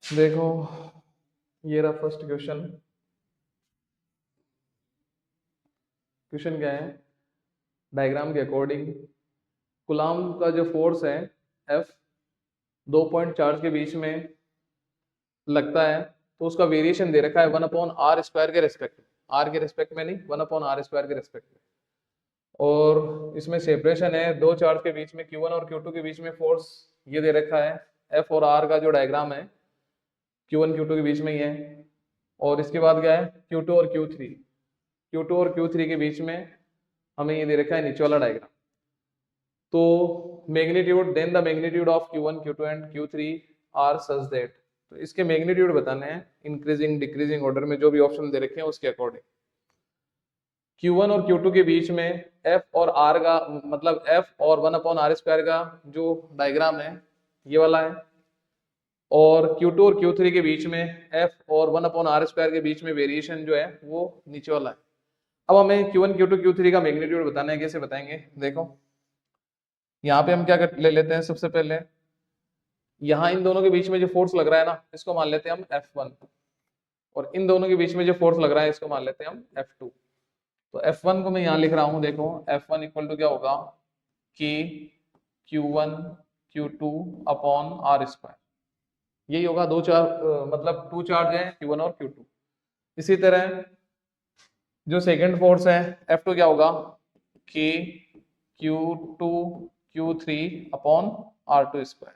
देखो, ये रहा फर्स्ट क्वेश्चन। क्वेश्चन क्या है? डायग्राम के अकॉर्डिंग कूलाम का जो फोर्स है एफ 2 पॉइंट चार्ज के बीच में लगता है, तो उसका वेरिएशन दे रखा है 1/r² के रेस्पेक्ट में। आर के रेस्पेक्ट में नहीं, 1/r² के रेस्पेक्ट में। और इसमें सेपरेशन है दो चार्ज के बीच में, Q1 और Q2 के बीच में फोर्स ये दे रखा है। F और R का जो डायग्राम है Q1 Q2 के बीच में ही है। और इसके बाद क्या है, Q2 और Q3, Q2 और Q3 के बीच में हमें ये दे रखा है नीचे वाला डायग्राम। तो magnitude, then the magnitude of Q1 Q2 and Q3 are such that, तो इसके मैग्नीट्यूड बताने हैं इंक्रीजिंग डिक्रीजिंग ऑर्डर में, जो भी ऑप्शन दे रखे हैं उसके अकॉर्डिंग। Q1 और Q2 के बीच में F और R का मतलब F और 1/r² का जो डायग्राम है ये वाला है। और Q2 और Q3 के बीच में F और 1/r² के बीच में वेरिएशन जो है वो नीचे वाला है। अब हमें Q1 Q2 Q3 का मैग्नीट्यूड बताना है। कैसे बताएंगे? देखो, यहाँ पे हम क्या ले लेते हैं, सबसे पहले यहाँ इन दोनों के बीच में जो फोर्स लग रहा है ना, इसको मान लेते हैं हम F1। और इन दोनों के बीच में जो फोर्स लग रहा है इसको मान लेते हैं हम F2। तो F1 को मैं यहाँ लिख रहा हूँ। देखो, F1 इक्वल टू क्या होगा कि Q1 Q2 अपॉन r²। यही होगा। दो चार्ज मतलब टू चार्ज है Q1 और Q2। इसी तरह जो सेकंड फोर्स है F2 क्या होगा कि Q2 Q3 अपॉन r²।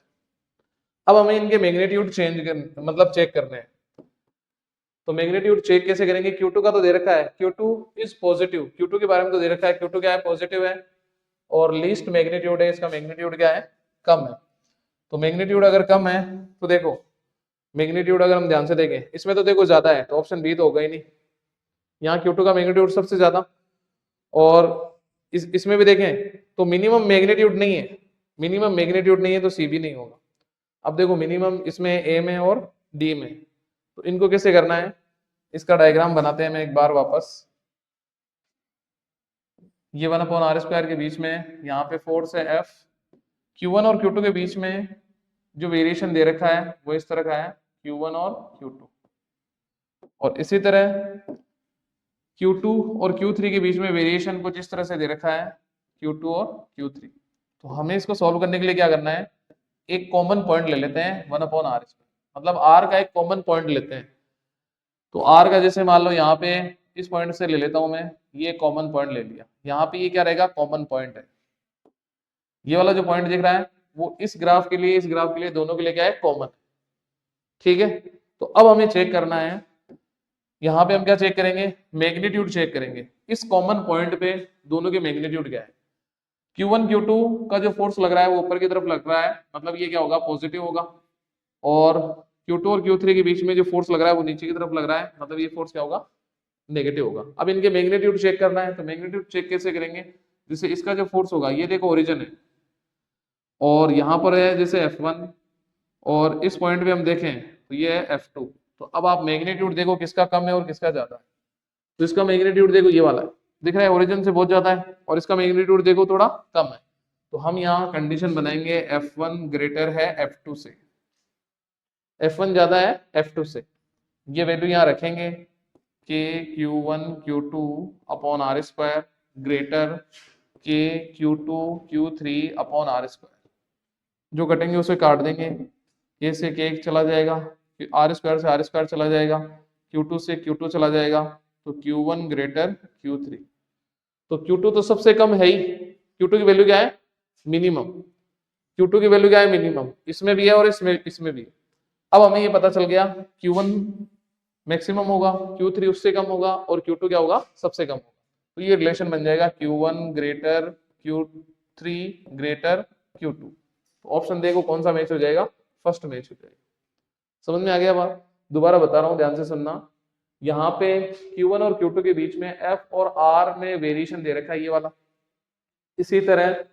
अब हमें इनके मैग्नीट्यूड चेंज कर मतलब चेक करने हैं। तो मैग्नीट्यूड चेक कैसे करेंगे? Q2 का तो दे रखा है, Q2 इज पॉजिटिव। Q2 के बारे में तो दे रखा है, Q2 क्या है? पॉजिटिव है। और लीस्ट मैग्नीट्यूड है, इसका मैग्नीट्यूड क्या है? कम है। तो मैग्नीट्यूड अगर कम है तो देखो, मैग्नीट्यूड अगर हम ध्यान से देखें इसमें तो देखो ज्यादा है, तो ऑप्शन बी तो होगा ही नहीं। यहाँ Q2 का मैग्नीट्यूड सबसे ज्यादा। और इसमें भी देखें तो मिनिमम मैग्नीट्यूड नहीं है, मिनिमम मैग्नीट्यूड नहीं है तो सी भी नहीं होगा। अब देखो, मिनिमम इसमें ए में और डी में, तो इनको कैसे करना है? इसका डायग्राम बनाते हैं मैं एक बार वापस। ये 1/r² के बीच में यहाँ पे फोर्स है F। Q1 और Q2 के बीच में जो वेरिएशन दे रखा है वो इस तरह का है, Q1 और Q2। और इसी तरह Q2 और Q3 के बीच में वेरिएशन कुछ इस तरह से दे रखा है, Q2 और Q3। तो हमें इसको सॉल्व करने के लिए क्या करना है? एक कॉमन पॉइंट ले लेते हैं 1/r², मतलब r का एक कॉमन पॉइंट लेते हैं। तो r का जैसे मान लो यहाँ पे इस पॉइंट से ले लेता हूं मैं, ये कॉमन पॉइंट ले लिया। यहाँ पे ये क्या रहेगा? कॉमन पॉइंट है। ये वाला जो पॉइंट दिख रहा है वो इस ग्राफ के लिए, इस ग्राफ के लिए, दोनों के लिए क्या है? कॉमन। ठीक है। तो अब हमें चेक करना है, यहाँ पे हम क्या चेक करेंगे? मैग्नीट्यूड चेक करेंगे। इस कॉमन पॉइंट पे दोनों के मैग्नीट्यूड क्या है? Q1 Q2 का जो फोर्स लग रहा है वो ऊपर की तरफ लग रहा है, मतलब ये क्या होगा? पॉजिटिव होगा। और Q2 और Q3 के बीच में जो फोर्स लग रहा है वो नीचे की तरफ लग रहा है, मतलब ये फोर्स क्या होगा? नेगेटिव होगा। अब इनके मैग्नीट्यूड चेक करना है, तो मैग्नीट्यूड चेक कैसे करेंगे? जैसे इसका जो फोर्स होगा, ये देखो ओरिजिन है और यहाँ पर है जैसे F1, और इस पॉइंट पे हम देखें तो ये है F2। तो अब आप मैग्नीट्यूड देखो किसका कम है और किसका ज्यादा है। तो इसका मैग्नीट्यूड देखो ये वाला है, दिख रहा है ओरिजिन से बहुत ज्यादा है, और इसका मैग्नीट्यूड देखो थोड़ा कम है। तो हम यहाँ कंडीशन बनाएंगे F1 ग्रेटर है F2 से, F1 ज्यादा है F2 से। ये वैल्यू यहाँ रखेंगे कि Q1 Q2 upon r² greater के Q2 Q3 अपॉन r²। जो कटेंगे उसे काट देंगे, k से k चला जाएगा, r² से r² चला जाएगा, Q2 से Q2 चला जाएगा, तो Q1 ग्रेटर Q3। तो Q2 तो सबसे कम है ही, Q2 की वैल्यू क्या है? मिनिमम। Q2 की वैल्यू क्या है? मिनिमम। इसमें भी है और इसमें भी है। अब हमें ये पता चल गया Q1 मैक्सिमम होगा, Q3 उससे कम होगा, और Q2 क्या होगा? सबसे कम होगा। तो ये रिलेशन बन जाएगा Q1 greater Q3 greater Q2। तो ऑप्शन देखो कौन सा मैच हो जाएगा? फर्स्ट मैच हो जाएगा। समझ में आ गया बात? दोबारा बता रहा हूं, ध्यान से सुनना। यहाँ पे Q1 और Q2 के बीच में F और R में वेरिएशन दे रखा है ये वाला। इसी तरह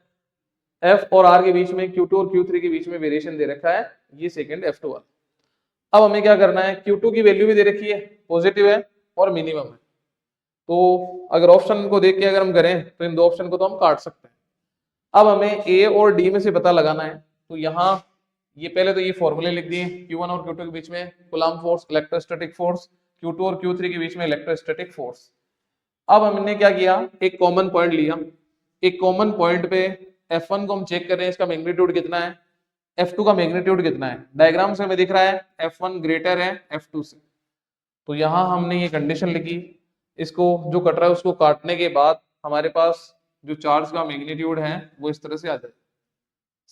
F और R के बीच में Q2 और Q3 के बीच में वेरिएशन दे रखा है, ये सेकंड F2 वाला। अब हमें क्या करना है? Q2 की वैल्यू भी दे रखी है, पॉजिटिव है और मिनिमम है। तो अगर ऑप्शन को देख के अगर हम करें तो इन दो ऑप्शन को तो हम काट सकते हैं। अब हमें A और D में से पता लगाना है। तो यहाँ ये पहले तो ये फॉर्मूले लिख दिए, Q1 और Q2 के बीच में coulomb force, electrostatic force, Q2 और Q3 के बीच में इलेक्ट्रोस्टैटिक फोर्स। अब हमने क्या किया, एक कॉमन पॉइंट लिया, एक कॉमन पॉइंट पे F1 को हम चेक कर रहे हैं, इसका मैग्नीट्यूड कितना है, F2 का मैग्नीट्यूड कितना है। डायग्राम से हमें दिख रहा है F1 ग्रेटर है F2 से, तो यहां हमने ये कंडीशन लिखी, इसको जो कट रहा है उसको काटने के बाद हमारे पास जो चार्ज का मैग्नीट्यूड है वो इस तरह से आ जाए।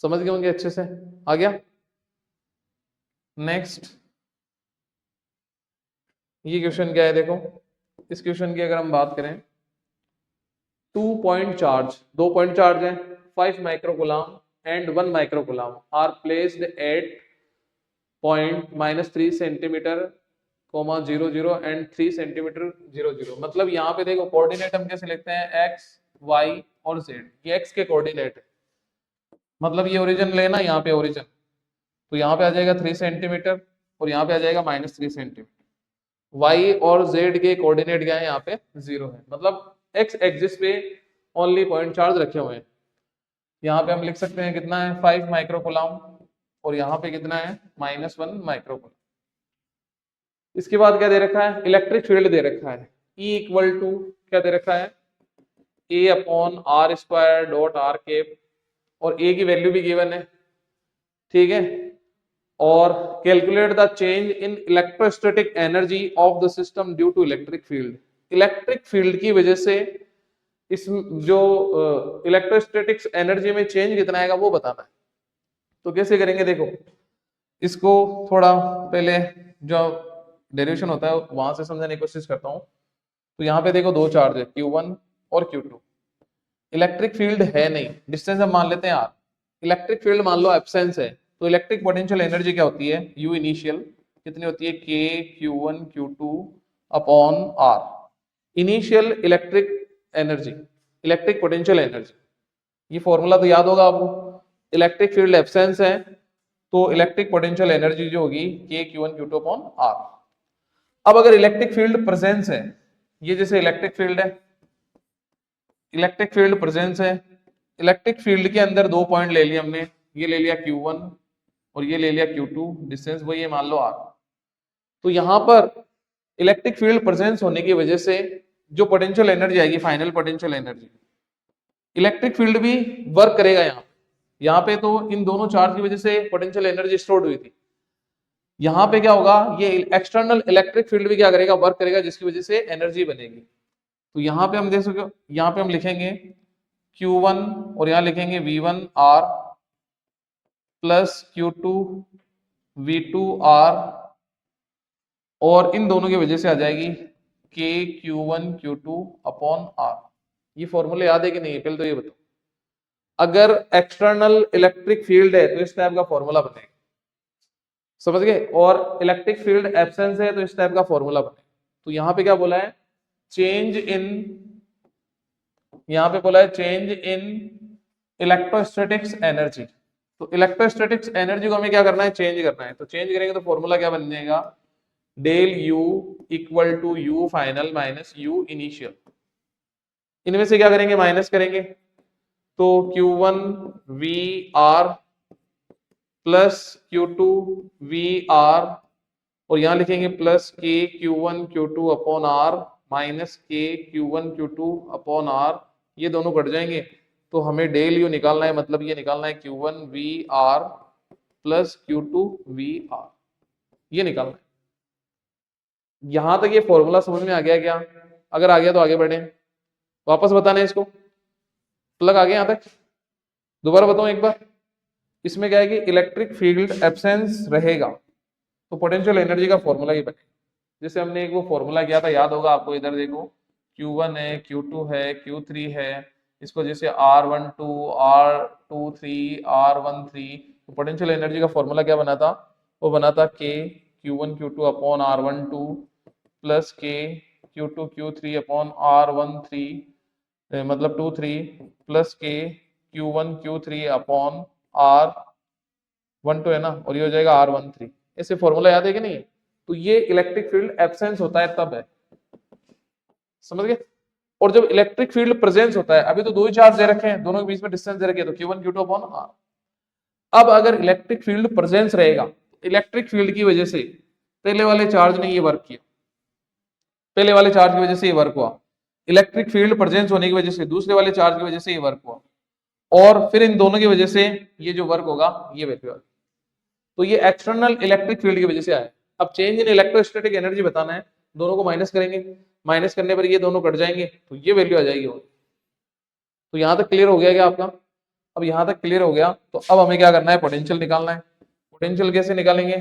समझ गए होंगे अच्छे से, आ गया। नेक्स्ट ये क्वेश्चन क्या है, देखो इस क्वेश्चन की अगर हम बात करें, 2 पॉइंट चार्ज, 2 पॉइंट चार्ज है, 5 microcoulomb and 1 microcoulomb are placed at point -3 centimetre, 00 and 3 centimetre 00। मतलब यहाँ पे देखो कोऑर्डिनेट हम कैसे लिखते हैं, एक्स वाई और जेड, ये एक्स के कोऑर्डिनेट है, मतलब ये ओरिजिन लेना, यहाँ पे ओरिजिन, तो यहाँ पे आ जाएगा 3 सेंटीमीटर और यहाँ पे आ जाएगा -3 सेंटीमीटर। y और z के कोऑर्डिनेट क्या है, यहाँ पे 0 है, मतलब x एक्सिस पे ओनली पॉइंट चार्ज रखे हुए हैं। यहाँ पे हम लिख सकते हैं कितना है, 5 माइक्रोकूलम और यहाँ पे कितना है, -1 माइक्रोकूलम। इसके बाद क्या दे रखा है, इलेक्ट्रिक फील्ड दे रखा है, E इक्वल टू क्या दे रखा है, A/r² और A की वैल्यू भी गिवन है, ठीक है। और calculate the change in electrostatic energy of the system due to electric field. Electric field की वजह से इस जो इलेक्ट्रोस्टैटिक्स एनर्जी में चेंज कितना आएगा वो बताना है। तो कैसे करेंगे, देखो इसको थोड़ा पहले जो डेरिवेशन होता है वहां से समझने की कोशिश करता हूं। तो यहाँ पे देखो दो चार्ज है Q1 और Q2, इलेक्ट्रिक फील्ड है नहीं, डिस्टेंस हम मान लेते हैं R, इलेक्ट्रिक फील्ड मान लो एब्सेंस है, तो इलेक्ट्रिक पोटेंशियल एनर्जी क्या होती है, U इनिशियल कितनी होती है, K Q1 Q2 upon R। Initial electric energy, electric potential energy, ये फॉर्मूला तो याद होगा आपको। इलेक्ट्रिक फील्ड एब्सेंस है तो इलेक्ट्रिक पोटेंशियल एनर्जी जो होगी K Q1 Q2 upon R। अब अगर इलेक्ट्रिक फील्ड प्रेजेंस है, ये जैसे इलेक्ट्रिक फील्ड है, इलेक्ट्रिक फील्ड प्रेजेंस है, इलेक्ट्रिक फील्ड के अंदर दो पॉइंट ले लिए हमने, ये ले लिया Q1 और ये ले लिया Q2, डिस्टेंस वही है मान लो R। तो यहां पर इलेक्ट्रिक फील्ड प्रेजेंस होने की वजह से जो पोटेंशियल एनर्जी आएगी, final potential energy, electric field भी वर्क करेगा यहाँ पे तो इन दोनों चार्ज की वजह से पोटेंशियल एनर्जी स्टोर्ड हुई थी। यहाँ पे क्या होगा, ये एक्सटर्नल इलेक्ट्रिक फील्ड भी क्या करेगा, वर्क करेगा, जिसकी वजह से एनर्जी बनेगी। तो यहाँ पे हम देख सकते हो, यहाँ पे हम लिखेंगे Q1 और यहाँ लिखेंगे V1 R plus Q2 V2 R, और इन दोनों की वजह से आ जाएगी K Q1 Q2 upon R। ये फॉर्मूले याद है कि नहीं, पहले तो ये बताओ। अगर एक्सटर्नल इलेक्ट्रिक फील्ड है तो इस टाइप का फॉर्मूला बनेगा, समझ गए, और इलेक्ट्रिक फील्ड एब्सेंस है तो इस टाइप का फॉर्मूला बनेगा। तो यहाँ पे क्या बोला है, चेंज इन, यहाँ पे बोला है चेंज इन इलेक्ट्रोस्टैटिक्स एनर्जी। तो इलेक्ट्रोस्टैटिक्स एनर्जी को हमें क्या करना है, चेंज करना है। तो चेंज करेंगे तो फॉर्मूला क्या बन जाएगा, del U equal to U final minus U initial. इनमें से क्या करेंगे, माइनस करेंगे, तो Q1 VR plus Q2 VR और यहां लिखेंगे plus K Q1 Q2 upon R minus K Q1 Q2 upon R, ये दोनों कट जाएंगे तो हमें डेल U निकालना है, मतलब ये निकालना है Q1 VR plus Q2 VR, ये निकालना है। यहां तक ये फॉर्मूला समझ में आ गया क्या? अगर आ गया तो आगे बढ़े, वापस बताना है इसको, प्लग आ गया यहां तक, दोबारा बताऊं एक बार। इसमें क्या है कि इलेक्ट्रिक फील्ड एब्सेंस रहेगा तो पोटेंशियल एनर्जी का फॉर्मूला ही बने, जैसे हमने एक वो फॉर्मूला किया था, याद होगा आपको, इधर देखो Q1 है, Q2 है, Q3 है, इसको जैसे R12 R23 R13, तो पोटेंशियल एनर्जी का फॉर्मूला क्या बना था, वो बना था K Q1 Q2 upon R12 plus K Q2 Q3 upon R13 मतलब 23 plus K Q1 Q3 upon R12 है ना, और ये हो जाएगा R13। ऐसे फॉर्मूला याद है कि नहीं? तो ये इलेक्ट्रिक फील्ड एब्सेंस होता है तब है, समझ गए। और जब इलेक्ट्रिक फील्ड प्रेजेंस होता है, अभी तो दो ही चार्ज दे रखे हैं, दोनों के बीच में डिस्टेंस दे रखे हैं, तो Q1 Q2 अपॉन R। अब अगर इलेक्ट्रिक फील्ड प्रेजेंस रहेगा, इलेक्ट्रिक फील्ड की वजह से पहले वाले चार्ज ने ये वर्क किया, पहले वाले चार्ज की वजह से ये वर्क हुआ, इलेक्ट्रिक फील्ड प्रेजेंस होने की वजह से दूसरे वाले चार्ज की वजह से ये वर्क हुआ, और फिर इन दोनों की वजह से ये जो वर्क होगा ये वैल्यू आएगी। तो ये एक्सटर्नल इलेक्ट्रिक फील्ड की वजह से आया। अब चेंज इन इलेक्ट्रोस्टैटिक एनर्जी बताना है, दोनों को माइनस करेंगे, माइनस करने पर ये दोनों कट जाएंगे तो ये वैल्यू आ जाएगी। तो यहां तक क्लियर हो गया क्या आपका? अब यहां तक क्लियर हो गया तो अब हमें क्या करना है, पोटेंशियल निकालना है। पोटेंशियल कैसे निकालेंगे?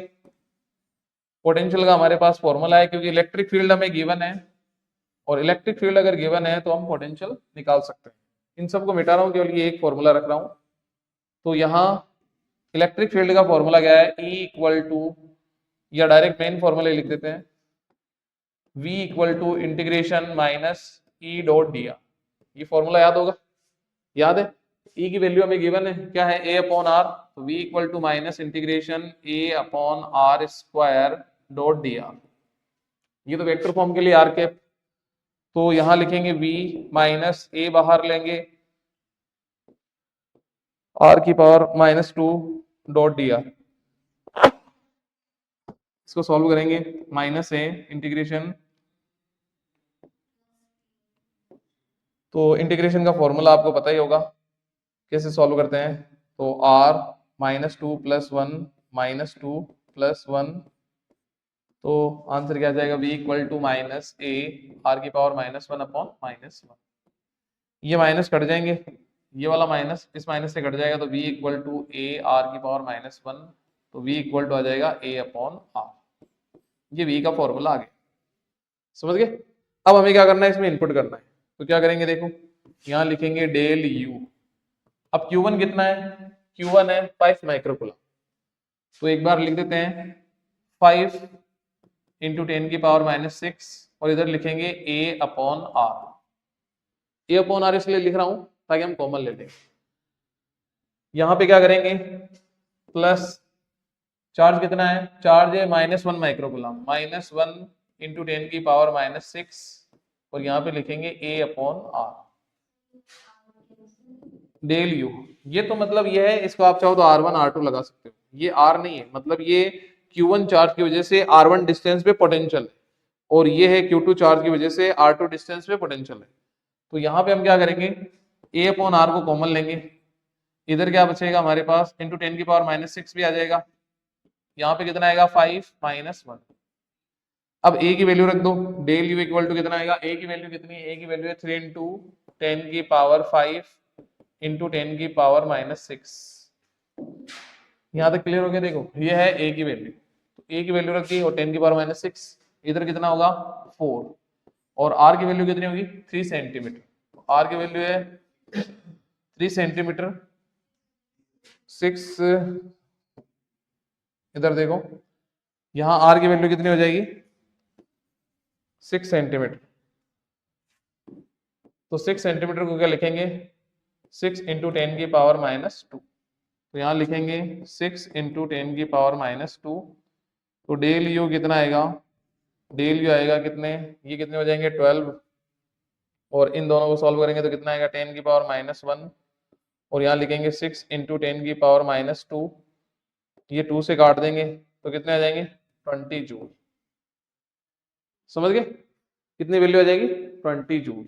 पोटेंशियल का हमारे पास फॉर्मूला है, क्योंकि इलेक्ट्रिक फील्ड हमें गिवन है, और इलेक्ट्रिक फील्ड अगर गिवन है तो हम पोटेंशियल निकाल सकते हैं। इन सबको मिटा रहा हूं, केवल ये एक फॉर्मूला रख रहा हूं। तो यहाँ इलेक्ट्रिक फील्ड का फॉर्मूला क्या है, E इक्वल टू, या डायरेक्ट मेन फॉर्मूला लिख देते हैं, V equal to integration minus E dot D R. ये फॉर्मूला याद होगा, याद है? E की वैल्यू हमें गिवन है, क्या है, A अपॉन आर, तो V equal to minus integration A upon R square dot D R. ये तो वेक्टर फॉर्म के लिए आर कैप, तो यहां लिखेंगे V माइनस A बाहर लेंगे, आर की power minus 2 dot D are. इसको सॉल्व करेंगे, माइनस ए इंटीग्रेशन, तो इंटीग्रेशन का फॉर्मूला आपको पता ही होगा, कैसे सॉल्व करते हैं। तो r minus 2 plus 1 minus 2 plus 1, तो आंसर क्या आ जाएगा, v equal to minus A R की पावर माइनस 1 अपॉन माइनस 1। ये माइनस कट जाएंगे, ये वाला माइनस इस माइनस से कट जाएगा, तो v equal to A R की पावर माइनस 1, तो v इक्वल टू आ जाएगा a अपॉन आर। ये v का फॉर्मूला आ गया, समझ गए? अब हमें क्या करना है, इसमें इनपुट करना है। तो क्या करेंगे, देखो यहाँ लिखेंगे डेल u। अब Q1 कितना है, Q1 है 5 माइक्रोकूलम, तो एक बार लिख देते हैं 5 इंटू 10 की पावर माइनस 6, और इधर लिखेंगे A upon R. A upon R इसलिए लिख रहा हूं ताकि हम कॉमन ले लें। यहाँ पे क्या करेंगे, प्लस चार्ज कितना है, चार्ज है माइनस 1 माइक्रोकूलम, माइनस 1 इंटू 10 की पावर माइनस 6, और यहाँ पे लिखेंगे A upon R del U. ये तो मतलब ये है, इसको आप चाहो तो R1 R2 लगा सकते हो, ये R नहीं है, मतलब ये Q1 चार्ज की वजह से R1 डिस्टेंस पे पोटेंशियल है, और ये है Q2 चार्ज की वजह से R2 डिस्टेंस पे पोटेंशियल है। तो यहाँ पे हम क्या करेंगे, A अपॉन आर को कॉमन लेंगे, इधर क्या बचेगा हमारे पास, इंटू 10 की पावर माइनस 6 भी आ जाएगा, यहाँ पे कितना आएगा 5 माइनस 1। अब A की वैल्यू रख दो, डेल यू इक्वल टू कितना आएगा, A की वैल्यू कितनी है, A की वैल्यू है 3 इंटू 10 की पावर 5 इंटू 10 की पावर माइनस 6। यहाँ तक क्लियर हो गया? देखो ये है A की वैल्यू, तो A की वैल्यू रखी और 10 की पावर माइनस 6, इधर कितना होगा 4, और R की वैल्यू कितनी होगी 3 सेंटीमीटर, R की वैल्यू है 3 सेंटीमीटर 6, इधर देखो यहाँ R की वैल्यू कितनी हो जाएगी 6 सेंटीमीटर, तो 6 सेंटीमीटर को क्या लिखेंगे, 6 इंटू 10 की पावर माइनस 2, तो यहाँ लिखेंगे 6 इंटू 10 की पावर माइनस 2, तो डेल यू कितना आएगा, डेल यू आएगा कितने, ये कितने हो जाएंगे 12, और इन दोनों को सॉल्व करेंगे तो कितना आएगा 10 की पावर माइनस 1, और यहाँ लिखेंगे 6 इंटू 10 की पावर माइनस 2, ये 2 से काट देंगे तो कितने आ जाएंगे 20 जूल। समझ गए? कितनी वैल्यू आ जाएगी 20 जूल।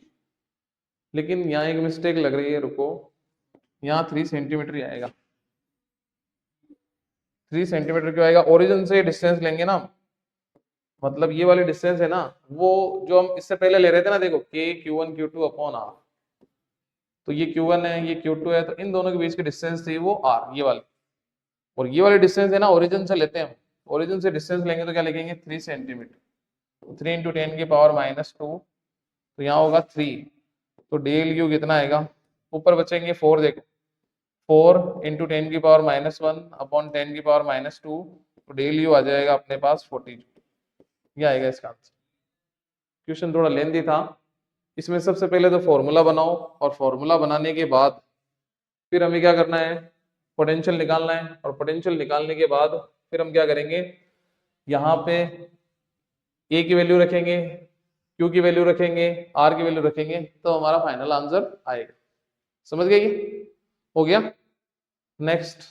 लेकिन यहाँ एक मिस्टेक लग रही है, रुको, यहाँ 3 सेंटीमीटर ही आएगा। 3 सेंटीमीटर क्यों आएगा, ओरिजिन से डिस्टेंस लेंगे ना, मतलब ये वाली डिस्टेंस है ना, वो जो हम इससे पहले ले रहे थे ना, देखो के Q1 Q2 अपॉन आर, तो ये Q1 है ये Q2 है, तो इन दोनों के बीच की डिस्टेंस थी वो r, ये वाली, और ये वाली डिस्टेंस है ना ओरिजिन से लेते हैं हम, ओरिजिन से डिस्टेंस लेंगे तो क्या लिखेंगे 3 सेंटीमीटर, 3 इंटू 10 की पावर माइनस 2, तो यहाँ होगा 3, तो डेल यू कितना आएगा, ऊपर बचेंगे 4, देखो 4 इंटू 10 की पावर माइनस 1 अपॉन 10 की पावर माइनस 2, तो डेल यू आ जाएगा अपने पास 40, ये आएगा इसका आंसर। क्वेश्चन थोड़ा लेंथी था, इसमें सबसे पहले तो फॉर्मूला बनाओ, और फॉर्मूला बनाने के बाद फिर हमें क्या करना है, पोटेंशियल निकालना है, और पोटेंशियल निकालने के बाद फिर हम क्या करेंगे, यहाँ पे ए की वैल्यू रखेंगे, क्यू की वैल्यू रखेंगे, आर की वैल्यू रखेंगे, तो हमारा फाइनल आंसर आएगा। समझ गए? हो गया। नेक्स्ट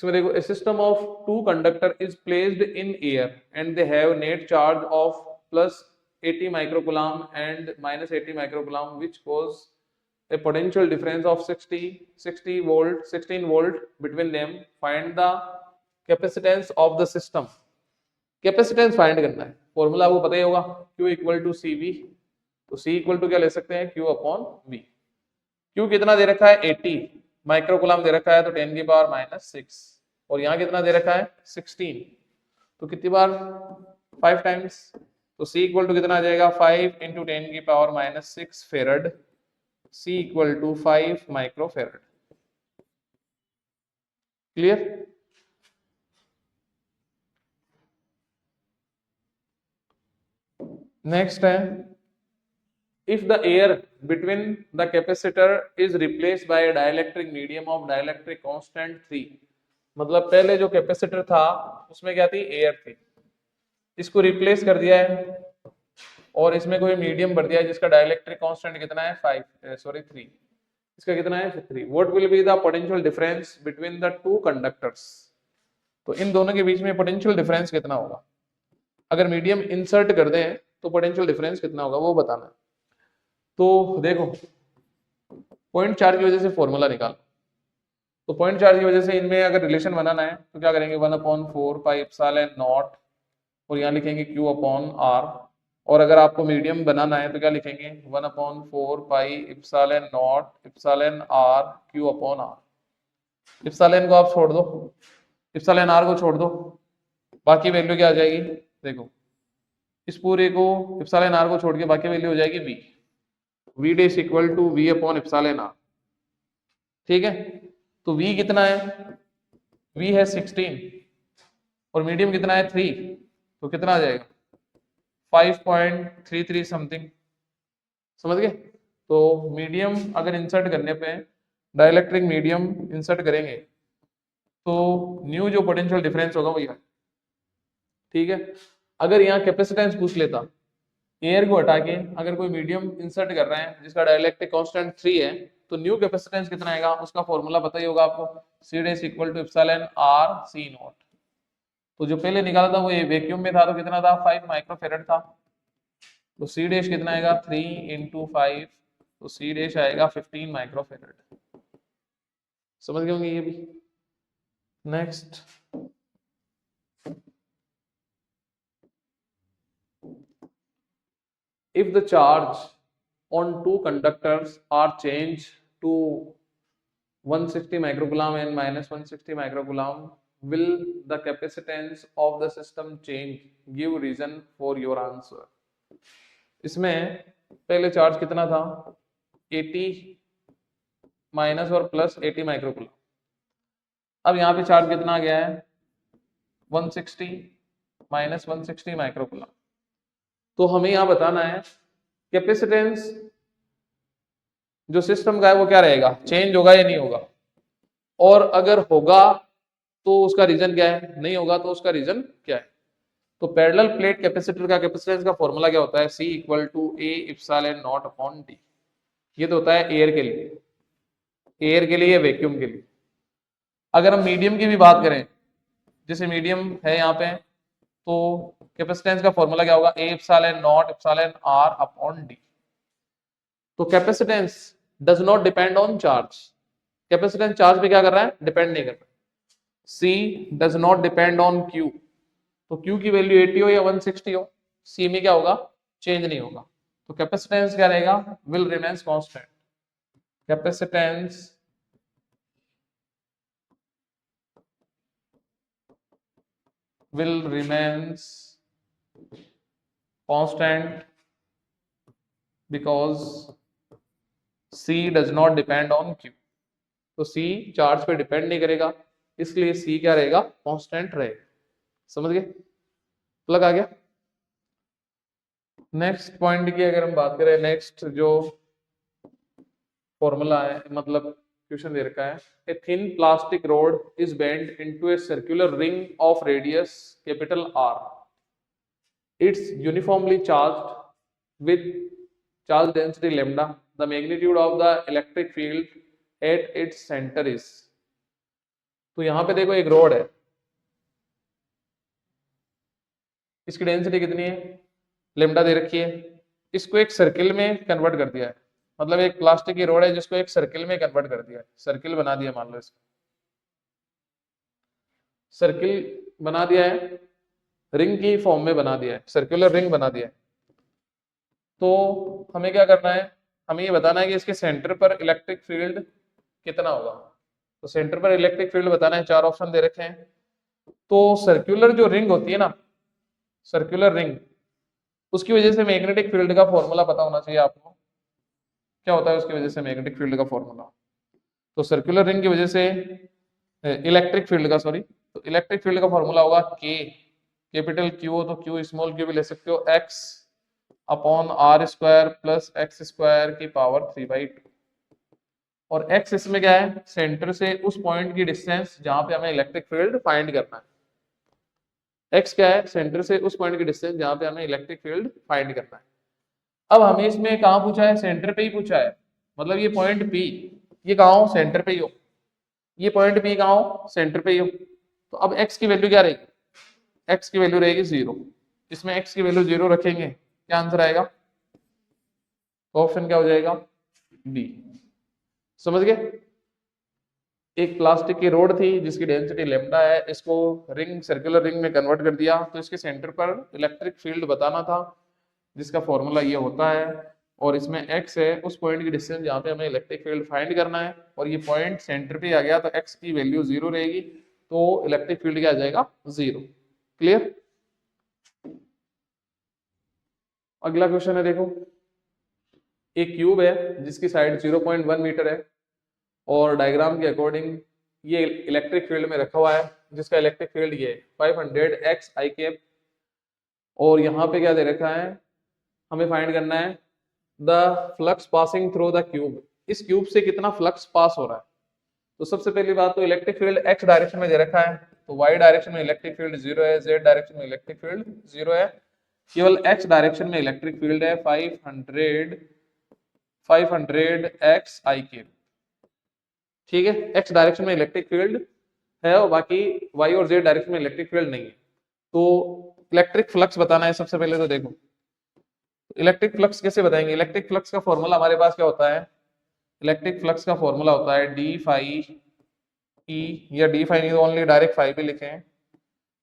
इसमें देखो, a system of two conductor is placed in air and they have net charge of plus 80 microcoulomb and minus 80 microcoulomb, which cause a potential difference of 60 volt 16 volt between them. Find the capacitance of the system. Capacitance find करना है, formula आपको पता ही होगा, Q equal to C V. तो C equal to क्या ले सकते हैं, Q अपॉन V। Q कितना दे रखा है, 80 माइक्रोकूलम दे रखा है, तो 10 की पावर माइनस 6, और यहाँ कितना दे रखा है, 16, तो कितनी बार, 5 टाइम्स। तो C इक्वल टू कितना आ जाएगा, 5 इंटू 10 की power minus 6 farad. C equal to 5 micro farad. Clear. Next है, if the air between the capacitor is replaced by a dielectric medium of dielectric constant 3, मतलब पहले जो कैपेसिटर था उसमें क्या थी, एयर थी, इसको रिप्लेस कर दिया है और इसमें कोई मीडियम भर दिया है जिसका डाइलेक्ट्रिक कांस्टेंट कितना है, 3, इसका कितना है 3। What will be the potential difference between the two conductors, तो इन दोनों के बीच में पोटेंशियल डिफरेंस कितना होगा, अगर मीडियम इंसर्ट कर दें तो पोटेंशियल डिफरेंस कितना होगा वो बताना है। तो देखो, पॉइंट चार्ज की वजह से फॉर्मूला निकाल, तो पॉइंट चार्ज की वजह से इनमें अगर रिलेशन बनाना है तो क्या करेंगे, 1/4 पाई एप्सिलॉन नॉट, और यहाँ लिखेंगे Q अपॉन R, और अगर आपको मीडियम बनाना है तो क्या लिखेंगे, 1/4 pi epsilon naught epsilon R Q upon R। Epsilon को आप छोड़ दो, एप्सिलॉन R को छोड़ दो, बाकी वैल्यू क्या आ जाएगी, देखो इस पूरे को एप्सिलॉन R को छोड़ के बाकी वैल्यू हो जाएगी V, V dash equal to V upon epsilon R। ठीक है, तो V कितना है, V है 16 और मीडियम कितना है 3, तो कितना आ जाएगा 5.33 समथिंग, समझ गए। तो मीडियम अगर इंसर्ट करने पे, डाइलेक्ट्रिक मीडियम इंसर्ट करेंगे तो न्यू जो पोटेंशियल डिफरेंस होगा वही है। ठीक है, अगर यहाँ कैपेसिटेंस पूछ लेता, एयर को हटा के अगर कोई मीडियम इंसर्ट कर रहे हैं जिसका डाइलेक्ट्रिक कांस्टेंट 3 है, तो न्यू कैपेसिटेंस कितना आएगा, उसका फॉर्मूला पता ही होगा आपको, C dash equal to epsilon R C naught. तो जो पहले निकाला था वो ये वैक्यूम में था, तो कितना था, 5 माइक्रोफेरेड था, तो C डैश कितना आएगा 3 इंटू 5, तो C डैश आएगा 15 माइक्रोफेरेड। समझ गए होंगे ये भी। Next, if the charge on two conductors are changed to 160 microcoulomb and minus 160 microcoulomb, will the capacitance of the system change, give reason for your answer। इसमें पहले चार्ज कितना था, 80 माइनस और प्लस 80 माइक्रोकूलम, अब यहाँ पे चार्ज कितना आ गया है 160 माइनस 160 माइक्रोकूलम। तो हमें यहाँ बताना है कैपेसिटेंस जो सिस्टम का है वो क्या रहेगा, चेंज होगा या नहीं होगा, और अगर होगा तो उसका रीजन क्या है, नहीं होगा तो उसका रीजन क्या है। तो पैरेलल प्लेट कैपेसिटर का कैपेसिटेंस का फॉर्मूला क्या होता है, C equal to A epsilon naught upon D। ये तो होता है एयर के लिए, एयर के लिए, वैक्यूम के लिए। अगर हम मीडियम की भी बात करें, जैसे मीडियम है यहाँ पे, तो कैपेसिटेंस का फॉर्मूला क्या होगा, A epsilon naught epsilon R upon D। तो capacitance does not depend on charge, capacitance charge पे क्या कर रहा है, डिपेंड नहीं कर रहा। C does not depend on Q, तो Q की वैल्यू 80 हो या 160 हो, C में क्या होगा, चेंज नहीं होगा। तो कैपेसिटेंस क्या रहेगा, will remains constant. Capacitance will remains constant because C does not depend on Q। तो C चार्ज पे डिपेंड नहीं करेगा, इसलिए C क्या रहेगा, कांस्टेंट रहेगा। समझ गए, लग आ गया। नेक्स्ट पॉइंट की अगर हम बात करें, नेक्स्ट जो फॉर्मूला है, मतलब क्वेश्चन दे रखा है, a thin plastic road is bend into a circular ring of radius capital R, it's uniformly charged with charge density lambda, the magnitude of the electric field at its center is। तो यहाँ पे देखो एक road है, इसकी density कितनी है, lambda दे रखी है। इसको एक सर्किल में कन्वर्ट कर दिया है, मतलब एक प्लास्टिक की रोड है जिसको एक सर्किल में कन्वर्ट कर दिया है, सर्किल बना दिया, मान लो इसको सर्किल बना दिया है, रिंग की फॉर्म में बना दिया है, सर्कुलर रिंग बना दिया है। तो हमें क्या करना है, हमें ये बताना है कि इसके सेंटर पर इलेक्ट्रिक फील्ड कितना होगा। तो सेंटर पर इलेक्ट्रिक फील्ड बताना है, 4 ऑप्शन दे रखे हैं। तो सर्कुलर जो रिंग होती है ना, सर्कुलर रिंग, उसकी वजह से मैग्नेटिक फील्ड का फॉर्मूला पता होना चाहिए आपको। क्या होता है उसकी वजह से मैग्नेटिक फील्ड का फॉर्मूला? तो सर्कुलर रिंग की वजह से इलेक्ट्रिक फील्ड का, सॉरी, तो इलेक्ट्रिक फील्ड का फॉर्मूला होगा के, कैपिटल क्यू हो तो क्यू स्मॉल क्यू भी ले सकते हो, X upon R square plus X square की पावर 3/2। और एक्स इसमें क्या है, सेंटर से उस पॉइंट की डिस्टेंस जहां पे हमें इलेक्ट्रिक फील्ड फाइंड करना है। एक्स क्या है, सेंटर से उस पॉइंट की डिस्टेंस जहां पे हमें इलेक्ट्रिक फील्ड फाइंड करना है। अब हमें इसमें कहाँ पूछा है, सेंटर पे ही पूछा है, मतलब ये पॉइंट पी, ये कहाँ हो, सेंटर पे ही हो, ये पॉइंट पी कहाँ हो, सेंटर पे ही हो। तो अब एक्स की वैल्यू क्या रहेगी, एक्स की वैल्यू रहेगी 0। इसमें एक्स की वैल्यू 0 रखेंगे, क्या आंसर आएगा, तो ऑप्शन क्या हो जाएगा, बी। समझ गए? एक प्लास्टिक की रोड थी जिसकी डेंसिटी लेमडा है, इसको रिंग, सर्कुलर रिंग में कन्वर्ट कर दिया, तो इसके सेंटर पर इलेक्ट्रिक फील्ड बताना था जिसका फॉर्मूला ये होता है। और इसमें x है उस पॉइंट की डिस्टेंस जहाँ पे हमें इलेक्ट्रिक फील्ड फाइंड करना है, और ये पॉइंट सेंटर पे आ गया तो x की वैल्यू 0 रहेगी, तो इलेक्ट्रिक फील्ड क्या आ जाएगा, 0। क्लियर? अगला क्वेश्चन है, देखो एक क्यूब है जिसकी साइड 0.1 मीटर है, और डायग्राम के अकॉर्डिंग ये इलेक्ट्रिक फील्ड में रखा हुआ है, जिसका इलेक्ट्रिक फील्ड ये 500 x आई कैप, और यहाँ पे क्या दे रखा है, हमें फाइंड करना है the flux passing through the cube, इस क्यूब से कितना फ्लक्स पास हो रहा है। तो सबसे पहली बात तो इलेक्ट्रिक फील्ड x डायरेक्शन में दे रखा है, तो y डायरेक्शन में इलेक्ट्रिक फील्ड 0 है, z डायरेक्शन में इलेक्ट्रिक फील्ड 0 है, केवल x डायरेक्शन में इलेक्ट्रिक फील्ड है 500 x आई क्यूब। ठीक है, x डायरेक्शन में इलेक्ट्रिक फील्ड है और बाकी y और z डायरेक्शन में इलेक्ट्रिक फील्ड नहीं है। तो इलेक्ट्रिक फ्लक्स बताना है सबसे पहले, तो देखो इलेक्ट्रिक फ्लक्स कैसे बताएंगे, इलेक्ट्रिक फ्लक्स का फॉर्मूला हमारे पास क्या होता है, इलेक्ट्रिक फ्लक्स का फॉर्मूला होता है डी फाई ई, या डी फाई नहीं तो ओनली डायरेक्ट फाई भी लिखे हैं,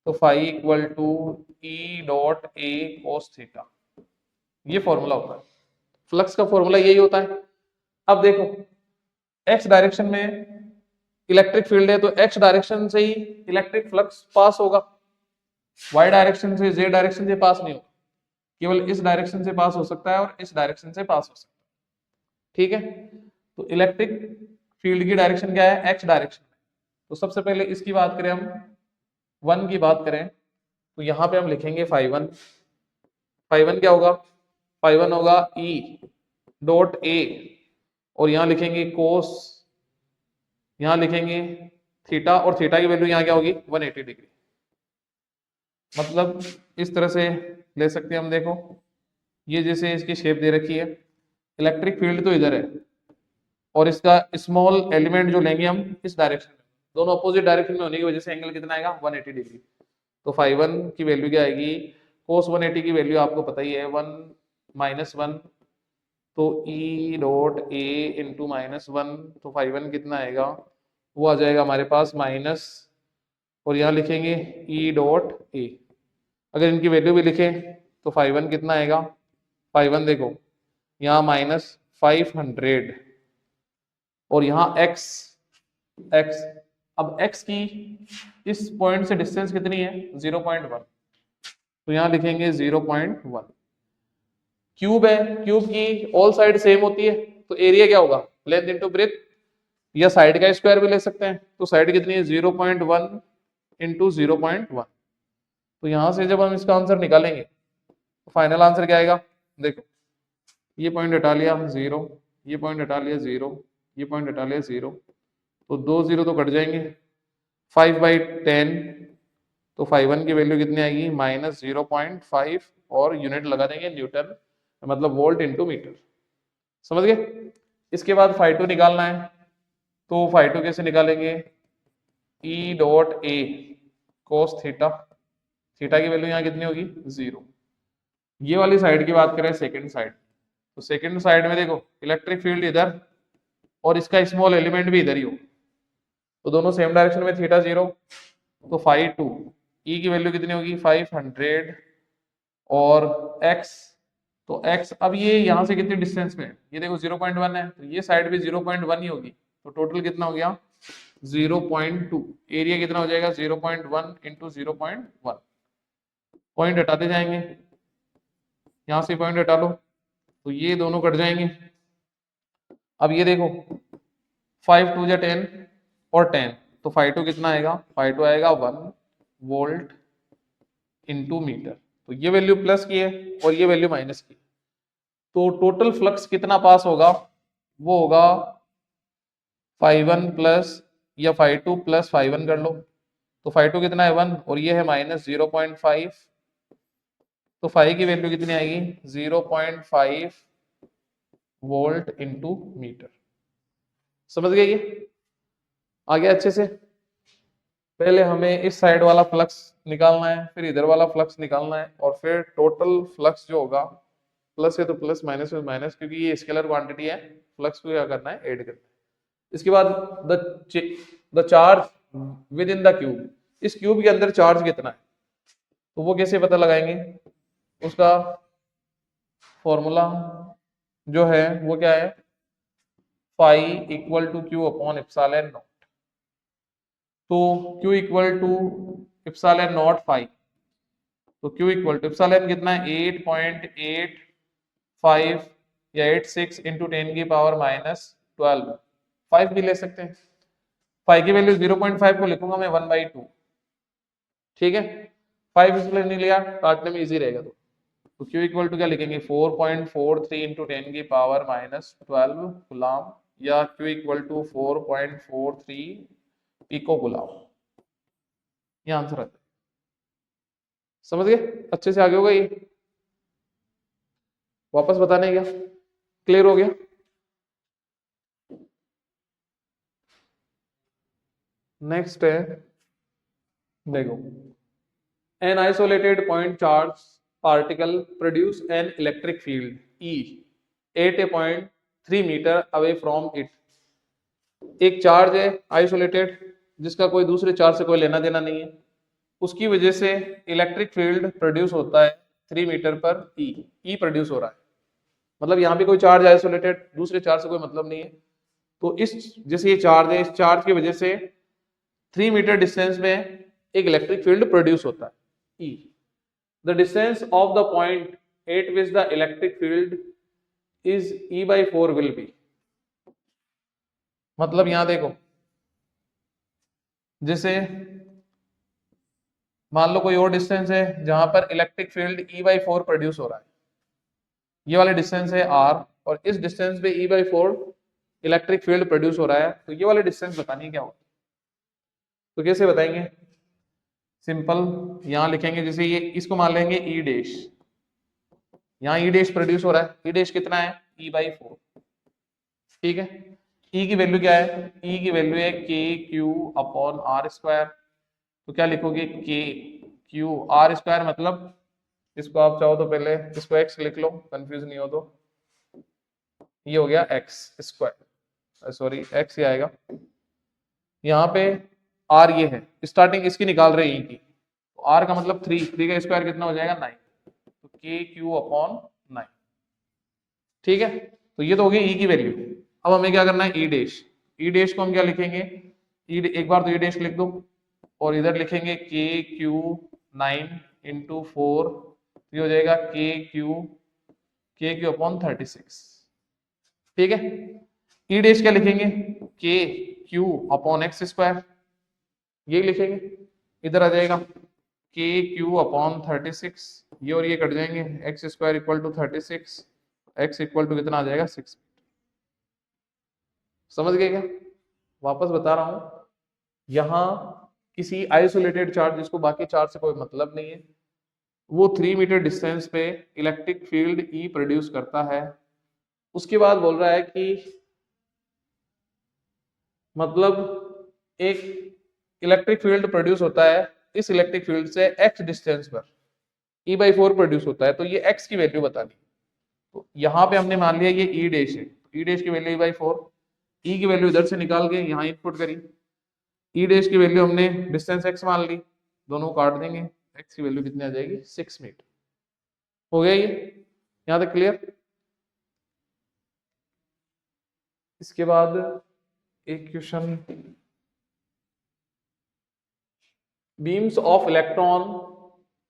तो phi equal to E dot A cos theta, ये फॉर्मूला होता है फ्लक्स का, फॉर्मूला यही होता है। अब देखो एक्स डायरेक्शन में इलेक्ट्रिक फील्ड है तो एक्स डायरेक्शन से ही इलेक्ट्रिक फ्लक्स पास होगा, वाई डायरेक्शन से, जेड डायरेक्शन से पास नहीं होगा, केवल इस डायरेक्शन से पास हो सकता है और इस डायरेक्शन से पास हो सकता है। ठीक है, तो इलेक्ट्रिक फील्ड की डायरेक्शन क्या है, एक्स डायरेक्शन। तो सबसे पहले इसकी बात करें हम, 1 की बात करें, तो यहां पे हम लिखेंगे फाई 1, फाई 1 क्या होगा, फाई 1 होगा ई डॉट ए, और यहां लिखेंगे कोस, यहां लिखेंगे थीटा, और थीटा की वैल्यू यहां क्या होगी, 180 डिग्री। मतलब इस तरह से ले सकते हैं हम, देखो ये जैसे इसकी शेप दे रखी है, इलेक्ट्रिक फील्ड तो इधर है, और इसका स्मॉल एलिमेंट जो लेंगे हम इस डायरेक्शन में, दोनों अपोजिट डायरेक्शन में होने की वजह से एंगल कितना आएगा, 180 डिग्री। तो फाई 1 की वैल्यू क्या आएगी, कोस 180 की वैल्यू आपको पता ही है 1 - 1, तो ई डॉट ए इंटू -1, तो फाई 1 कितना आएगा, वो आ जाएगा हमारे पास माइनस, और यहाँ लिखेंगे ई डॉट ए। अगर इनकी वैल्यू भी लिखें तो फाई 1 कितना आएगा, फाई 1 देखो यहाँ -500, और यहाँ x, x, अब x की इस पॉइंट से डिस्टेंस कितनी है, 0.1, तो यहाँ लिखेंगे 0.1। क्यूब है, क्यूब की ऑल साइड सेम होती है, तो एरिया क्या होगा, लेंथ इंटू ब्रेथ, या साइड का स्क्वायर भी ले सकते हैं, तो साइड कितनी है 0.1 इंटू 0.1। तो यहां से जब हम इसका आंसर निकालेंगे तो फाइनल आंसर क्या आएगा, देखो ये पॉइंट हटा लिया 0, ये पॉइंट हटा लिया 0, ये पॉइंट हटा लिया 0, तो 2 0 तो कट जाएंगे, 5/10, तो फाई 1 की वैल्यू कितनी आएगी, -0.5, और यूनिट लगा देंगे न्यूटन, मतलब वोल्ट इंटू मीटर। समझ गए? इसके बाद फाई 2 निकालना है, तो फाई 2 कैसे निकालेंगे, ई dot A cos theta, theta की वैल्यू यहाँ कितनी होगी 0। ये वाली साइड की बात करें सेकंड साइड, तो सेकंड साइड में देखो इलेक्ट्रिक फील्ड इधर और इसका स्मॉल एलिमेंट भी इधर ही हो, तो दोनों सेम डायरेक्शन में थीटा 0, तो फाई 2 ई की वैल्यू कितनी होगी 500 और x, तो x अब ये यहाँ से कितनी डिस्टेंस पे है, ये देखो 0.1 है, तो ये साइड भी 0.1 ही होगी, तो टोटल कितना हो गया 0.2, एरिया कितना हो जाएगा 0.1 इंटू 0.1, पॉइंट हटाते जाएंगे, यहाँ से पॉइंट हटा लो तो ये दोनों कट जाएंगे। अब ये देखो 5 2 जा 10 और 10, तो फाई 2 कितना आएगा, फाई 2 आएगा 1 वोल्ट इंटू मीटर, तो ये वैल्यू प्लस की है और ये वैल्यू माइनस की, तो टोटल फ्लक्स कितना पास होगा, वो होगा फाई 1 प्लस या फाई 2 प्लस फाई 1 कर लो, तो फाई 2 कितना है 1 और ये है माइनस 0.5, तो फाई की वैल्यू कितनी आएगी 0.5 वोल्ट इंटू मीटर। समझ गए ये, आगे अच्छे से, पहले हमें इस साइड वाला फ्लक्स निकालना है, फिर इधर वाला फ्लक्स निकालना है, और फिर टोटल फ्लक्स जो होगा प्लस है तो प्लस, माइनस है माइनस, क्योंकि ये स्केलर क्वांटिटी है, फ्लक्स को क्या करना है ऐड करना है। इसके बाद the charge with in the cube, इस क्यूब के अंदर चार्ज कितना है, तो वो कैसे पता लगाएंगे, उसका फॉर्मूला जो है वो क्या है, phi equal to Q upon epsilon naught, तो Q equal to epsilon naught phi, तो Q इक्वल टू एप्सिलॉन कितना है 8.85 या 86 इंटू 10 की पावर माइनस 12, 5 भी ले सकते हैं, फाई की वैल्यू 0.5 को लिखूंगा मैं 1/2, ठीक है, 5 इसलिए नहीं लिया, काटने में इजी रहेगा, तो Q इक्वल टू क्या लिखेंगे 4.43 इंटू 10 की पावर माइनस 12 गुलाम, या Q इक्वल टू 4.43 पिको गुलाम, ये आंसर आता है। समझ गए, अच्छे से आगे होगा ये, वापस बताने क्या, क्लियर हो गया। नेक्स्ट है, देखो an isolated point charge particle produce an electric field E at a point 3 meter away from it, एक चार्ज है आइसोलेटेड जिसका कोई दूसरे चार्ज से कोई लेना देना नहीं है, उसकी वजह से इलेक्ट्रिक फील्ड प्रोड्यूस होता है 3 मीटर पर ई प्रोड्यूस हो रहा है, मतलब यहाँ पे कोई चार्ज आइसोलेटेड, दूसरे चार्ज से कोई मतलब नहीं है, तो इस जैसे ये चार्ज है, इस चार्ज की वजह से 3 मीटर डिस्टेंस में एक इलेक्ट्रिक फील्ड प्रोड्यूस होता है E, the distance of the point eight which the electric field is E/4 will be, मतलब यहां देखो जैसे मान लो कोई और डिस्टेंस है जहां पर इलेक्ट्रिक फील्ड E/4 प्रोड्यूस हो रहा है, ये वाले डिस्टेंस है R और इस डिस्टेंस पे E/4 इलेक्ट्रिक फील्ड प्रोड्यूस हो रहा है, तो ये वाले डिस्टेंस बतानी है क्या होगा, तो कैसे बताएंगे, सिंपल यहां लिखेंगे, जैसे ये इसको मान लेंगे E डैश, यहाँ E डैश प्रोड्यूस हो रहा है, E डैश कितना है E/4, ठीक है, E की वैल्यू क्या है, E की वैल्यू है KQ/R², तो क्या लिखोगे KQ/R², मतलब इसको आप चाहो तो पहले इसको x लिख लो, कंफ्यूज नहीं हो तो, ये हो गया x², सॉरी x ही आएगा, यहाँ पे R ये है, स्टार्टिंग इसकी निकाल रहे हैं E की, तो R का मतलब 3 का स्क्वायर कितना हो जाएगा 9, तो KQ/9, ठीक है, तो ये तो हो गई E की वैल्यू। अब हमें क्या करना है E डैश, E डैश को हम क्या लिखेंगे, एक बार तो E डैश लिख दो और इधर लिखेंगे KQ9 इंटू 4, ये हो जाएगा KQ/36, ठीक है, E डैश क्या लिखेंगे KQ/x², ये लिखेंगे, इधर आ जाएगा KQ/36, ये और ये कट जाएंगे, x² equal to 36, x equal to कितना आ जाएगा 6, समझ गए क्या, वापस बता रहा हूं, यहां किसी आइसोलेटेड चार्ज जिसको बाकी चार्ज से कोई मतलब नहीं है, वो 3 मीटर डिस्टेंस पे इलेक्ट्रिक फील्ड E प्रोड्यूस करता है, उसके बाद बोल रहा है कि मतलब एक इलेक्ट्रिक फील्ड प्रोड्यूस होता है इस इलेक्ट्रिक फील्ड से x डिस्टेंस पर E/4 प्रोड्यूस होता है, तो ये x की वैल्यू बतानी। तो यहाँ पे हमने मान लिया ये ई डैश है, ई डैश की वैल्यू E/4, ई की वैल्यू इधर से निकाल के यहाँ इनपुट करी, ई डैश की वैल्यू हमने डिस्टेंस x मान ली, दोनों काट देंगे, x की वैल्यू कितनी आ जाएगी 6 मीटर। हो गया ये, यहाँ तक क्लियर। इसके बाद एक question, beams of electron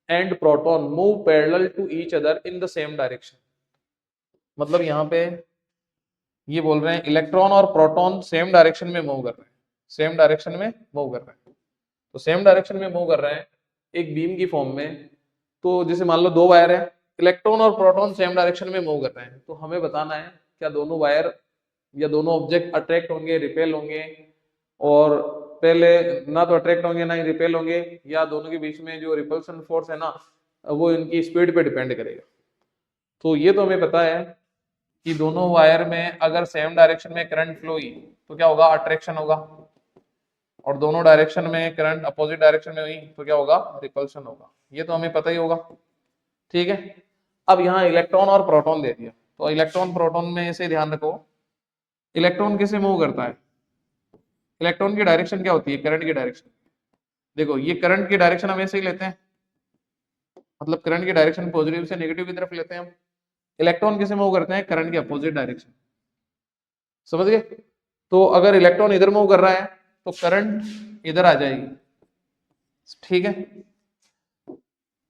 and proton move parallel to each other in the same direction. मतलब यहाँ पे ये बोल रहे हैं इलेक्ट्रॉन और प्रोटॉन सेम डायरेक्शन में मूव कर रहे हैं, सेम डायरेक्शन में मूव कर रहे हैं। तो सेम डायरेक्शन में मूव कर रहे हैं एक बीम की फॉर्म में। तो जैसे मान लो दो वायर है, इलेक्ट्रॉन और प्रोटॉन सेम डायरेक्शन में मूव कर रहे हैं, तो हमें बताना है क्या दोनों वायर या दोनों ऑब्जेक्ट अट्रैक्ट होंगे, रिपेल होंगे, और पहले ना तो अट्रैक्ट होंगे ना ही रिपेल होंगे, या दोनों के बीच में जो रिपल्सन फोर्स है ना वो इनकी स्पीड पे डिपेंड करेगा। तो ये तो हमें पता है कि दोनों वायर में अगर सेम डायरेक्शन में करंट फ्लो हुई तो क्या होगा, अट्रैक्शन होगा, और दोनों डायरेक्शन में करंट अपोजिट डायरेक्शन में हुई तो क्या होगा, रिपल्शन होगा। ये तो हमें पता ही होगा, ठीक है। अब यहाँ इलेक्ट्रॉन और प्रोटॉन दे दिया, तो इलेक्ट्रॉन प्रोटॉन में ऐसे ध्यान रखो, इलेक्ट्रॉन कैसे मूव करता है, इलेक्ट्रॉन की डायरेक्शन क्या होती है, करंट की डायरेक्शन। देखो ये करंट की डायरेक्शन हम ऐसे ही लेते हैं, मतलब करंट की डायरेक्शन पॉजिटिव से नेगेटिव की तरफ लेते हैं हम। इलेक्ट्रॉन कैसे मूव करते हैं, करंट के अपोजिट डायरेक्शन, समझ गए। तो अगर इलेक्ट्रॉन इधर मूव कर रहा है तो करंट इधर आ जाएगी, ठीक है।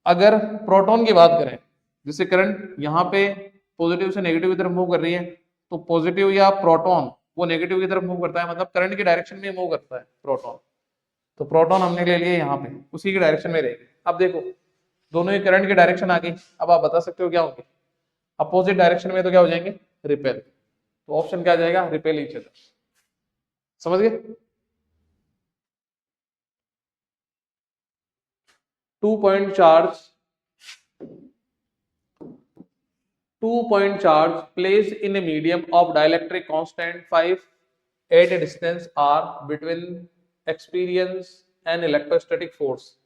अगर प्रोटॉन की बात करें, जैसे करंट यहाँ पे पॉजिटिव से नेगेटिव की तरफ मूव कर रही है, तो पॉजिटिव या प्रोटॉन वो नेगेटिव की तरफ मूव करता है, मतलब करंट की डायरेक्शन में मूव करता है प्रोटॉन। तो प्रोटॉन हमने ले लिया यहाँ पे, उसी की डायरेक्शन में रहेगी। अब देखो दोनों ही करंट की डायरेक्शन आ गई, अब आप बता सकते हो क्या होंगे, अपोजिट डायरेक्शन में तो क्या हो जाएंगे, रिपेल। तो ऑप्शन क्या आ जाएगा, रिपेल ईच अदर, समझ गए। Two point charge 2-point charge placed in a medium of dielectric constant 5 at a distance r between experience and electrostatic force।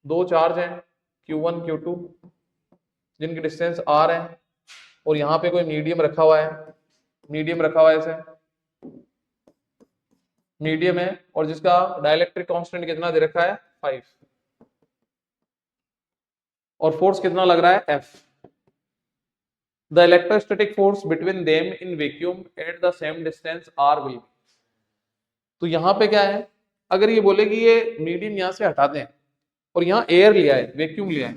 दो चार्ज हैं Q1 Q2 जिनकी डिस्टेंस r है, और यहाँ पे कोई मीडियम रखा हुआ है, मीडियम रखा हुआ है ऐसे, मीडियम है, और जिसका डाइलेक्ट्रिक कांस्टेंट कितना दे रखा है 5, और फोर्स कितना लग रहा है F। The electrostatic force between them in vacuum at the same distance r will be। तो यहाँ पे क्या है, अगर ये बोले कि ये मीडियम यहाँ से हटा दें और यहाँ एयर लिया है, वैक्यूम लिया है,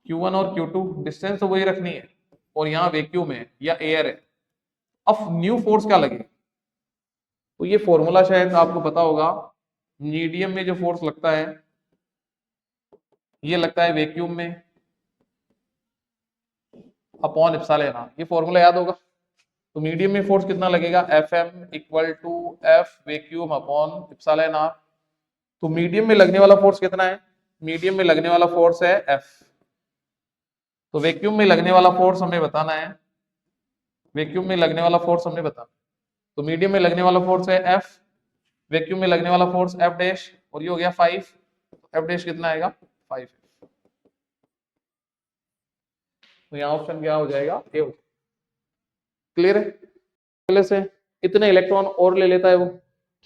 Q1 और Q2 डिस्टेंस तो वही रखनी है, और यहाँ वैक्यूम है या एयर है, अब न्यू फोर्स क्या लगेगा। तो ये फॉर्मूला शायद आपको पता होगा, मीडियम में जो फोर्स लगता है ये लगता है वैक्यूम में अपॉन एप्सिलॉन आर, ये फॉर्मूला याद होगा। तो मीडियम में फोर्स कितना लगेगा, Fm equal to F vacuum upon epsilon R. तो मीडियम में लगने वाला फोर्स कितना है, मीडियम में लगने वाला फोर्स है F। तो वैक्यूम में लगने वाला फोर्स हमें बताना है, वैक्यूम में लगने वाला फोर्स हमें बताना। तो मीडियम में लगने वाला फोर्स है F, वैक्यूम में लगने वाला फोर्स F डैश, और ये हो गया 5, F डैश कितना आएगा 5। तो यहाँ ऑप्शन क्या हो जाएगा, ए। क्लियर है, पहले से इतने इलेक्ट्रॉन और ले लेता है वो,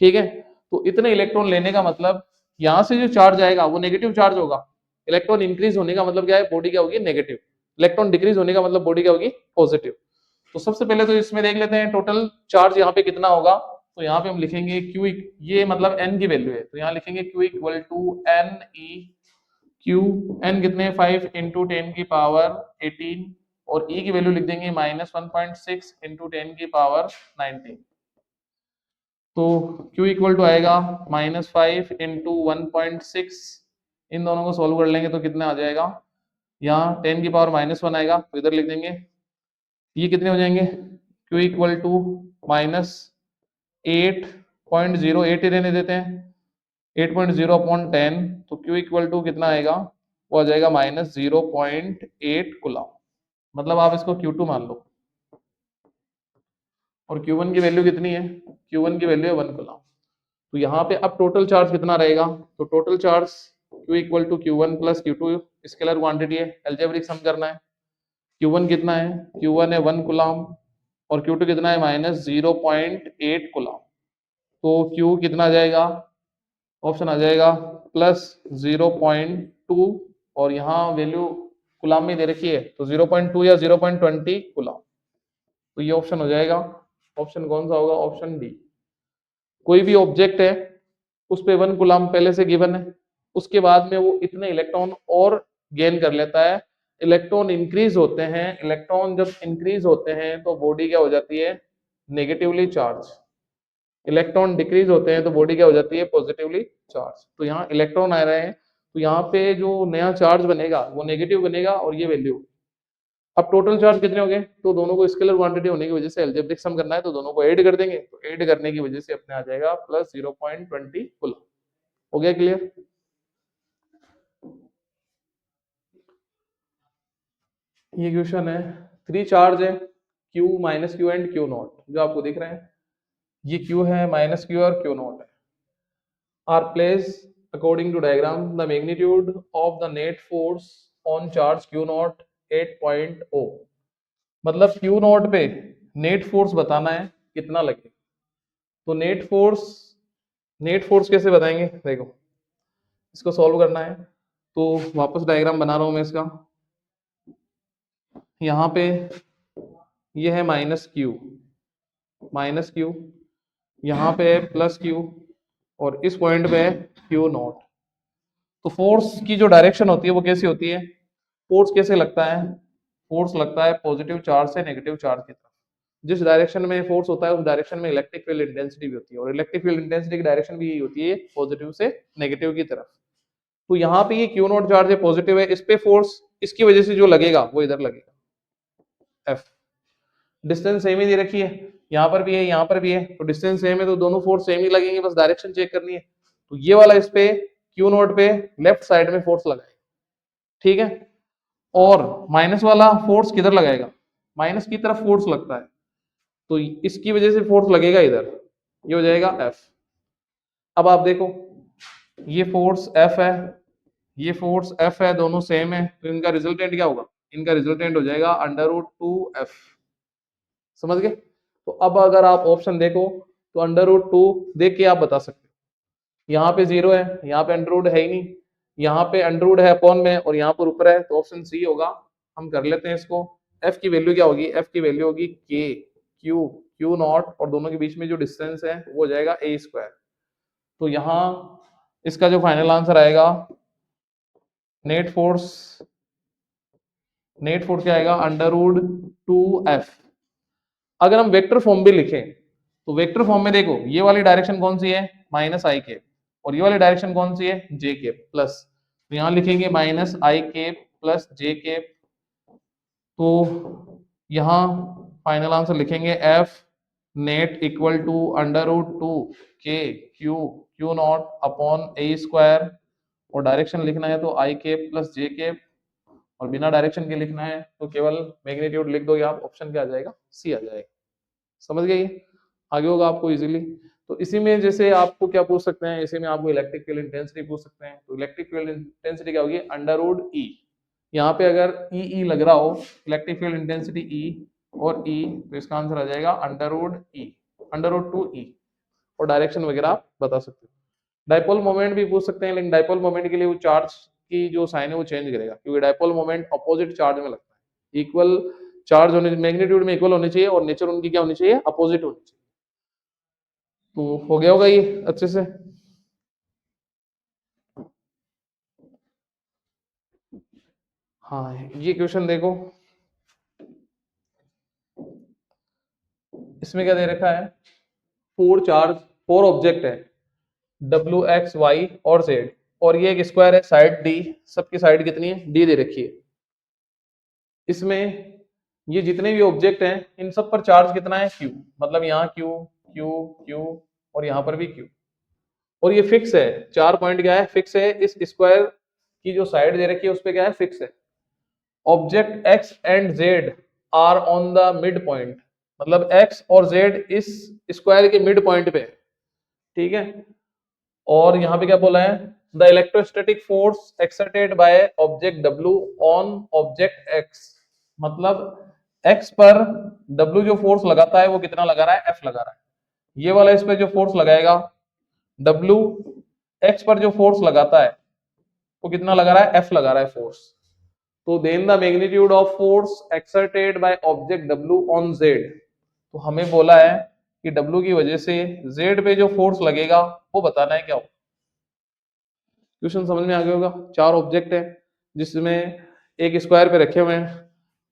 ठीक है। तो इतने इलेक्ट्रॉन लेने का मतलब यहां से जो चार्ज आएगा वो नेगेटिव चार्ज होगा, इलेक्ट्रॉन इंक्रीज होने का मतलब क्या है, बॉडी क्या होगी नेगेटिव, इलेक्ट्रॉन डिक्रीज होने का मतलब बॉडी क्या होगी पॉजिटिव। तो सबसे पहले तो इसमें देख लेते हैं टोटल चार्ज यहाँ पे कितना होगा। तो यहाँ पे हम लिखेंगे Q, ये मतलब n की वैल्यू है, तो यहाँ लिखेंगे Q equal to N E Q, N कितने 5 इंटू 10 की पावर 18, और ई की वैल्यू लिख देंगे -1.6 इंटू 10 की पावर 19। तो Q इक्वल टू आएगा -5 इंटू 1.6, इन दोनों को सॉल्व कर लेंगे तो कितना आ जाएगा, यहाँ 10 की पावर -1 आएगा, तो इधर लिख देंगे। ये कितने हो जाएंगे, Q इक्वल टू -8.08 ही रहने देते हैं, 8.0 अपॉन 10, तो Q इक्वल टू कितना आएगा, वो आ जाएगा -0.8 कूलम। मतलब आप इसको Q2 मान लो, और Q1 की वैल्यू कितनी है, Q1 की वैल्यू है 1 कूलम। तो यहाँ पे अब टोटल चार्ज कितना रहेगा, तो total charge Q equal to Q1 plus Q2 scalar quantity है, एल्जेब्रिक सम करना है। Q1 कितना है, Q1 है 1 कूलम और Q2 कितना है -0.8 कूलम। तो Q कितना आ जाएगा, ऑप्शन आ जाएगा +0.2 और यहाँ वैल्यू कूलम में दे रखी है तो 0.2 या 0.20 कूलम। तो ये ऑप्शन हो जाएगा, ऑप्शन कौन सा होगा, ऑप्शन डी। कोई भी ऑब्जेक्ट है उस पे 1 कूलम पहले से गिवन है, उसके बाद में वो इतने इलेक्ट्रॉन और गेन कर लेता है। इलेक्ट्रॉन इंक्रीज होते हैं, इलेक्ट्रॉन जब इंक्रीज होते हैं तो बॉडी क्या हो जाती है, नेगेटिवली चार्ज। इलेक्ट्रॉन डिक्रीज होते हैं तो बॉडी क्या हो जाती है, पॉजिटिवली चार्ज। तो यहाँ इलेक्ट्रॉन आ रहे हैं तो यहाँ पे जो नया चार्ज बनेगा वो नेगेटिव बनेगा और ये वैल्यू। अब टोटल चार्ज कितने हो गए, तो दोनों को स्केलर क्वांटिटी होने की वजह से अलजेब्रिक सम करना है तो दोनों को ऐड कर देंगे, तो ऐड करने की वजह से अपने आ जाएगा +0.20 कूलम। हो गया क्लियर। ये क्वेश्चन है, 3 चार्ज है Q minus Q and Q naught जो आपको दिख रहे हैं, ये Q है माइनस Q और Q नॉट है, are place according to diagram the magnitude of the net force on charge Q naught 8.0। मतलब Q नॉट पे नेट फोर्स बताना है कितना लगे। तो नेट फोर्स कैसे बताएंगे, देखो इसको सॉल्व करना है तो वापस डायग्राम बना रहा हूं मैं इसका। यहाँ पे ये है माइनस क्यू, यहाँ पे है प्लस क्यू और इस पॉइंट पे है Q नॉट। तो फोर्स की जो डायरेक्शन होती है वो कैसी होती है, फोर्स कैसे लगता है, फोर्स लगता है पॉजिटिव चार्ज से नेगेटिव चार्ज की तरफ। जिस डायरेक्शन में फोर्स होता है उस डायरेक्शन में इलेक्ट्रिक फील्ड इंटेंसिटी भी होती है और इलेक्ट्रिक फील्ड इंटेंसिटी की डायरेक्शन भी यही होती है, पॉजिटिव से नेगेटिव की तरफ। तो यहाँ पे ये Q नॉट चार्ज है, पॉजिटिव है, इस पे फोर्स इसकी वजह से जो लगेगा वो इधर लगेगा F। डिस्टेंस सेम ही दे रखी है, यहाँ पर भी है यहाँ पर भी है, तो डिस्टेंस सेम है तो दोनों फोर्स सेम ही लगेंगे, बस डायरेक्शन चेक करनी है। तो ये वाला इस पे Q नॉट पे लेफ्ट साइड में फोर्स लगाएगा, ठीक है। और माइनस वाला फोर्स किधर लगाएगा, माइनस की तरफ फोर्स लगता है तो इसकी वजह से फोर्स लगेगा इधर, ये हो जाएगा F। अब आप देखो ये फोर्स F है, ये फोर्स F है, दोनों सेम है, तो इनका रिजल्टेंट क्या होगा, इनका रिजल्टेंट हो जाएगा √2F। समझ गए। तो अब अगर आप ऑप्शन देखो तो √2 देख के आप बता सकते हो, यहाँ पे 0 है, यहाँ पे अंडर है ही नहीं, यहाँ पे अंडर है अपॉन में और यहाँ पर ऊपर है, तो ऑप्शन सी होगा। हम कर लेते हैं इसको। F की वैल्यू क्या होगी, F की वैल्यू होगी K Q नॉट और दोनों के बीच में जो डिस्टेंस है वो हो जाएगा a²। तो यहाँ इसका जो फाइनल आंसर आएगा नेट फोर्स क्या आएगा √2F। अगर हम वेक्टर फॉर्म भी लिखें तो वेक्टर फॉर्म में देखो ये वाली डायरेक्शन कौन सी है, -i और ये वाली डायरेक्शन कौन सी है, j प्लस। तो यहाँ लिखेंगे -i प्लस j। तो यहाँ फाइनल आंसर लिखेंगे F net equal to √2K Q naught upon a² और डायरेक्शन लिखना है तो i प्लस j और बिना डायरेक्शन के लिखना है तो केवल मैग्नीट्यूड लिख दोगे आप, ऑप्शन क्या आ जाएगा, सी आ जाएगा। समझ गए, आगे होगा आपको इजीली। तो इसी में जैसे आपको क्या पूछ सकते हैं, इसी में आपको इलेक्ट्रिक फील्ड इंटेंसिटी पूछ सकते हैं। तो इलेक्ट्रिक फील्ड इंटेंसिटी क्या होगी, √E। यहाँ पे अगर ई लग रहा हो, इलेक्ट्रिक फील्ड इंटेंसिटी ई और ई, तो इसका आंसर आ जाएगा √2E और डायरेक्शन वगैरह आप बता सकते हो। डाइपोल मोमेंट भी पूछ सकते हैं, लेकिन डाइपोल मोमेंट के लिए वो चार्ज की जो साइन है वो चेंज करेगा, क्योंकि डाइपोल मोमेंट अपोजिट चार्ज में लगता है। इक्वल चार्ज होने, मैग्नीट्यूड में इक्वल होने चाहिए और नेचर उनकी क्या होनी चाहिए, अपोजिट होनी चाहिए। तो हो गया होगा ये अच्छे से। हाँ ये क्वेश्चन देखो, इसमें क्या दे रखा है, 4 ऑब्जेक्ट है W X Y और Z और ये एक स्क्वायर है, साइड D, सबकी साइड कितनी है, D दे रखी है। इसमें ये जितने भी ऑब्जेक्ट हैं इन सब पर चार्ज कितना है, Q। मतलब यहाँ Q Q Q और यहाँ पर भी Q और ये फिक्स है। 4 पॉइंट क्या है, फिक्स है। इस स्क्वायर की जो साइड दे रखी है उस पर क्या है, फिक्स है। Object X and Z are on the mid point, मतलब X और Z इस स्क्वायर के मिड पॉइंट पे, ठीक है। और यहाँ पे क्या बोला है, the electrostatic force exerted by object W on object X, मतलब X पर W जो फोर्स लगाता है वो कितना लगा रहा है, F लगा रहा है। ये वाला इस पे जो फोर्स लगाएगा W, X पर जो फोर्स लगाता है वो कितना लगा रहा है, F लगा रहा है फोर्स। तो then the magnitude of force exerted by object W on Z, तो हमें बोला है कि W की वजह से Z पे जो फोर्स लगेगा वो बताना है क्या हो। क्वेश्चन समझ में आ गया होगा। चार ऑब्जेक्ट है जिसमें एक स्क्वायर पे रखे हुए हैं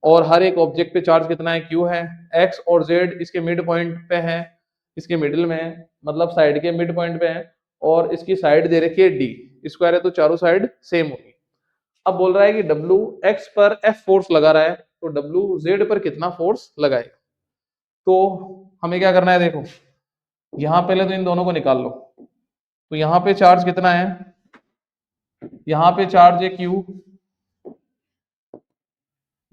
और हर एक ऑब्जेक्ट पे चार्ज कितना है, Q है। X और Z इसके मिड पॉइंट पे है, इसके मिडिल में है, मतलब साइड के मिड पॉइंट पे है, और इसकी साइड दे रखी है D। स्क्वायर है तो चारों साइड सेम होगी। अब बोल रहा है कि W X पर F फोर्स लगा रहा है, तो W Z पर कितना फोर्स लगाएगा। तो हमें क्या करना है, देखो यहां पहले तो इन दोनों को निकाल लो। तो यहाँ पे चार्ज कितना है, यहाँ पे चार्ज है Q,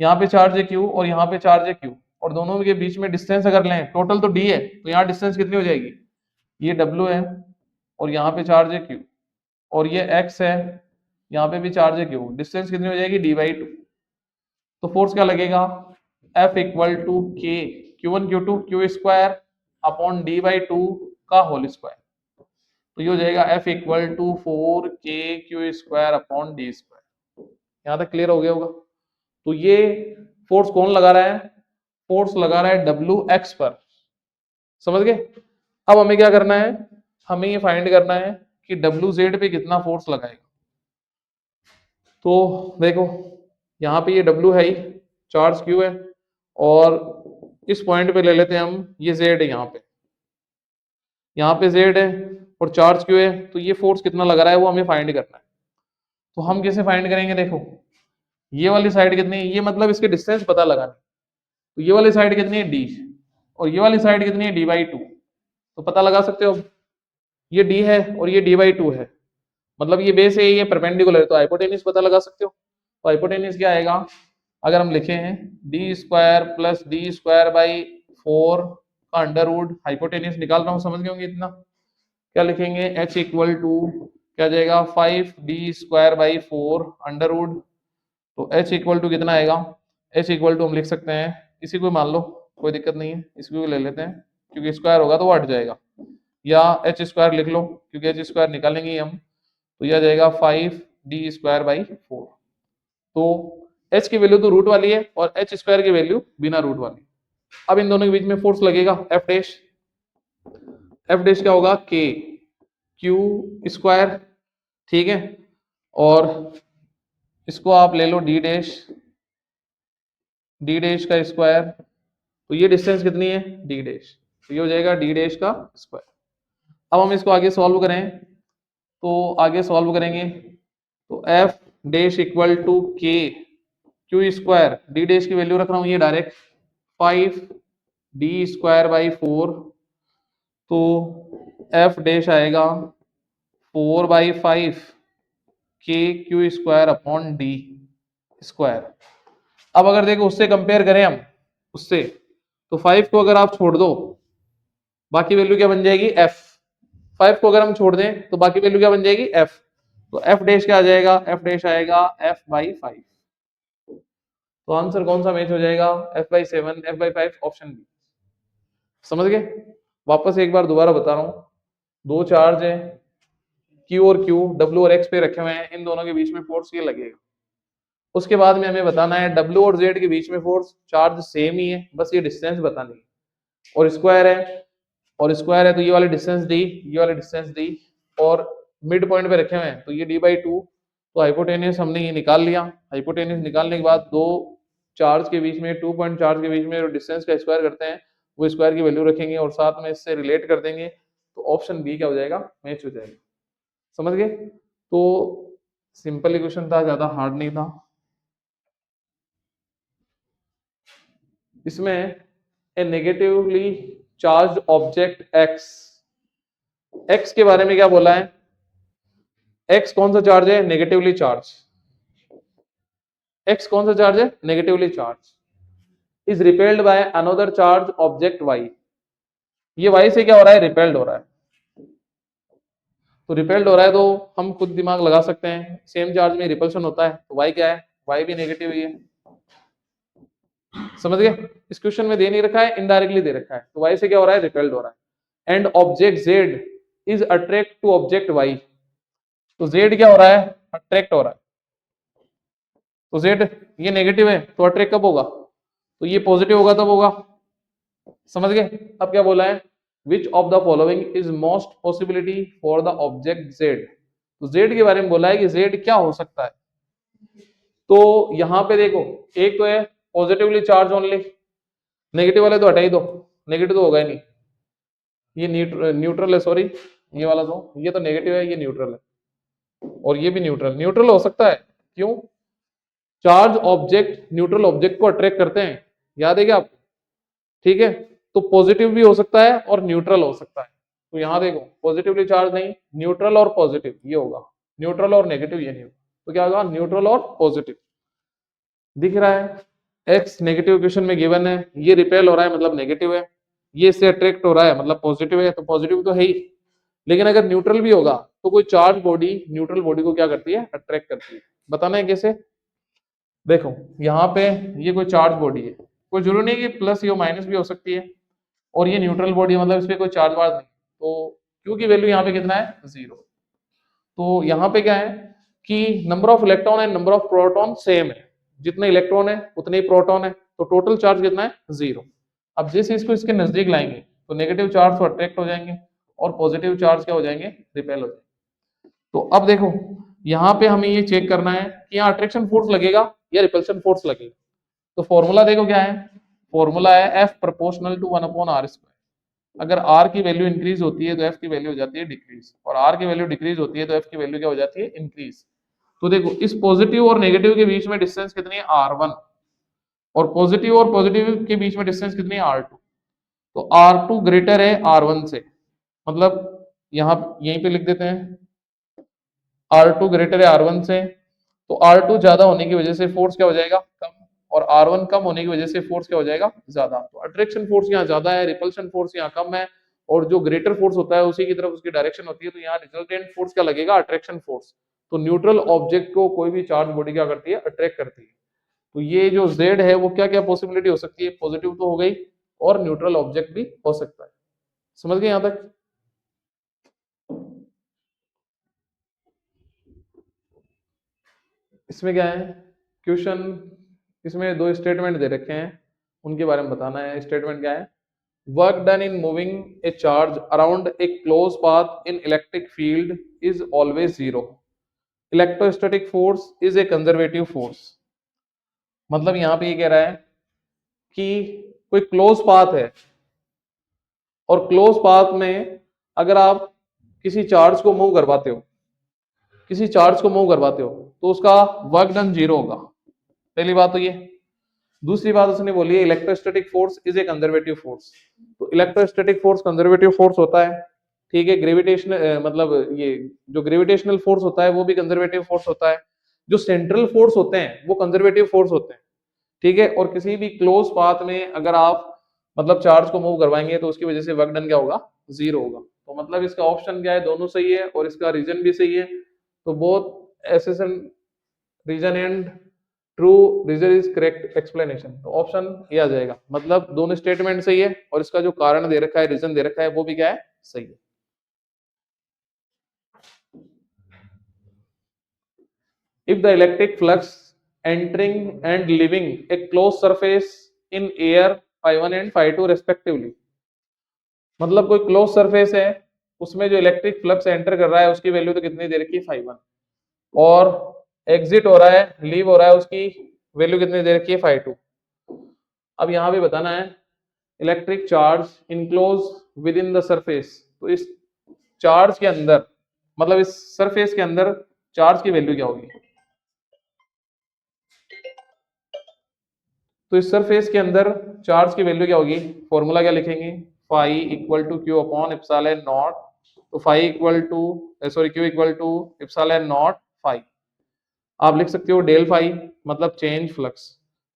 यहाँ पे चार्ज है Q और यहाँ पे चार्ज है Q, और दोनों के बीच में डिस्टेंस अगर लें, टोटल तो D है, तो यहाँ डिस्टेंस कितनी हो जाएगी, ये W है और यहाँ पे चार्ज है Q, और ये X है, यहाँ पे भी चार्ज है Q, डिस्टेंस कितनी हो जाएगी, D/2। तो फोर्स क्या लगेगा, F equal to K Q1 Q2 Q square upon D/2 का होल स्क्वायर। तो ये हो जाएगा F equal to 4K Q square upon D square. यहाँ तक क्लियर हो गया होगा। तो ये फोर्स कौन लगा रहा है, फोर्स लगा रहा है W X पर, समझ गए। अब हमें क्या करना है, हमें ये फाइंड करना है कि W Z पे कितना फोर्स लगाएगा। तो देखो यहाँ पे ये W है ही, चार्ज Q है, और इस पॉइंट पे ले लेते हैं हम, ये Z है, यहाँ पे Z है और चार्ज Q है, तो ये फोर्स कितना लग रहा है वो हमें फाइंड करना है। तो हम कैसे फाइंड करेंगे, देखो ये वाली साइड कितनी है, ये मतलब इसके डिस्टेंस पता लगाना। तो ये वाली साइड कितनी है D, और ये वाली साइड कितनी है D/2, तो पता लगा सकते हो। ये D है और ये D/2 है, मतलब ये बेस है, ये परपेंडिकुलर है, तो हाइपोटेन्यूज पता लगा सकते हो। तो हाइपोटेन्यूज क्या आएगा, अगर हम लिखे हैं D square plus D square by 4 का अंडर रूट, हाइपोटेन्यूज निकाल रहा हूँ, समझ गए होंगे इतना। क्या लिखेंगे, H इक्वल टू क्या जाएगा 5D square by 4 under root. तो H इक्वल टू कितना आएगा, H इक्वल टू हम लिख सकते हैं, इसी को मान लो, कोई दिक्कत नहीं है, इसी को ले लेते हैं, क्योंकि स्क्वायर होगा तो वो हट जाएगा, या H स्क्वायर लिख लो क्योंकि H स्क्वायर निकालेंगे हम, तो यह जाएगा 5D स्क्वायर बाई 4। तो H की वैल्यू तो रूट वाली है और H स्क्वायर की वैल्यू बिना रूट वाली। अब इन दोनों के बीच में फोर्स लगेगा F डैश, F डैश क्या होगा, K Q स्क्वायर, ठीक है, और इसको आप ले लो D डैश का स्क्वायर, तो ये डिस्टेंस कितनी है, D डैश, तो ये हो जाएगा D डैश का स्क्वायर। अब हम इसको आगे सॉल्व करें, तो आगे सॉल्व करेंगे तो F dash equal to K Q square, D dash की वैल्यू रख रहा हूँ ये डायरेक्ट 5D स्क्वायर बाई 4, तो F डैश आएगा 4/5 K Q square upon D square. अब अगर देखो उससे कंपेयर करें हम, उससे तो 5 को अगर आप छोड़ दो, बाकी वैल्यू क्या बन जाएगी, F। 5 को अगर हम छोड़ दें तो बाकी वैल्यू क्या बन जाएगी, F। तो F डैश क्या आ जाएगा, F डैश आएगा F/5। तो आंसर कौन सा मैच हो जाएगा, F/7, F/5, ऑप्शन बी। समझ गए। वापस एक बार दोबारा बता रहा हूँ, दो चार्ज है Q और Q, W और X पे रखे हुए हैं, इन दोनों के बीच में फोर्स ये लगेगा। उसके बाद में हमें बताना है W और Z के बीच में फोर्स, चार्ज सेम ही है, बस ये डिस्टेंस बतानी है, और स्क्वायर है, और स्क्वायर है तो ये वाली डिस्टेंस D, ये वाली डिस्टेंस D, और मिड पॉइंट पे रखे हुए हैं तो ये D/2। तो हाइपोटेन्यूस हमने ये निकाल लिया। हाइपोटेन्यूस निकालने के बाद दो चार्ज के बीच में, 2 पॉइंट चार्ज के बीच में डिस्टेंस का स्क्वायर करते हैं, वो स्क्वायर की वैल्यू रखेंगे और साथ में इससे रिलेट कर देंगे, तो ऑप्शन बी क्या हो जाएगा, मैच हो जाएगा। समझ गए। तो सिंपल इक्वेशन था, ज्यादा हार्ड नहीं था। इसमें ए नेगेटिवली चार्ज ऑब्जेक्ट एक्स के बारे में क्या बोला है, एक्स कौन सा चार्ज है, नेगेटिवली चार्ज। एक्स कौन सा चार्ज है, negatively charge, is repelled by another charge object Y. ये वाई से क्या हो रहा है, रिपेल्ड हो रहा है। तो रिपेल्ड हो रहा है तो हम खुद दिमाग लगा सकते हैं, सेम चार्ज में रिपल्शन होता है, तो y क्या है, y भी नेगेटिव ही है। समझ गए? इस क्वेश्चन में दे नहीं रखा है, इनडायरेक्टली दे रखा है, तो y से क्या हो रहा है, रिपेल्ड हो रहा है। And object z is attract to object y, तो z क्या हो रहा है, अट्रैक्ट हो रहा है, तो z ये नेगेटिव है तो अट्रैक्ट कब होगा, तो ये पॉजिटिव होगा तब होगा। समझ गए? अब क्या बोला है, which of the following is most possibility for the object z, तो z के बारे में बोला है कि z क्या हो सकता है। तो यहां पे देखो, एक तो है पॉजिटिवली चार्ज ओनली, नेगेटिव वाले तो हटा ही दो, नेगेटिव तो होगा ही नहीं, ये न्यूट्रल है, सॉरी ये वाला तो, ये तो नेगेटिव है, ये न्यूट्रल है, और ये भी न्यूट्रल, न्यूट्रल हो सकता है, क्यों, चार्ज ऑब्जेक्ट न्यूट्रल ऑब्जेक्ट को अट्रैक्ट करते हैं, याद है क्या आपको, ठीक है, तो पॉजिटिव भी हो सकता है और न्यूट्रल हो सकता है। तो यहां देखो पॉजिटिवली चार्ज नहीं, न्यूट्रल और पॉजिटिव ये होगा, न्यूट्रल और नेगेटिव ये नहीं होगा, तो क्या होगा, न्यूट्रल और पॉजिटिव। दिख रहा है x नेगेटिव इक्वेशन में गिवन है, ये रिपेल हो रहा है मतलब नेगेटिव है, ये इससे अट्रैक्ट हो रहा है मतलब पॉजिटिव है, तो पॉजिटिव तो है ही। लेकिन अगर न्यूट्रल भी होगा तो कोई चार्ज बॉडी न्यूट्रल बॉडी को क्या करती है, अट्रैक्ट करती है। बताना है कैसे, देखो यहाँ पे ये कोई चार्ज बॉडी है, कोई जरूरी नहीं कि प्लस या माइनस भी हो सकती है, और ये न्यूट्रल बॉडी मतलब इस पे कोई चार्ज वार्ज नहीं, तो क्यू की वैल्यू यहाँ पे कितना है, 0। तो यहाँ पे क्या है कि number of electron and number of proton same है, जितने इलेक्ट्रॉन है उतने ही प्रोटॉन है, तो टोटल चार्ज कितना है, 0। अब जैसे इसको इसके नजदीक लाएंगे तो नेगेटिव चार्ज तो अट्रैक्ट हो जाएंगे और पॉजिटिव चार्ज क्या हो जाएंगे, रिपेल हो जाएंगे। तो अब देखो यहाँ पे हमें ये चेक करना है कि यहाँ अट्रैक्शन फोर्स लगेगा या रिपल्शन फोर्स लगेगा। तो फॉर्मूला देखो क्या है, फॉर्मूला है F प्रोपोर्शनल टू 1/r²। अगर r की वैल्यू इंक्रीज होती है तो f की वैल्यू हो जाती है डिक्रीज, और r की वैल्यू डिक्रीज होती है तो f की वैल्यू क्या हो जाती है, इंक्रीज। तो देखो इस पॉजिटिव और नेगेटिव के बीच में डिस्टेंस कितनी है, r1, और पॉजिटिव के बीच में डिस्टेंस कितनी है, r2। तो r2 ग्रेटर है r1 से, मतलब यहाँ यहीं पे लिख देते हैं R2 ग्रेटर है R1 से, तो R2 ज्यादा होने की वजह से फोर्स क्या हो जाएगा, कम, और R1 कम होने की वजह से फोर्स क्या हो जाएगा, ज्यादा। तो अट्रैक्शन फोर्स यहाँ ज्यादा है, रिपल्शन फोर्स यहाँ कम है, और जो ग्रेटर फोर्स होता है उसी की तरफ उसकी डायरेक्शन होती है, तो यहाँ रिजल्टेंट फोर्स क्या लगेगा, अट्रैक्शन फोर्स। तो न्यूट्रल ऑब्जेक्ट को कोई भी चार्ज बॉडी क्या करती है, अट्रैक्ट करती है। तो ये जो Z है वो क्या क्या पॉसिबिलिटी हो सकती है, पॉजिटिव तो हो गई और न्यूट्रल ऑब्जेक्ट भी हो सकता है। समझ गए यहाँ तक? इसमें क्या है क्वेश्चन, इसमें दो स्टेटमेंट दे रखे हैं, उनके बारे में बताना है। स्टेटमेंट क्या है, work done in moving A charge around a close path in electric field is always 0, electrostatic force is a conservative force. मतलब यहाँ पे ये कह रहा है कि कोई क्लोज पाथ है, और क्लोज पाथ में अगर आप किसी चार्ज को मूव करवाते हो, किसी चार्ज को मूव करवाते हो तो उसका वर्क डन 0 होगा। पहली बात तो ये। दूसरी बात उसने बोली है electrostatic force is a conservative force. तो इलेक्ट्रोस्टैटिक फोर्स कंजर्वेटिव फोर्स होता है, ठीक है। ग्रेविटेशनल मतलब ये जो ग्रेविटेशनल फोर्स होता है वो भी कंजर्वेटिव फोर्स होता है। जो सेंट्रल फोर्स होते हैं वो कंजर्वेटिव फोर्स होते हैं, ठीक है। और किसी भी क्लोज पाथ में अगर आप मतलब चार्ज को मूव करवाएंगे तो उसकी वजह से वर्क डन क्या होगा, 0 होगा। तो मतलब इसका ऑप्शन क्या है, दोनों सही है और इसका रीजन भी सही है। तो both assertion reason and true reason is correct explanation. तो ऑप्शन ये आ जाएगा, मतलब दोनों स्टेटमेंट सही है और इसका जो कारण दे रखा है, रीजन दे रखा है, वो भी क्या है, सही है। If the electric flux entering and leaving a closed surface in air phi1 and phi2 respectively, मतलब कोई क्लोज सरफेस है उसमें जो इलेक्ट्रिक फ्लक्स एंटर कर रहा है उसकी वैल्यू तो कितनी दे रखी है, phi1, और एग्जिट हो रहा है, लीव हो रहा है, उसकी वैल्यू कितनी दे रखी है, phi2। अब यहाँ पे बताना है electric charge enclose with in the surface, तो इस चार्ज के अंदर मतलब इस सरफेस के अंदर चार्ज की वैल्यू क्या होगी। तो इस सरफेस के अंदर चार्ज की वैल्यू क्या होगी, फॉर्मूला क्या लिखेंगे, phi equal to Q upon epsilon naught. तो phi equal to Q equal to epsilon naught phi. आप लिख सकते हो डेल फाई मतलब चेंज फ्लक्स।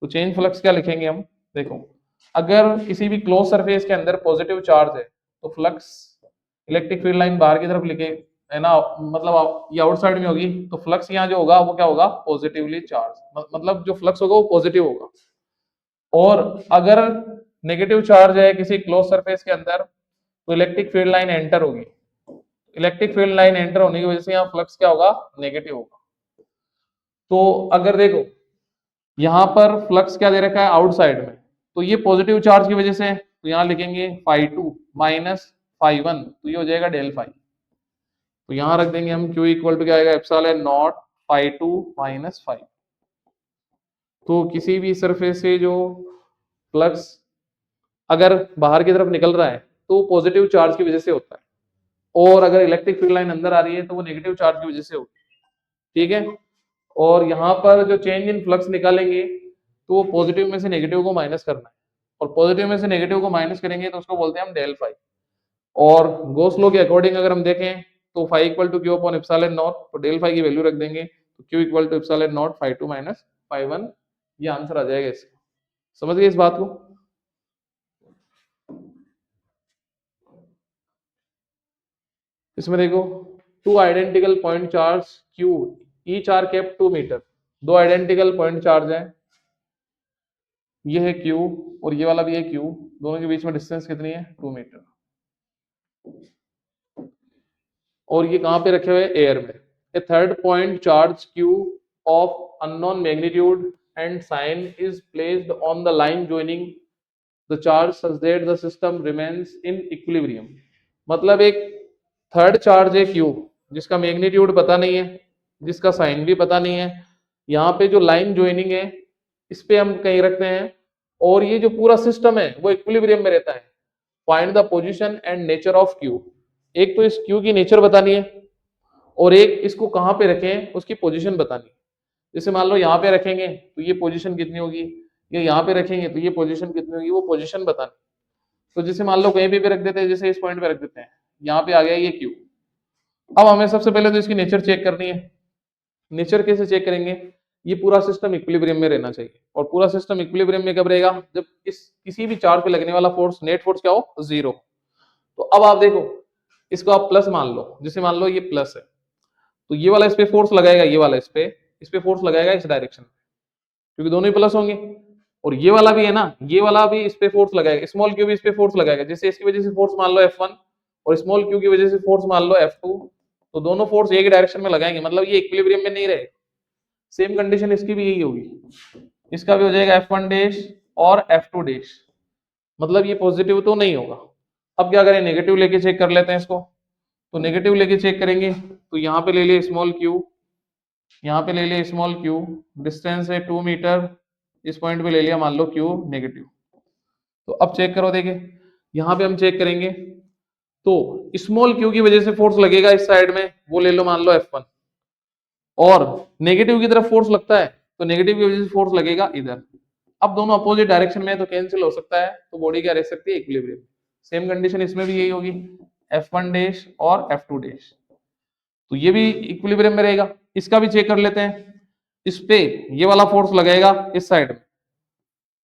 तो चेंज फ्लक्स क्या लिखेंगे हम, देखो अगर किसी भी क्लोज सरफेस के अंदर पॉजिटिव चार्ज है तो फ्लक्स इलेक्ट्रिक फील्ड लाइन बाहर की तरफ है ना, मतलब ये आउटसाइड में होगी, तो फ्लक्स यहाँ जो होगा वो क्या होगा, पॉजिटिवली चार्ज, मतलब जो फ्लक्स होगा वो पॉजिटिव होगा। और अगर नेगेटिव चार्ज है किसी क्लोज सरफेस के अंदर, तो इलेक्ट्रिक फील्ड लाइन एंटर होगी, इलेक्ट्रिक फील्ड लाइन एंटर होने की वजह से यहाँ फ्लक्स क्या होगा, नेगेटिव होगा। तो अगर देखो यहाँ पर फ्लक्स क्या दे रखा है, आउटसाइड में, तो ये पॉजिटिव चार्ज की वजह से है, तो यहाँ लिखेंगे φ2 माइनस φ1, तो ये हो जाएगा डेल फाई। तो यहाँ रख देंगे हम Q इक्वल टू क्या आएगा, एप्सिलॉन नॉट φ2 माइनस φ। तो किसी भी सरफेस से जो फ्लक्स अगर बाहर की तरफ निकल रहा है तो पॉजिटिव चार्ज की वजह से होता है, और अगर इलेक्ट्रिक फील्ड लाइन अंदर आ रही है तो वो नेगेटिव चार्ज की वजह से होती है, ठीक है। और यहाँ पर जो चेंज इन फ्लक्स निकालेंगे तो वो पॉजिटिव में से नेगेटिव को माइनस करना है, और पॉजिटिव में से नेगेटिव को माइनस करेंगे तो उसको बोलते हैं हम डेल फाई। और गॉस लॉ के अकॉर्डिंग अगर हम देखें तो phi equal to Q upon epsilon naught, तो डेल फाई की वैल्यू रख देंगे, तो Q equal to epsilon naught φ2 minus φ1, ये आंसर आ जाएगा इसका। समझ गए इस बात को। इसमें देखो two identical point charge Q each are kept 2 metre, दो आइडेंटिकल पॉइंट चार्ज हैं, ये है क्यू और ये वाला भी है क्यू, दोनों के बीच में डिस्टेंस कितनी है, 2 मीटर, और ये कहां पे रखे हुए, एयर में। A third point charge q of unknown magnitude and sign is placed on the line joining the charge such that the system remains in equilibrium। मतलब एक थर्ड चार्ज है क्यू जिसका मैग्नीट्यूड पता नहीं है, जिसका साइन भी पता नहीं है, यहाँ पे जो लाइन ज्वाइनिंग है इस पे हम कहीं रखते हैं, और ये जो पूरा सिस्टम है वो इक्विलिब्रियम में रहता है। Find the position and nature of Q, एक तो इस क्यू की नेचर बतानी है, और एक इसको कहाँ पे रखें उसकी पोजीशन बतानी है। जैसे मान लो यहाँ पे रखेंगे तो ये पोजीशन कितनी होगी, या यहाँ पे रखेंगे तो ये पोजीशन कितनी होगी, वो पोजीशन बतानी। तो जैसे मान लो कहीं पे भी रख देते हैं, जैसे इस पॉइंट पे रख देते हैं, यहाँ पे आ गया ये क्यू। अब हमें सबसे पहले तो इसकी नेचर चेक करनी है। नेचर कैसे चेक करेंगे, ये पूरा सिस्टम इक्विलिब्रियम में रहना चाहिए, और पूरा सिस्टम इक्विलिब्रियम में कब रहेगा, जब इस किसी भी चार्ज पे लगने वाला फोर्स, नेट फोर्स क्या हो, 0। तो अब आप देखो इसको आप प्लस मान लो, जैसे मान लो ये प्लस है, तो ये वाला इस पे फोर्स लगाएगा, ये वाला इस पे फोर्स लगाएगा इस डायरेक्शन में, क्योंकि दोनों ही प्लस होंगे। और ये वाला भी है ना, ये वाला भी इस पे फोर्स लगाएगा, स्मॉल क्यू भी इस पे फोर्स लगाएगा, जैसे इसकी वजह से फोर्स मान लो F1 और स्मॉल क्यू की वजह से फोर्स मान लो F2, तो दोनों फोर्स एक डायरेक्शन में लगाएंगे, मतलब ये इक्विलिब्रियम में नहीं रहे। सेम कंडीशन इसकी भी यही होगी, इसका भी हो जाएगा F1 डैश और F2 डैश, मतलब ये पॉजिटिव तो नहीं होगा। अब क्या करें, नेगेटिव लेके चेक कर लेते हैं इसको। तो नेगेटिव लेके चेक करेंगे तो यहाँ पे ले लिए स्मॉल क्यू, यहाँ पे ले लिए स्मॉल क्यू, डिस्टेंस है 2 मीटर, इस पॉइंट पे ले लिया मान लो क्यू नेगेटिव। तो अब चेक करो, देखिए यहाँ पे हम चेक करेंगे तो स्मॉल क्यू की वजह से फोर्स लगेगा इस साइड में, वो ले लो मान लो F1, और नेगेटिव की तरफ फोर्स लगता है तो नेगेटिव की वजह से फोर्स लगेगा इधर। अब दोनों अपोजिट डायरेक्शन में है तो कैंसिल हो सकता है, तो बॉडी क्या रह सकती है, इक्विलिब्रियम। सेम कंडीशन इसमें भी यही होगी, F1 डैश और F2 डैश, तो ये भी इक्विलिब्रियम में रहेगा। इसका भी चेक कर लेते हैं, इस पे ये वाला फोर्स लगेगा इस साइड में,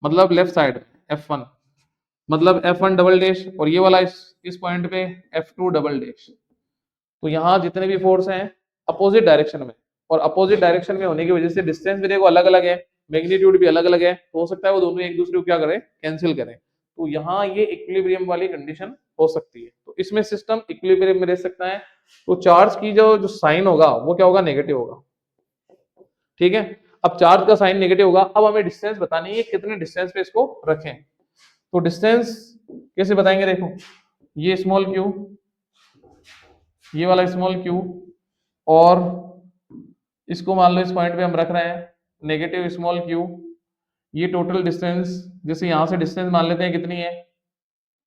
मतलब लेफ्ट साइड F1, मतलब F1 डबल डैश, और ये वाला इस पॉइंट पे F2 डबल डैश। तो यहाँ जितने भी फोर्स हैं अपोजिट डायरेक्शन में, और अपोजिट डायरेक्शन में होने की वजह से डिस्टेंस भी देखो अलग अलग है, मैग्नीट्यूड भी अलग अलग है, तो हो सकता है वो दोनों एक दूसरे को क्या करें, कैंसिल करें। तो यहाँ ये इक्विलिब्रियम वाली कंडीशन हो सकती है, तो इसमें सिस्टम इक्विलिब्रियम में रह सकता है। तो चार्ज की जो साइन होगा वो क्या होगा, नेगेटिव होगा, ठीक है। अब चार्ज का साइन नेगेटिव होगा, अब हमें डिस्टेंस बतानी है कितने डिस्टेंस पे इसको रखें। तो डिस्टेंस कैसे बताएंगे, देखो ये स्मॉल क्यू, ये वाला स्मॉल क्यू, और इसको मान लो इस पॉइंट पे हम रख रहे हैं नेगेटिव स्मॉल क्यू, ये टोटल डिस्टेंस, जैसे यहां से डिस्टेंस मान लेते हैं कितनी है,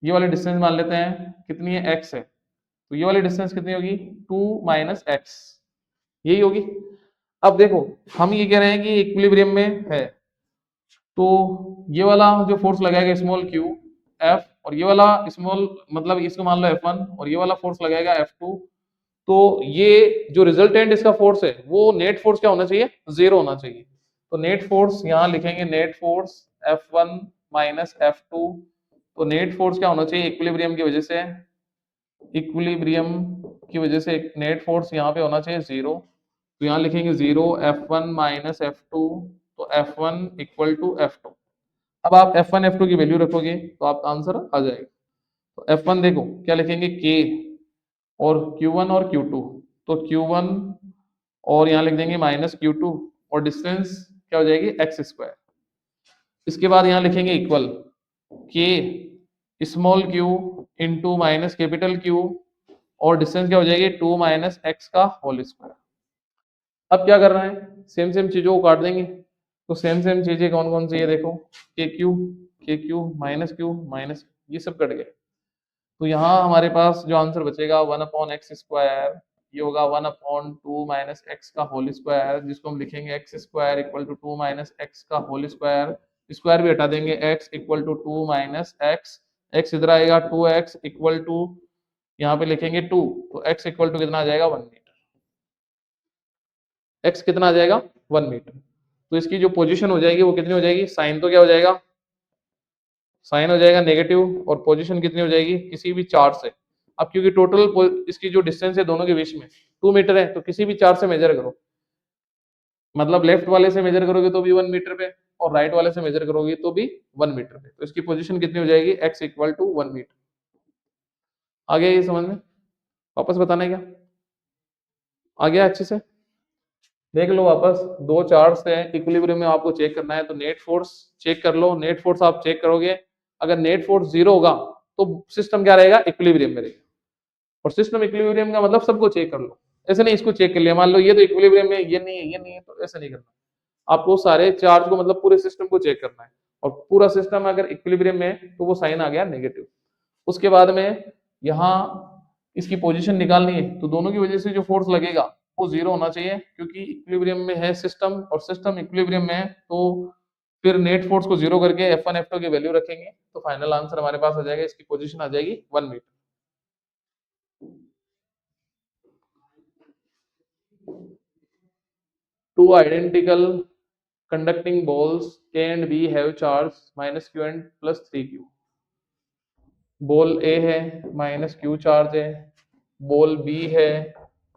ये वाली डिस्टेंस मान लेते हैं कितनी है, x है, तो ये वाली डिस्टेंस कितनी होगी, 2 माइनस एक्स, यही होगी। अब देखो हम ये कह रहे हैं कि इक्विलिब्रियम में है, तो ये वाला जो फोर्स लगाएगा स्मॉल क्यू F, और ये वाला स्मॉल मतलब इसको मान लो F1, और ये वाला फोर्स लगाएगा F2, तो ये जो रिजल्टेंट इसका फोर्स है वो नेट फोर्स क्या होना चाहिए, 0 होना चाहिए। तो नेट फोर्स यहाँ लिखेंगे, net force F1 minus F2, तो नेट फोर्स क्या होना चाहिए, इक्विलिब्रियम की वजह से, इक्विलिब्रियम की वजह से नेट फोर्स यहाँ पे होना चाहिए 0, तो यहाँ लिखेंगे 0 F1 माइनस F2, तो F1 इक्वल टू F2। अब आप F1 F2 की वैल्यू रखोगे तो आपका आंसर आ जाएगा। तो F1 देखो क्या लिखेंगे, K और Q1 और Q2, तो Q1 और यहाँ लिख देंगे माइनस Q2 और डिस्टेंस क्या हो जाएगी एक्स स्क्वायर। इसके बाद यहाँ लिखेंगे equal K small q into minus capital Q और डिस्टेंस क्या हो जाएगी 2 माइनस एक्स का होल स्क्वायर। अब क्या करना है, सेम सेम चीजों को काट देंगे। तो सेम सेम चीजें कौन कौन सी है देखो, के क्यू माइनस ये सब कट गए। तो यहाँ हमारे पास जो आंसर बचेगा 1/x², ये होगा 1/2 माइनस एक्स का होल स्क्वायर, जिसको हम लिखेंगे X square equal to 2 minus X का होल स्क्वायर। स्क्वायर भी हटा देंगे, x equal to 2 minus X, X इधर आएगा 2x इक्वल टू यहाँ पे लिखेंगे 2, तो x इक्वल टू कितना आ जाएगा 1 मीटर। x कितना आ जाएगा 1 मीटर। तो इसकी जो पोजीशन हो जाएगी वो कितनी हो जाएगी, साइन तो क्या हो जाएगा, साइन हो जाएगा नेगेटिव, और पोजीशन कितनी हो जाएगी किसी भी चार्ज से। अब क्योंकि टोटल इसकी जो डिस्टेंस है दोनों के बीच में 2 मीटर है, तो किसी भी चार्ज से मेजर करो, मतलब लेफ्ट वाले से मेजर करोगे तो भी 1 मीटर पे, और राइट वाले से मेजर करोगे तो भी 1 मीटर पे। तो इसकी पोजीशन कितनी हो जाएगी, x इक्वल टू 1 मीटर। आ गया ये समझ में, वापस बताना है क्या, आ गया अच्छे से, देख लो वापस। दो चार्ज है इक्विलिब्रियम में, आपको चेक करना है, तो नेट फोर्स चेक कर लो। नेट फोर्स आप चेक करोगे, अगर नेट फोर्स 0 होगा तो सिस्टम क्या रहेगा, इक्विलिब्रियम में रहेगा। और सिस्टम इक्विलिब्रियम का मतलब सबको चेक कर लो, ऐसे नहीं इसको चेक कर लिया, मान लो ये तो इक्विलिब्रियम में, ये नहीं है, ये नहीं है, तो ऐसा नहीं करना। आपको सारे चार्ज को मतलब पूरे सिस्टम को चेक करना है, और पूरा सिस्टम अगर इक्विलिब्रियम में है तो वो साइन आ गया नेगेटिव। उसके बाद में यहाँ इसकी पोजीशन निकालनी है, तो दोनों की वजह से जो फोर्स लगेगा वो 0 होना चाहिए, क्योंकि इक्विलिब्रियम में है सिस्टम और सिस्टम इक्विलिब्रियम में है। तो फिर नेट फोर्स को 0 करके F1 F2 की वैल्यू रखेंगे, तो फाइनल आंसर हमारे पास आ जाएगा, इसकी पोजीशन आ जाएगी 1 metre. Two identical conducting balls A and B have charge minus q and plus 3q. Ball A है माइनस q चार्ज है, बॉल B है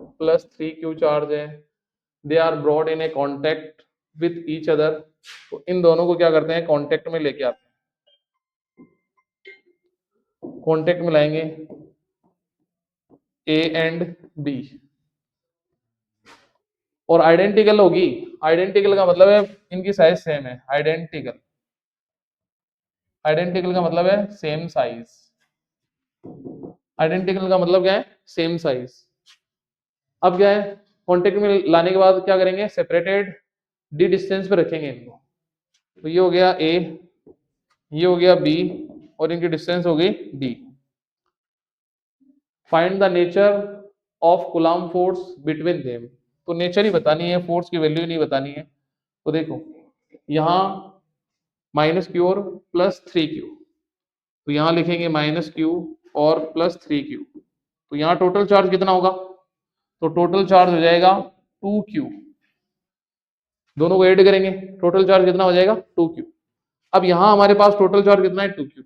प्लस 3q चार्ज है। They are brought in a contact with each other, तो इन दोनों को क्या करते हैं कॉन्टेक्ट में लेके आते हैं, कॉन्टेक्ट में लाएंगे A एंड B, और आइडेंटिकल होगी। आइडेंटिकल का मतलब है इनकी साइज सेम है, आइडेंटिकल, आइडेंटिकल का मतलब है सेम साइज, आइडेंटिकल का मतलब क्या है सेम साइज। अब क्या है, कॉन्टेक्ट में लाने के बाद क्या करेंगे, सेपरेटेड डी डिस्टेंस पे रखेंगे इनको। तो ये हो गया ए, ये हो गया बी, और इनकी डिस्टेंस हो गई D. Find the nature of coulomb force between them, तो नेचर ही बतानी है, फोर्स की वैल्यू नहीं बतानी है। तो देखो यहाँ माइनस क्यू और प्लस 3q, तो यहाँ लिखेंगे माइनस क्यू और प्लस 3q, तो यहाँ टोटल चार्ज कितना होगा, तो टोटल चार्ज हो जाएगा 2q, दोनों को ऐड करेंगे टोटल चार्ज कितना हो जाएगा 2q। अब यहाँ हमारे पास टोटल चार्ज कितना है 2q,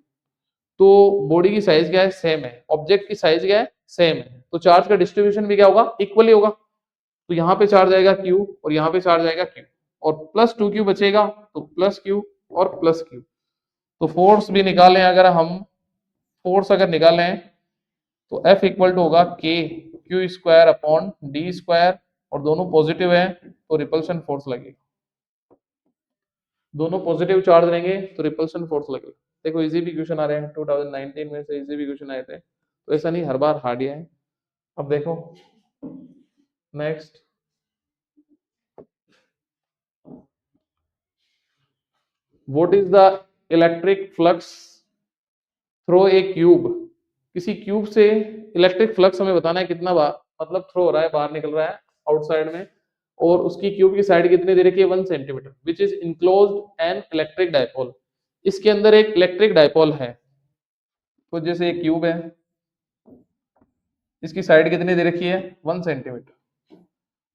तो बॉडी की साइज क्या है सेम है, ऑब्जेक्ट की साइज क्या है सेम है, तो चार्ज का डिस्ट्रीब्यूशन भी क्या होगा इक्वली होगा। तो यहाँ पे चार्ज आएगा q और यहाँ पे चार्ज आएगा q, और प्लस 2q बचेगा, तो प्लस q और प्लस q। तो फोर्स भी निकालें, अगर हम फोर्स अगर निकालें तो F इक्वल टू होगा k Q square upon D square, और दोनों पॉजिटिव है तो रिपल्शन फोर्स लगेगा, दोनों पॉजिटिव चार्ज रहेंगे तो रिपल्शन फोर्स लगेगा। देखो इजी भी क्वेश्चन आ रहे हैं 2019 में से, इजी भी क्वेश्चन आए थे, तो ऐसा नहीं हर बार हार्ड ही है। अब देखो next, what is the electric flux throw A cube, किसी क्यूब से इलेक्ट्रिक फ्लक्स हमें बताना है कितना मतलब थ्रो हो रहा है, बाहर निकल रहा है आउटसाइड में, और उसकी क्यूब की साइड कितनी दे रखी है 1 centimetre, which is enclosed an electric dipole, इसके अंदर एक इलेक्ट्रिक डायपोल है। तो जैसे एक क्यूब है, इसकी साइड कितनी दे रखी है 1 सेंटीमीटर,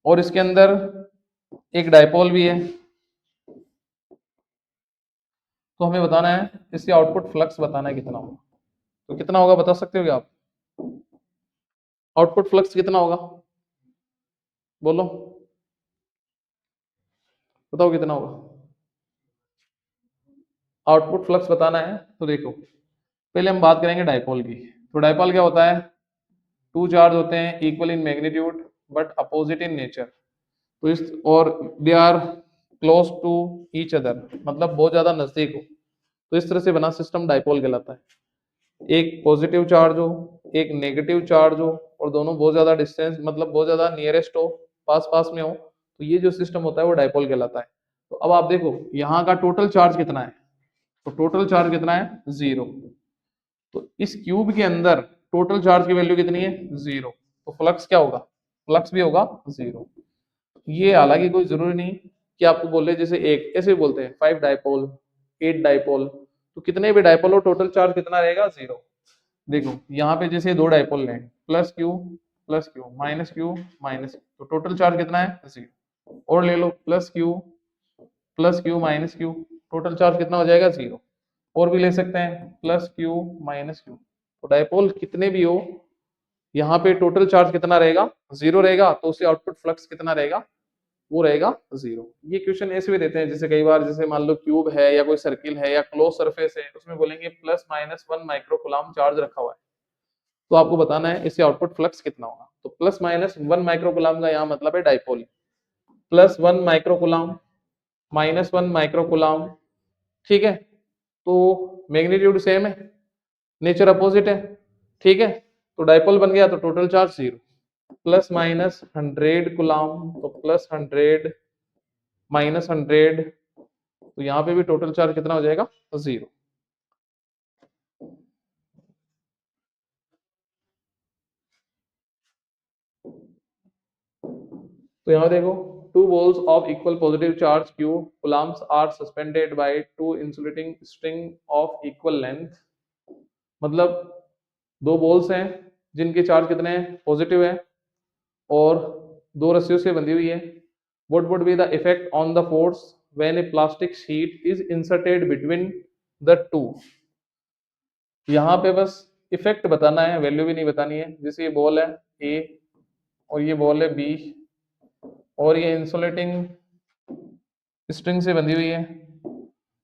और इसके अंदर एक डायपोल भी है, तो हमें बताना है इसके आउटपुट फ्लक्स बताना है कितना होगा, तो कितना होगा बता सकते हो क्या आप, आउटपुट फ्लक्स कितना होगा, बोलो बताओ कितना होगा। आउटपुट फ्लक्स बताना है तो देखो, पहले हम बात करेंगे डायपोल की। तो डायपोल क्या होता है, टू चार्ज होते हैं equal in magnitude but opposite in nature. तो इस और they are close to each other, मतलब बहुत ज्यादा नजदीक हो, तो इस तरह से बना सिस्टम डायपोल कहलाता है। एक पॉजिटिव चार्ज हो, एक नेगेटिव चार्ज हो, और दोनों बहुत ज्यादा डिस्टेंस मतलब बहुत ज्यादा नियरेस्ट हो, पास पास में हो, तो ये जो सिस्टम होता है वो डायपोल कहलाता है। तो अब आप देखो यहाँ का टोटल चार्ज कितना है, तो टोटल चार्ज कितना है, 0। तो इस क्यूब के अंदर टोटल चार्ज की वैल्यू कितनी है, 0। तो फ्लक्स क्या होगा, फ्लक्स भी होगा 0। ये हालांकि कोई जरूरी नहीं कि आपको बोले, जैसे एक ऐसे भी बोलते हैं 5 डायपोल 8 डायपोल, तो कितने भी डायपोल हो टोटल चार्ज कितना रहेगा, 0। देखो यहाँ पे जैसे दो डायपोल लें, plus q minus q minus, तो टोटल चार्ज कितना है, 0। और ले लो plus q minus q, total charge कितना हो जाएगा, 0। और भी ले सकते हैं प्लस क्यू माइनस क्यू, तो डायपोल कितने भी हो यहाँ पे टोटल चार्ज कितना रहेगा, 0 रहेगा, तो उससे आउटपुट फ्लक्स कितना रहेगा, वो रहेगा 0। ये क्वेश्चन ऐसे भी देते हैं, जैसे कई बार जैसे मान लो क्यूब है या कोई सर्किल है या क्लोज सरफेस है, उसमें बोलेंगे प्लस माइनस 1 माइक्रोकूलम चार्ज रखा हुआ है, तो आपको बताना है इससे आउटपुट फ्लक्स कितना होगा। तो प्लस माइनस 1 माइक्रोकूलम का यहाँ मतलब है dipole, plus 1 microcoulomb minus 1 microcoulomb, ठीक है। तो मैग्नीट्यूड सेम है, नेचर अपोजिट है, ठीक है। तो डायपोल बन गया, तो total charge 0। Plus minus 100 coulomb, तो प्लस 100 माइनस 100, तो यहाँ पे भी टोटल चार्ज कितना हो जाएगा, 0। तो यहाँ देखो, two balls of equal positive charge q coulombs are suspended by two insulating string of equal length, मतलब दो बॉल्स हैं जिनके चार्ज कितने हैं, पॉजिटिव है, और दो रस्सियों से बंधी हुई है। What would be the effect on the force when A plastic sheet is inserted between the two. यहाँ पे बस इफेक्ट बताना है, वैल्यू भी नहीं बतानी है। जैसे ये बॉल है ए और ये बॉल है बी, और ये इंसुलेटिंग स्ट्रिंग से बंधी हुई है,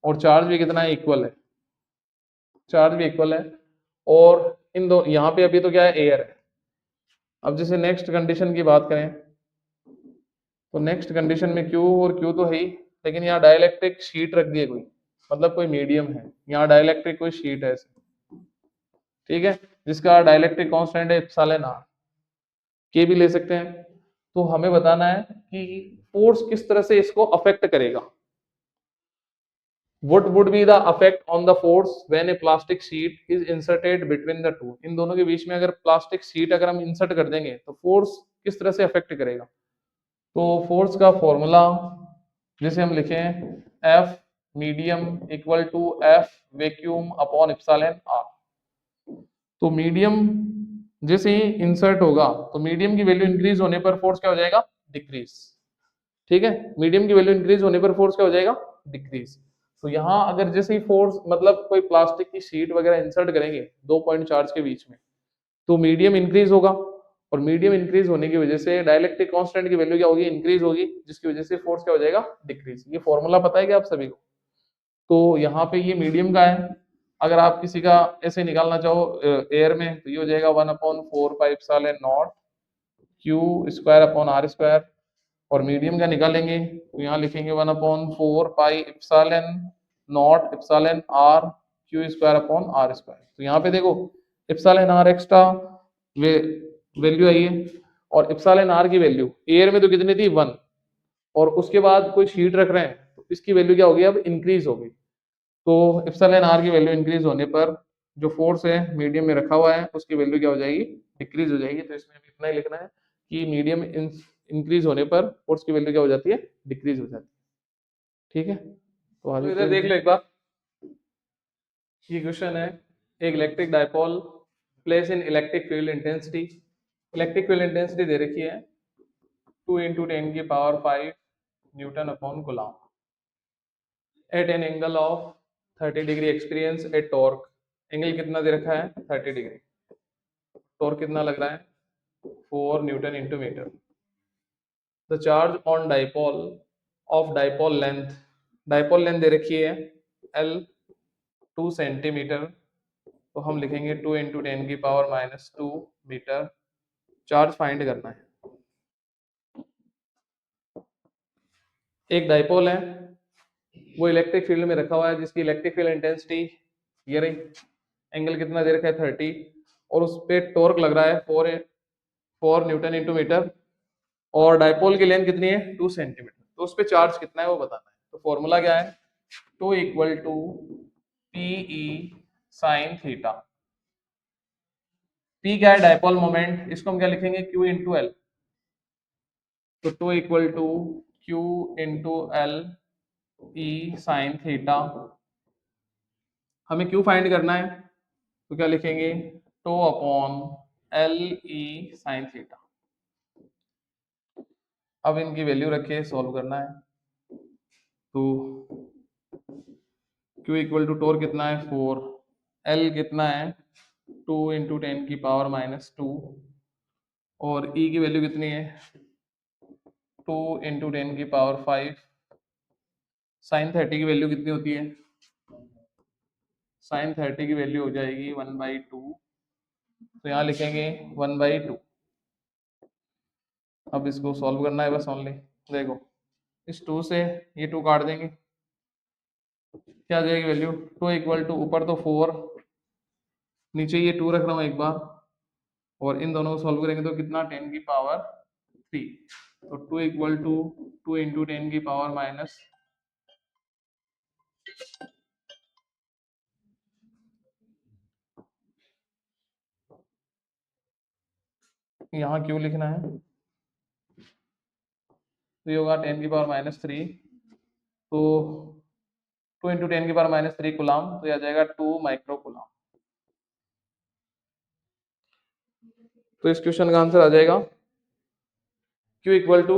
और चार्ज भी कितना है, इक्वल है, चार्ज भी इक्वल है। और इन दो यहाँ पे अभी तो क्या है, एयर है। अब जैसे नेक्स्ट कंडीशन की बात करें, तो नेक्स्ट कंडीशन में क्यू और क्यू तो है ही, लेकिन यहाँ डाइलेक्ट्रिक शीट रख दी है कोई, मतलब कोई मीडियम है, यहाँ डाइलेक्ट्रिक कोई शीट है ऐसे, ठीक है, जिसका डाइलेक्ट्रिक कांस्टेंट है एप्सिलॉन आर, के भी ले सकते हैं। तो हमें बताना है कि फोर्स किस तरह से इसको अफेक्ट करेगा। What would be the effect on the force when a plastic sheet is inserted between the two? इन दोनों के बीच में अगर प्लास्टिक शीट अगर हम इंसर्ट कर देंगे तो फोर्स किस तरह से अफेक्ट करेगा। तो फोर्स का फॉर्मूला जैसे हम लिखें F medium equal to F vacuum upon epsilon R। तो मीडियम जैसे ही इंसर्ट होगा तो मीडियम की वैल्यू इंक्रीज होने पर फोर्स क्या हो जाएगा, डिक्रीज, ठीक है। मीडियम की वैल्यू इंक्रीज होने पर फोर्स क्या हो जाएगा, डिक्रीज। तो यहाँ अगर जैसे ही फोर्स मतलब कोई प्लास्टिक की शीट वगैरह इंसर्ट करेंगे दो पॉइंट चार्ज के बीच में, तो मीडियम इंक्रीज होगा, और मीडियम इंक्रीज होने की वजह से डाइलेक्ट्रिक कांस्टेंट की वैल्यू क्या होगी, इंक्रीज होगी, जिसकी वजह से फोर्स क्या हो जाएगा, डिक्रीज। ये फॉर्मूला पता है क्या आप सभी को। तो यहाँ पे ये मीडियम का है, अगर आप किसी का ऐसे निकालना चाहो एयर में, तो ये हो जाएगा 1/4 pi epsilon naught Q square upon R square. और मीडियम का निकालेंगे तो यहाँ लिखेंगे 1/4 pi epsilon naught epsilon R Q square upon R square. तो यहाँ पे देखो एप्सिलॉन आर एक्स्ट्रा वैल्यू आई है, और एप्सिलॉन आर की वैल्यू एयर में तो कितनी थी, 1, और उसके बाद कोई शीट रख रहे हैं तो इसकी वैल्यू क्या होगी, अब इंक्रीज हो गई। तो एप्सिलॉन आर की वैल्यू इंक्रीज होने पर जो फोर्स है मीडियम में रखा हुआ है उसकी वैल्यू क्या हो जाएगी, डिक्रीज हो जाएगी। तो इसमें इतना ही लिखना है कि मीडियम इंक्रीज होने पर फोर्स की वैल्यू क्या हो जाती है, डिक्रीज हो जाती है, ठीक है। तो आज इधर देख लो एक बार, ये क्वेश्चन है, एक electric dipole place in electric field intensity, electric field intensity दे रखी है 2 × 10⁵ newton upon coulomb at an angle of 30 degree experience at torque. Angle कितना दे रखा है, 30 डिग्री। टॉर्क कितना लग रहा है, 4 newton into metre. The charge on dipole of dipole length दे रखी है L 2 सेंटीमीटर, तो हम लिखेंगे 2 इंटू 10⁻⁻2 मीटर। चार्ज फाइंड करना है। एक डाइपोल है, वो इलेक्ट्रिक फील्ड में रखा हुआ है, जिसकी इलेक्ट्रिक फील्ड इंटेंसिटी ये रही, एंगल कितना दे रखा है 30, और उस पर टॉर्क लग रहा है 4 न्यूटन इंटू मीटर, और डाइपोल की लेंथ कितनी है 2 सेंटीमीटर। तो उस पर चार्ज कितना है वो बताना है। तो फॉर्मूला क्या है, 2 equal to PE sine theta. P क्या है डाइपोल मोमेंट, इसको हम क्या लिखेंगे Q इंटू एल। तो 2 equal to Q into L E sine theta. हमें Q फाइंड करना है, तो क्या लिखेंगे 2 upon L E sine theta. अब इनकी वैल्यू रखे सॉल्व करना है। तो Q इक्वल टू टोर कितना है 4, L कितना है 2 इंटू 10⁻⁻2, और E की वैल्यू कितनी है 2 इंटू 10⁵। साइन 30 की वैल्यू कितनी होती है, साइन 30 की वैल्यू हो जाएगी 1/2, तो यहाँ लिखेंगे 1/2। अब इसको सॉल्व करना है बस ओनली। देखो इस 2 से ये 2 काट देंगे, क्या आ जाएगी वैल्यू 2 इक्वल टू, ऊपर तो 4, नीचे ये 2 रख रहा हूँ एक बार, और इन दोनों को सॉल्व करेंगे तो कितना 10⁻3। तो 2 इक्वल टू 2 इंटू 10⁻⁻, यहाँ क्यों लिखना है, तो ये होगा 10⁻3, तो 2 इंटू 10⁻3 कूलाम, तो यह आ जाएगा 2 माइक्रो कूलाम। तो इस क्वेश्चन का आंसर आ जाएगा Q equal to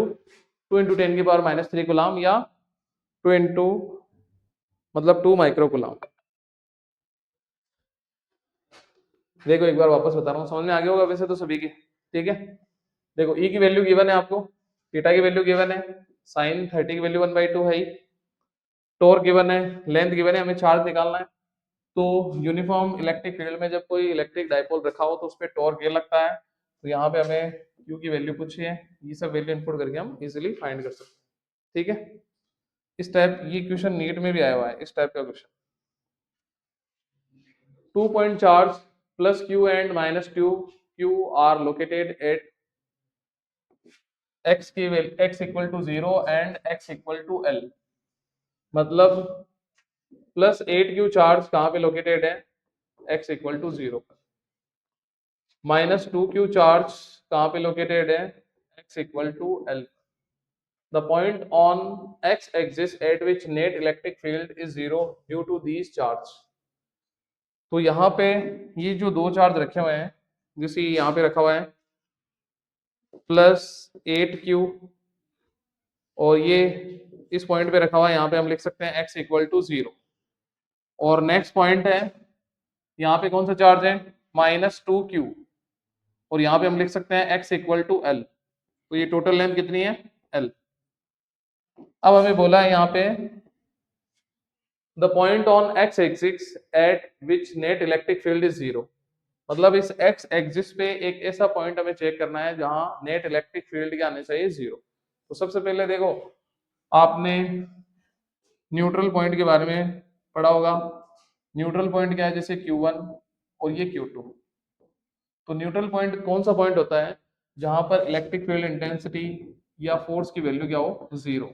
2 into 10⁻3 coulomb, या 2 इंटू मतलब 2 माइक्रो कूलाम। देखो एक बार वापस बता रहा हूँ, समझ में आ गया होगा वैसे तो सभी के, ठीक है। देखो E की वैल्यू गिवन है आपको, थीटा की वैल्यू गिवन है, साइन 30 की वैल्यू 1/2 है, टॉर्क गिवन है, लेंथ गिवन है, हमें चार्ज निकालना है। तो यूनिफॉर्म इलेक्ट्रिक फील्ड में जब कोई इलेक्ट्रिक डाइपोल रखा हो तो उस पर टॉर्क ये लगता है। तो यहाँ पे हमें Q की वैल्यू पूछी है, ये सब वैल्यू इनपुट करके हम इजीली फाइंड कर सकते हैं, ठीक है। इस टाइप ये क्वेश्चन नीट में भी आया हुआ है, इस टाइप का question. 2 point charge plus Q and minus Q are located at x की x equal to 0 and x equal to L। मतलब प्लस 8Q चार्ज कहाँ पे लोकेटेड है, x इक्वल टू 0 पर, माइनस 2Q चार्ज कहाँ पे located है, x equal to L। The point on x axis at which net electric field is 0 due to these charge। तो यहाँ पे ये जो दो चार्ज रखे हुए हैं, जैसे यहाँ पे रखा हुआ है प्लस 8Q, और ये इस पॉइंट पे रखा हुआ है, यहाँ पे हम लिख सकते हैं x इक्वल टू 0। और नेक्स्ट पॉइंट है, यहाँ पे कौन सा चार्ज है माइनस 2Q, और यहाँ पे हम लिख सकते हैं x इक्वल टू L। तो ये टोटल लेंथ कितनी है L। अब हमें बोला है यहाँ पे the point on x axis at which net electric field is 0। मतलब इस x एक्सिस पे एक ऐसा पॉइंट हमें चेक करना है जहां नेट इलेक्ट्रिक फील्ड के आने चाहिए 0। तो सबसे पहले देखो आपने न्यूट्रल पॉइंट के बारे में पढ़ा होगा। न्यूट्रल पॉइंट क्या है, जैसे Q1 और ये Q2। तो न्यूट्रल पॉइंट कौन सा पॉइंट होता है जहां पर इलेक्ट्रिक फील्ड इंटेंसिटी या फोर्स की वैल्यू क्या हो 0।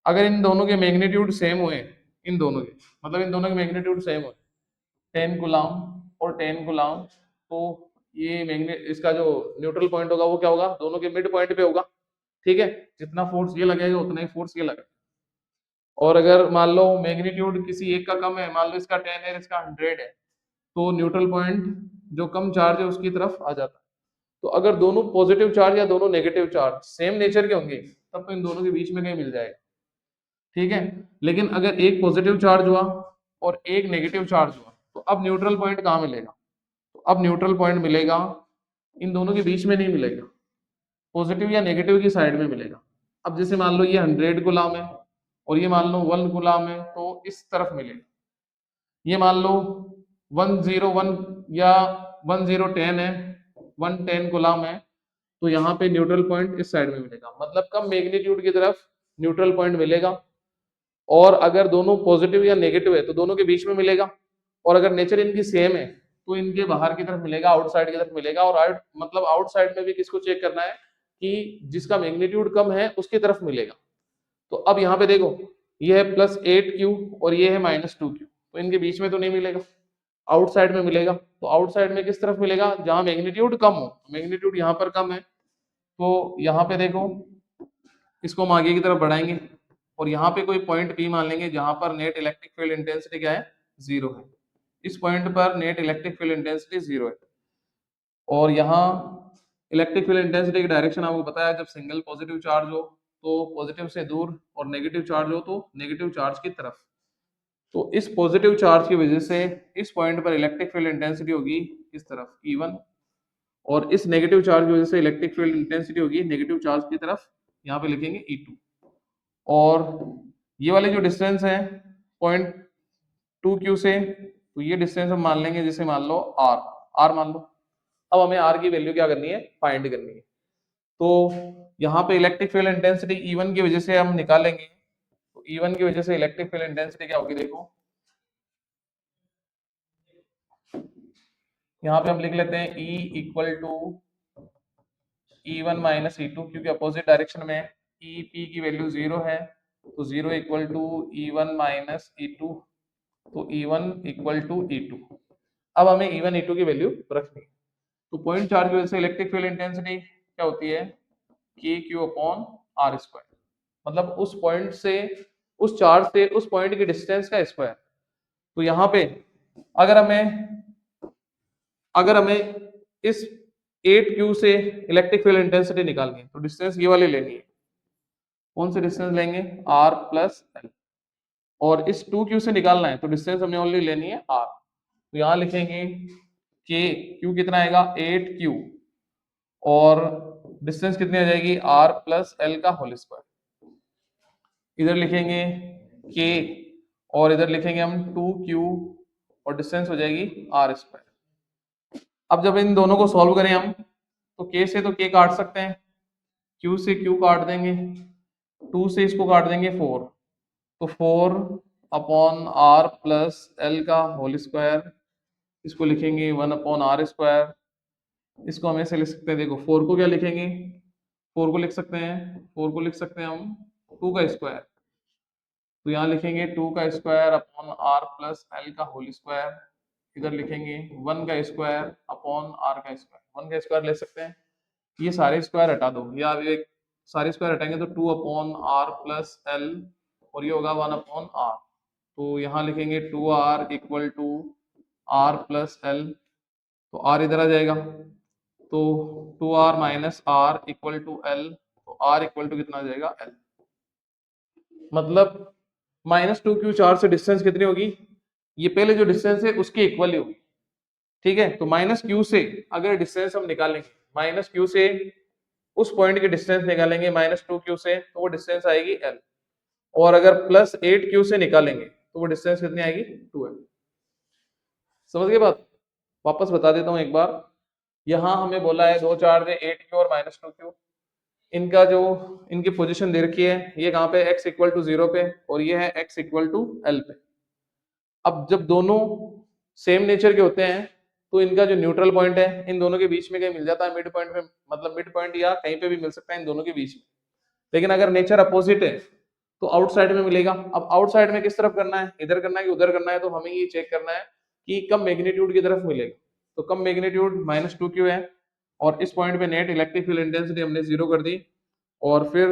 अगर इन दोनों के मैग्नीट्यूड सेम हुए, इन दोनों के मतलब इन दोनों के मैग्नीट्यूड सेम हुए 10 कूलाम और 10 कूलाम, तो ये मैग्नेट इसका जो न्यूट्रल पॉइंट होगा वो क्या होगा, दोनों के मिड पॉइंट पे होगा, ठीक है। जितना फोर्स ये लगेगा उतना ही फोर्स ये लगेगा। और अगर मान लो मैग्नीट्यूड किसी एक का कम है, मान लो इसका 10 है इसका 100 है, तो न्यूट्रल पॉइंट जो कम चार्ज है उसकी तरफ आ जाता है। तो अगर दोनों पॉजिटिव चार्ज या दोनों नेगेटिव चार्ज सेम नेचर के होंगे तब तो इन दोनों के बीच में कहीं मिल जाएगा, ठीक है। लेकिन अगर एक पॉजिटिव चार्ज हुआ और एक नेगेटिव चार्ज हुआ, तो अब न्यूट्रल पॉइंट कहाँ मिलेगा, तो अब न्यूट्रल पॉइंट मिलेगा इन दोनों के बीच में नहीं मिलेगा, पॉजिटिव या नेगेटिव की साइड में मिलेगा। अब जैसे मान लो ये 100 गुलाम है और ये मान लो 1 गुलाम है, तो इस तरफ मिलेगा। ये मान लो 101 या 1010 है, 110 गुलाम है, तो यहाँ पे न्यूट्रल पॉइंट इस साइड में मिलेगा, मतलब कम मैग्नीट्यूड की तरफ न्यूट्रल पॉइंट मिलेगा। और अगर दोनों पॉजिटिव या नेगेटिव है तो दोनों के बीच में मिलेगा, और अगर नेचर इनकी सेम है तो इनके बाहर की तरफ मिलेगा, आउटसाइड की तरफ मिलेगा। और मतलब आउटसाइड में भी किसको चेक करना है कि जिसका मैग्नीट्यूड कम है उसकी तरफ मिलेगा। तो अब यहाँ पे देखो, ये है +8Q और ये है -2Q, तो इनके बीच में तो नहीं मिलेगा, आउटसाइड में मिलेगा। तो आउटसाइड में किस तरफ मिलेगा, जहां मैग्नीट्यूड कम हो। मैग्नीट्यूड यहाँ पर कम है तो यहाँ पे देखो, इसको हम आगे की तरफ बढ़ाएंगे और यहाँ पे कोई पॉइंट P मान लेंगे जहां पर नेट इलेक्ट्रिक फील्ड इंटेंसिटी क्या है, 0 है। इस पॉइंट पर नेट इलेक्ट्रिक फील्ड इंटेंसिटी 0 है। और यहाँ इलेक्ट्रिक फील्ड इंटेंसिटी की डायरेक्शन आपको पता है, जब सिंगल पॉजिटिव चार्ज हो तो पॉजिटिव से दूर, और नेगेटिव चार्ज हो तो नेगेटिव चार्ज की तरफ। तो इस पॉजिटिव चार्ज की वजह से इस पॉइंट पर इलेक्ट्रिक फील्ड इंटेंसिटी होगी इस तरफ E1, और इस नेगेटिव चार्ज की वजह से इलेक्ट्रिक फील्ड इंटेंसिटी होगी नेगेटिव चार्ज की तरफ, यहाँ पे लिखेंगे E2। और ये वाले जो डिस्टेंस है .2Q से, तो ये डिस्टेंस हम मान लेंगे, जैसे मान लो R मान लो। अब हमें R की वैल्यू क्या करनी है, फाइंड करनी है। तो यहाँ पे इलेक्ट्रिक फील्ड इंटेंसिटी E1 की वजह से हम निकालेंगे, तो E1 की वजह से इलेक्ट्रिक फील्ड इंटेंसिटी क्या होगी, देखो यहाँ पे हम लिख लेते हैं E equal to E1 minus E2, क्योंकि अपोजिट डायरेक्शन में EP की वैल्यू 0 है, तो 0 equal to E1 minus E2, तो E1 इक्वल टू E2। अब हमें E1 E2 की वैल्यू रखनी है। तो पॉइंट चार्ज की वजह से इलेक्ट्रिक फील्ड इंटेंसिटी क्या होती है, KQ अपॉन R स्क्वायर, मतलब उस पॉइंट से, उस चार्ज से उस पॉइंट की डिस्टेंस का स्क्वायर। तो यहाँ पे अगर हमें इस 8Q से इलेक्ट्रिक फील्ड इंटेंसिटी निकालनी है तो डिस्टेंस ये वाली लेनी है। कौन सी डिस्टेंस लेंगे, R प्लस L। और इस 2Q से निकालना है तो डिस्टेंस हमें ओनली लेनी है R। तो यहाँ लिखेंगे Q कितना आएगा, 8Q, और डिस्टेंस कितनी आ जाएगी, R प्लस L का होल स्क्वायर। इधर लिखेंगे K और इधर लिखेंगे हम 2Q, और डिस्टेंस हो जाएगी R स्क्वायर। अब जब इन दोनों को सॉल्व करें हम, तो K से तो K काट सकते हैं, Q से Q काट देंगे, 2 से इसको काट देंगे 4, तो 4 अपॉन R प्लस L का होल स्क्वायर, इसको लिखेंगे 1 अपॉन R स्क्वायर। इसको हम ऐसे लिख सकते हैं, देखो 4 को क्या लिखेंगे, 4 को लिख सकते हैं, 4 को लिख सकते हैं हम 2 का स्क्वायर, तो यहाँ लिखेंगे 2 का square upon R plus L का होल स्क्वायर। इधर लिखेंगे 1 का स्क्वायर अपॉन R का स्क्वायर, 1 का स्क्वायर ले सकते हैं, ये सारे स्क्वायर हटा दो, या एक सारे स्क्वायर हटाएंगे तो 2 अपॉन R प्लस L, और ये होगा 1 अपॉन R। तो यहाँ लिखेंगे 2R equal to R plus L, तो R इधर आ जाएगा, तो 2R minus R equal to L, तो R इक्वल टू कितना आ जाएगा, L। मतलब -2Q चार्ज से डिस्टेंस कितनी होगी, ये पहले जो डिस्टेंस है उसके इक्वल ही होगी, ठीक है। तो -Q से अगर डिस्टेंस हम निकालेंगे, -Q से उस पॉइंट की डिस्टेंस निकालेंगे -2Q से, तो वो डिस्टेंस आएगी L। और अगर +8Q से निकालेंगे तो वो डिस्टेंस कितनी आएगी, 2L। समझ गए बात, वापस बता देता हूँ एक बार। यहाँ हमें बोला है दो चार्ज है 8Q और -2Q, इनका जो इनकी पोजीशन दे रखी है, ये कहाँ पे, x इक्वल टू 0 पे, और ये है x इक्वल टू L पे। अब जब दोनों सेम नेचर के होते हैं तो इनका जो न्यूट्रल पॉइंट है इन दोनों के बीच में कहीं मिल जाता है, मिड पॉइंट में, मतलब मिड पॉइंट या कहीं पे भी मिल सकता है इन दोनों के बीच में। लेकिन अगर नेचर अपोजिट है तो आउटसाइड में मिलेगा। अब आउटसाइड में किस तरफ करना है, इधर करना है कि उधर करना है, तो हमें ये चेक करना है कि कम मैग्नीट्यूड की तरफ मिलेगा। तो कम मैग्नीट्यूड -2Q है, और इस पॉइंट पे नेट इलेक्ट्रिक फील्ड इंटेंसिटी हमने 0 कर दी, और फिर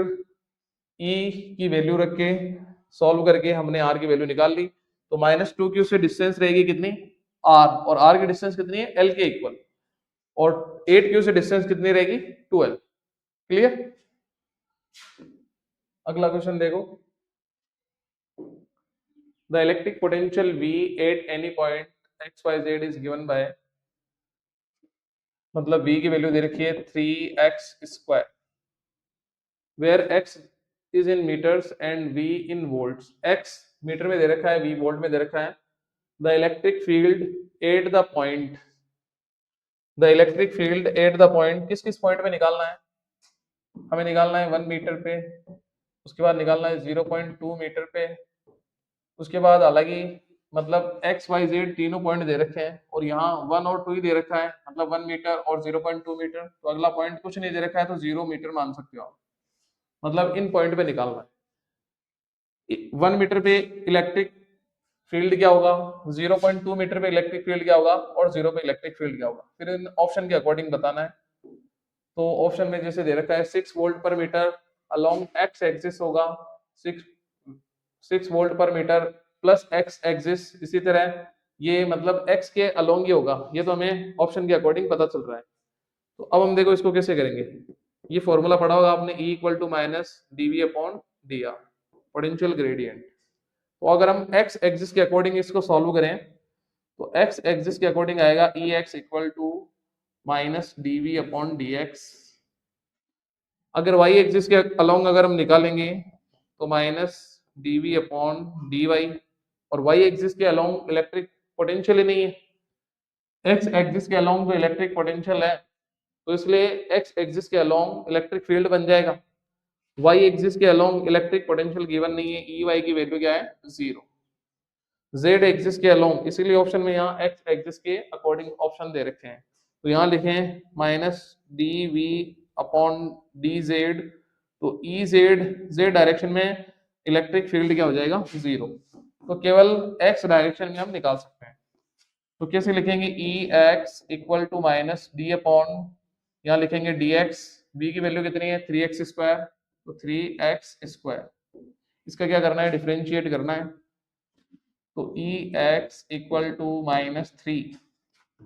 E की वैल्यू रख के सॉल्व करके हमने R की वैल्यू निकाल ली। तो -2Q से डिस्टेंस रहेगी कितनी, R, और R की डिस्टेंस कितनी है, L के इक्वल, और 8Q से डिस्टेंस कितनी रहेगी, 2L। क्लियर। अगला क्वेश्चन देखो, the electric potential V at any point XYZ is given by मतलब v की वैल्यू दे रखी है 3x², where x is in metres and v in volts. x metre में दे रखा है, v वोल्ट में दे रखा है। The electric field at the point, the electric field at the point, किस किस पॉइंट पे निकालना है? हमें निकालना है 1 मीटर पे, उसके बाद निकालना है 0.2 मीटर पे, उसके बाद अलग ही मतलब x y z तीनों पॉइंट दे रखे हैं और यहाँ 1 और 2 ही दे रखा है, मतलब 1 मीटर और 0.2 मीटर। तो अगला पॉइंट कुछ नहीं दे रखा है तो 0 मीटर मान सकते हो आप, मतलब इन पॉइंट पे निकालना है। 1 मीटर पे इलेक्ट्रिक फील्ड क्या होगा, 0.2 मीटर पे इलेक्ट्रिक फील्ड क्या होगा और 0 पे इलेक्ट्रिक फील्ड क्या होगा, फिर इन ऑप्शन के अकॉर्डिंग बताना है। तो ऑप्शन में जैसे दे रखा है 6 वोल्ट पर मीटर अलोंग एक्स एक्सिस होगा, 6 वोल्ट पर मीटर प्लस एक्स एक्सिस, इसी तरह ये मतलब एक्स के अलोंग ही होगा। ये तो हमें ऑप्शन के अकॉर्डिंग पता चल रहा है। तो अब हम देखो इसको कैसे करेंगे। ये फॉर्मूला पढ़ा होगा आपने, E equal to minus dV upon dr, potential gradient. तो अगर हम एक्स एक्सिस के अकॉर्डिंग इसको सॉल्व करें तो एक्स एक्सिस के अकॉर्डिंग आएगा E x equal to minus dV upon dx। अगर y एक्सिस के अलोंग अगर हम निकालेंगे तो माइनस dV अपॉन dy, और y एक्सिस के अलोंग इलेक्ट्रिक पोटेंशियल ही नहीं है, x एक्सिस के अलोंग तो इलेक्ट्रिक पोटेंशियल है, तो इसलिए x एक्सिस के अलोंग इलेक्ट्रिक फील्ड बन जाएगा। y एक्सिस के अलोंग इलेक्ट्रिक पोटेंशियल गिवन नहीं है, Ey की वैल्यू क्या है 0। z एक्सिस के अलोंग, इसीलिए ऑप्शन में यहाँ x एक्सिस के अकॉर्डिंग ऑप्शन दे रखे हैं। तो यहाँ लिखें माइनस dv अपॉन dz, तो z डायरेक्शन में इलेक्ट्रिक फील्ड क्या हो जाएगा 0। तो केवल x डायरेक्शन में हम निकाल सकते हैं। तो कैसे लिखेंगे, E x equal to minus d upon, यहाँ लिखेंगे dx, v की वैल्यू कितनी है 3x², तो 3x², इसका क्या करना है, डिफरेंशिएट करना है। तो E x equal to minus 3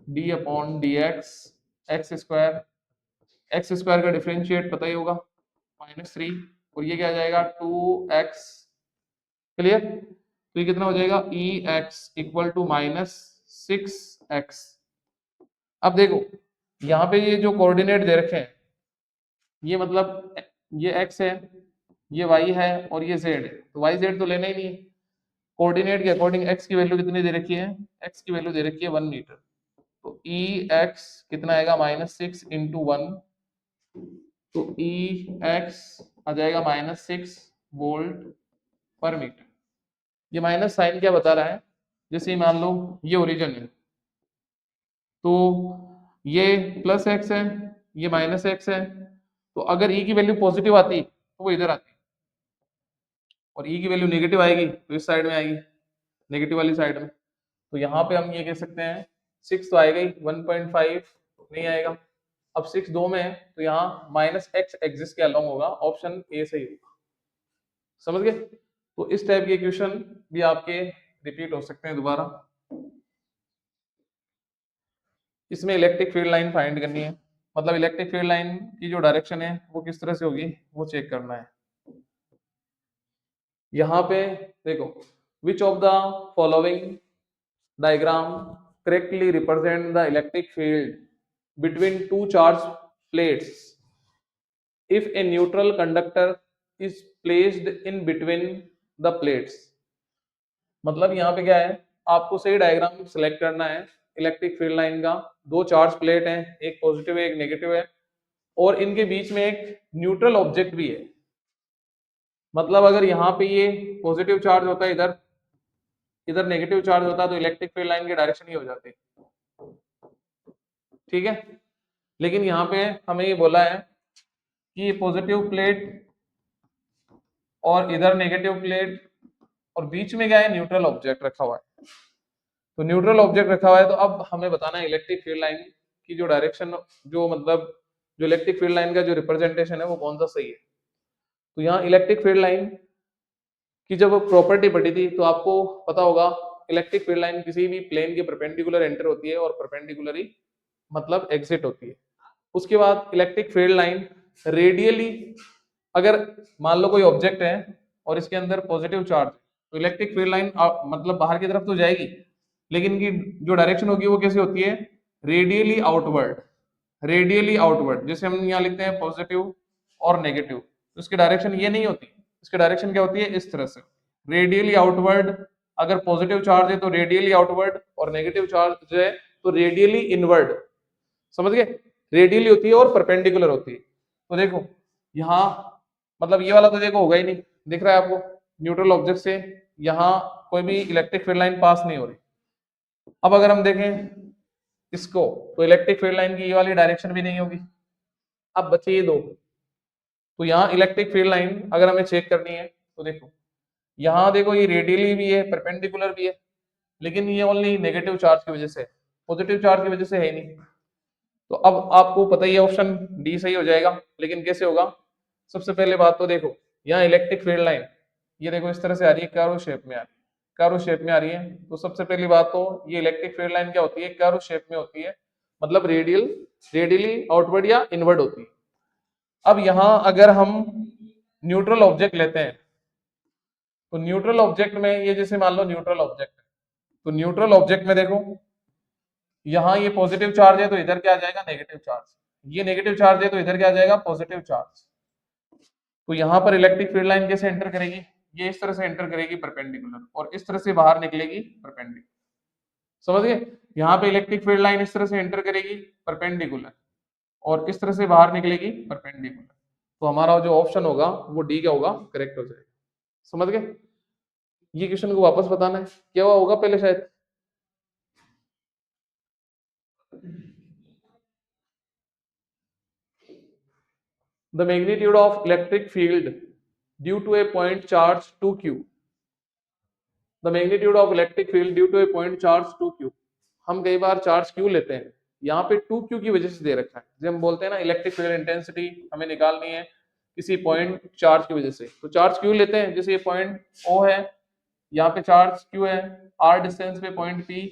d upon d x square का डिफरेंशिएट पता ही होगा -3, और ये क्या आ जाएगा 2x। क्लियर? तो ये कितना हो जाएगा, ई एक्स इक्वल टू -6x। अब देखो यहाँ पे ये जो कोऑर्डिनेट दे रखे हैं, ये मतलब ये x है, ये y है और ये z है, तो y z तो लेना ही नहीं है। कोऑर्डिनेट के अकॉर्डिंग x की वैल्यू कितनी दे रखी है, x की वैल्यू दे रखी है 1 मीटर। तो ई एक्स कितना आएगा -6 इंटू 1, तो ई एक्स आ जाएगा -6 वोल्ट पर मीटर। ये माइनस साइन क्या बता रहा है, जैसे मान लो ये ओरिजिन है तो ये प्लस एक्स है, ये माइनस एक्स है, तो अगर ई की वैल्यू पॉजिटिव आती तो वो इधर आती, और ई की वैल्यू नेगेटिव आएगी तो इस साइड में आएगी, नेगेटिव वाली साइड में। तो यहाँ पे हम ये कह सकते हैं 6 तो आएगा ही, 1.5 नहीं आएगा। अब 6 दो में है तो यहाँ -x एक्सिस के अलोंग होगा, ऑप्शन ए सही होगा। समझ गए? तो इस टाइप के क्वेश्चन भी आपके रिपीट हो सकते हैं दोबारा। इसमें इलेक्ट्रिक फील्ड लाइन फाइंड करनी है, मतलब इलेक्ट्रिक फील्ड लाइन की जो डायरेक्शन है वो किस तरह से होगी वो चेक करना है। यहाँ पे देखो, which of the following diagram correctly represent the electric field between two charged plates if a neutral conductor is placed in between the plates। मतलब यहाँ पे क्या है, आपको सही डायग्राम सिलेक्ट करना है इलेक्ट्रिक फील्ड लाइन का। दो चार्ज प्लेट हैं, एक पॉजिटिव है एक नेगेटिव है, और इनके बीच में एक न्यूट्रल ऑब्जेक्ट भी है। मतलब अगर यहाँ पे ये पॉजिटिव चार्ज होता है, इधर इधर नेगेटिव चार्ज होता है, तो इलेक्ट्रिक फील्ड लाइन की डायरेक्शन ही हो जाती है। ठीक है, लेकिन यहाँ पे हमें ये बोला है कि पॉजिटिव प्लेट और इधर नेगेटिव प्लेट, और बीच में क्या है, न्यूट्रल ऑब्जेक्ट रखा हुआ है। तो न्यूट्रल ऑब्जेक्ट रखा हुआ है, तो अब हमें बताना है इलेक्ट्रिक फील्ड लाइन की जो डायरेक्शन, जो मतलब जो इलेक्ट्रिक फील्ड लाइन का जो रिप्रेजेंटेशन है वो कौन सा सही है। तो यहाँ इलेक्ट्रिक फील्ड लाइन की जब प्रॉपर्टी पढ़ी थी तो आपको पता होगा, इलेक्ट्रिक फील्ड लाइन किसी भी प्लेन के परपेंडिकुलर एंटर होती है और परपेंडिकुलर ही मतलब एग्जिट होती है। उसके बाद इलेक्ट्रिक फील्ड लाइन रेडियली, अगर मान लो कोई ऑब्जेक्ट है और इसके अंदर पॉजिटिव चार्ज, तो इलेक्ट्रिक फील्ड लाइन मतलब बाहर की तरफ तो जाएगी, लेकिन की जो डायरेक्शन होगी वो कैसे होती है, रेडियली आउटवर्ड, रेडियली आउटवर्ड, जैसे हम यहाँ लिखते हैं पॉजिटिव और नेगेटिव, तो इसकी डायरेक्शन ये नहीं होती, इसकी डायरेक्शन क्या होती है, इस तरह से रेडियली आउटवर्ड। अगर पॉजिटिव चार्ज है तो रेडियली आउटवर्ड, और नेगेटिव चार्ज जो है तो रेडियली इनवर्ड। समझ गए, रेडियली होती है और परपेंडिकुलर होती है। तो देखो यहाँ मतलब ये वाला तो देखो होगा ही नहीं, दिख रहा है आपको, न्यूट्रल ऑब्जेक्ट से यहाँ कोई भी इलेक्ट्रिक फील्ड लाइन पास नहीं हो रही। अब अगर हम देखें इसको, तो इलेक्ट्रिक फील्ड लाइन की ये वाली डायरेक्शन भी नहीं होगी। अब बचे ये दो, तो यहाँ इलेक्ट्रिक फील्ड लाइन अगर हमें चेक करनी है तो देखो यहाँ देखो ये रेडियली भी है परपेंडिकुलर भी है, लेकिन ये ओनली नेगेटिव चार्ज की वजह से, पॉजिटिव चार्ज की वजह से है नहीं। तो अब आपको पता ही है ऑप्शन डी सही हो जाएगा, लेकिन कैसे होगा। सबसे पहले बात तो देखो यहाँ इलेक्ट्रिक फील्ड लाइन ये देखो इस तरह से आ रही है, कर्व शेप में आ रही है, कर्व शेप में आ रही है। तो सबसे पहली बात तो ये इलेक्ट्रिक फील्ड लाइन क्या होती है, कर्व शेप में होती है, मतलब रेडियली आउटवर्ड या इनवर्ड होती है। अब यहाँ अगर हम न्यूट्रल ऑब्जेक्ट लेते हैं, तो न्यूट्रल ऑब्जेक्ट में ये जैसे मान लो न्यूट्रल ऑब्जेक्ट, तो न्यूट्रल ऑब्जेक्ट में देखो यहाँ ये पॉजिटिव चार्ज है तो इधर क्या आ जाएगा, नेगेटिव चार्ज, ये नेगेटिव चार्ज है तो इधर क्या आ जाएगा, पॉजिटिव चार्ज। तो यहाँ पर इलेक्ट्रिक फील्ड लाइन कैसे एंटर करेगी, ये इस तरह से एंटर करेगी परपेंडिकुलर, और इस तरह से बाहर निकलेगी परपेंडिकुलर। समझ गए, यहाँ पे इलेक्ट्रिक फील्ड लाइन इस तरह से एंटर करेगी परपेंडिकुलर, और इस तरह से बाहर निकलेगी परपेंडिकुलर। तो हमारा जो ऑप्शन होगा वो डी क्या होगा, करेक्ट हो जाएगा। समझ गए, ये क्वेश्चन को वापस बताना है, क्या हुआ होगा पहले शायद। The magnitude of electric field due to a point charge 2q. The magnitude of electric field due to a point charge 2q. हम कई बार चार्ज क्यू लेते हैं, यहाँ पे 2q की वजह से दे रखा है, जब हम बोलते हैं ना इलेक्ट्रिक फील्ड इंटेंसिटी हमें निकालनी है किसी पॉइंट चार्ज की वजह से, तो चार्ज क्यू लेते हैं। जैसे ये पॉइंट ओ है, यहाँ पे चार्ज क्यू है, आर डिस्टेंस पे पॉइंट पी,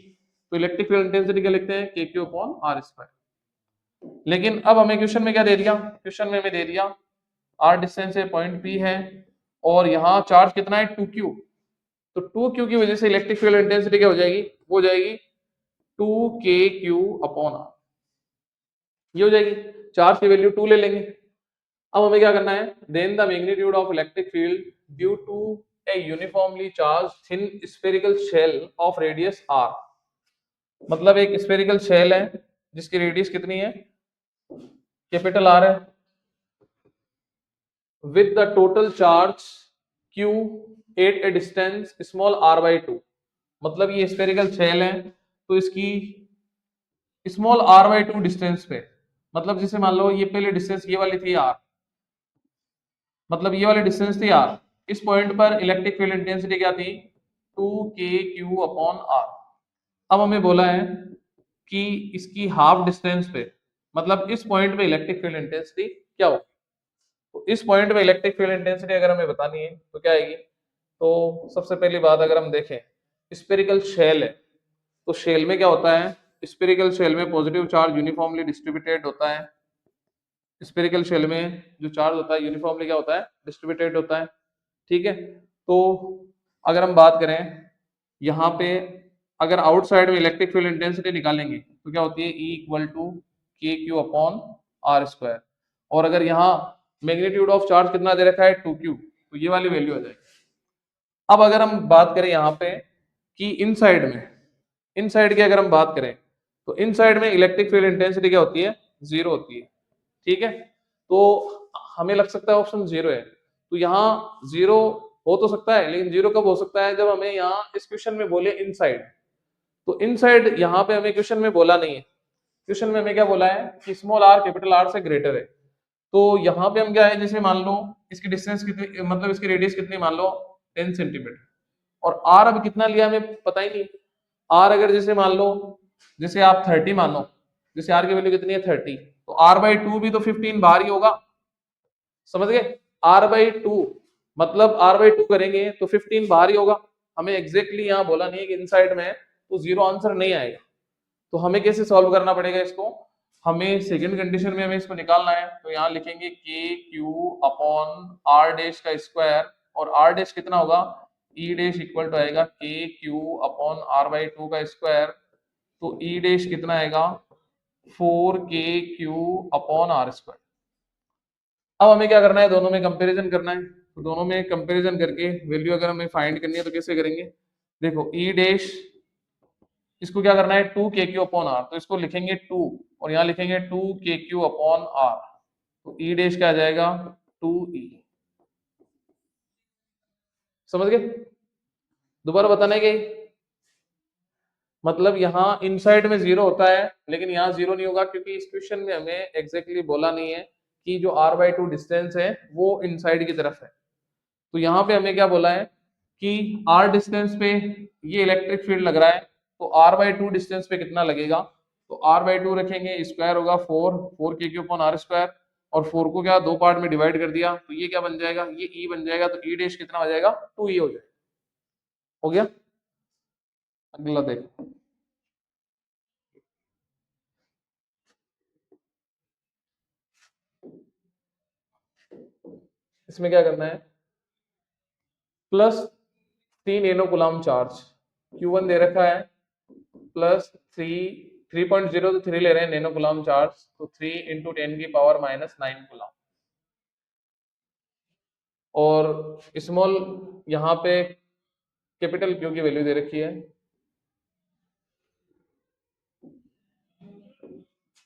तो इलेक्ट्रिक फील्ड इंटेंसिटी क्या लिखते हैं, के क्यू अपॉन आर स्क्वायर। लेकिन अब हमें क्वेश्चन में क्या दे दिया, क्वेश्चन में हमें दे दिया आर डिस्टेंस है, पॉइंट पी है, और यहाँ चार्ज कितना है 2q, तो 2q की वजह से इलेक्ट्रिक फील्ड इंटेंसिटी क्या हो जाएगी, वो हो जाएगी 2kq अपॉन आर, ये हो जाएगी, चार्ज की वैल्यू 2 ले लेंगे। अब हमें क्या करना है, then the magnitude of electric field due to a uniformly charge thin spherical shell of radius r, मतलब एक स्फेरिकल शेल है जिसकी रेडियस कितनी है, कैपिटल R है, with the total charge q at a distance small r by 2, मतलब ये spherical shell है तो इसकी स्मॉल r by 2 डिस्टेंस पे, मतलब जैसे मान लो ये पहले डिस्टेंस ये वाली थी r, मतलब ये वाली डिस्टेंस थी r, इस पॉइंट पर इलेक्ट्रिक फील्ड इंटेंसिटी क्या थी 2kq अपॉन r। अब हमें बोला है कि इसकी हाफ डिस्टेंस पे, मतलब इस पॉइंट पे इलेक्ट्रिक फील्ड इंटेंसिटी क्या होगी। तो इस पॉइंट पे इलेक्ट्रिक फील्ड इंटेंसिटी अगर हमें बतानी है तो क्या आएगी, तो सबसे पहली बात अगर हम देखें स्फेरिकल शेल है, तो शेल में क्या होता है, स्फेरिकल शेल में पॉजिटिव चार्ज यूनिफॉर्मली डिस्ट्रीब्यूटेड होता है, स्फेरिकल शेल में जो चार्ज होता है यूनिफॉर्मली क्या होता है, डिस्ट्रीब्यूटेड होता है। ठीक है, तो अगर हम बात करें यहाँ पे, अगर आउटसाइड में इलेक्ट्रिक फील्ड इंटेंसिटी निकालेंगे तो क्या होती है, ई इक्वल टू के क्यू अपॉन आर स्क्वायर, और अगर यहाँ मैग्नीट्यूड ऑफ चार्ज कितना दे रखा है 2q, तो ये वाली वैल्यू आ जाएगी। अब अगर हम बात करें यहाँ पे कि इनसाइड में, इनसाइड की अगर हम बात करें तो इनसाइड में इलेक्ट्रिक फील्ड इंटेंसिटी क्या होती है, 0 होती है। ठीक है, तो हमें लग सकता है ऑप्शन 0 है, तो यहाँ 0 हो तो सकता है, लेकिन 0 कब हो सकता है, जब हमें यहाँ इस क्वेश्चन में बोले इनसाइड, तो इनसाइड यहाँ पे हमें क्वेश्चन में बोला नहीं है, क्वेश्चन में हमें क्या बोला है कि स्मॉल r कैपिटल R से ग्रेटर है। तो यहाँ पे हम क्या है, जैसे मान लो इसकी डिस्टेंस कितनी, मतलब इसकी रेडियस कितनी, मान लो 10 सेंटीमीटर, और r अब कितना लिया हमें पता ही नहीं। r अगर जैसे मान लो, जैसे आप 30 मानो, जैसे r की वैल्यू कितनी है 30, तो r बाई 2 भी तो 15 बाहर ही होगा। समझ गए, r बाई 2 मतलब r बाई 2 करेंगे तो 15 बाहर ही होगा। हमें एग्जैक्टली यहाँ बोला नहीं है कि इनसाइड में है, तो 0 आंसर नहीं आएगा। तो हमें कैसे सॉल्व करना पड़ेगा इसको, हमें सेकंड कंडीशन में हमें इसको निकालना है, तो यहाँ लिखेंगे के क्यू अपॉन आर डैश का स्क्वायर, और आर डैश कितना होगा, ई डैश इक्वल टू आएगा के क्यू अपॉन आर बाई 2 का स्क्वायर, तो ई डैश कितना आएगा 4KQ/r²। अब हमें क्या करना है, दोनों में कंपैरिजन करना है। तो दोनों में कंपैरिजन करके वैल्यू अगर हमें फाइंड करनी है तो कैसे करेंगे, देखो ई डैश, इसको क्या करना है 2KQ/r, तो इसको लिखेंगे 2 और यहाँ लिखेंगे 2KQ/r। तो ई डैश क्या आ जाएगा 2e। समझ गए, दोबारा बताने गई, मतलब यहाँ इनसाइड में जीरो होता है लेकिन यहाँ जीरो नहीं होगा, क्योंकि इस क्वेश्चन में हमें एग्जैक्टली बोला नहीं है कि जो r/2 डिस्टेंस है वो इनसाइड की तरफ है। तो यहाँ पे हमें क्या बोला है कि r डिस्टेंस पे ये इलेक्ट्रिक फील्ड लग रहा है, तो r/2 डिस्टेंस पे कितना लगेगा, तो r/2 रखेंगे, स्क्वायर होगा 4KQ/r², और 4 को क्या दो पार्ट में डिवाइड कर दिया, तो ये क्या बन जाएगा, ये e बन जाएगा, तो e डैश कितना हो जाएगा 2e हो जाएगा। हो गया, अगला देखो, इसमें क्या करना है, plus 3 nano coulomb charge, Q1 दे रखा है, प्लस 3.0 तो 3 ले रहे हैं नैनो कूलम चार्ज, तो 3 × 10⁻⁹ कूलम। और स्मॉल यहाँ पे कैपिटल Q की वैल्यू दे रखी है,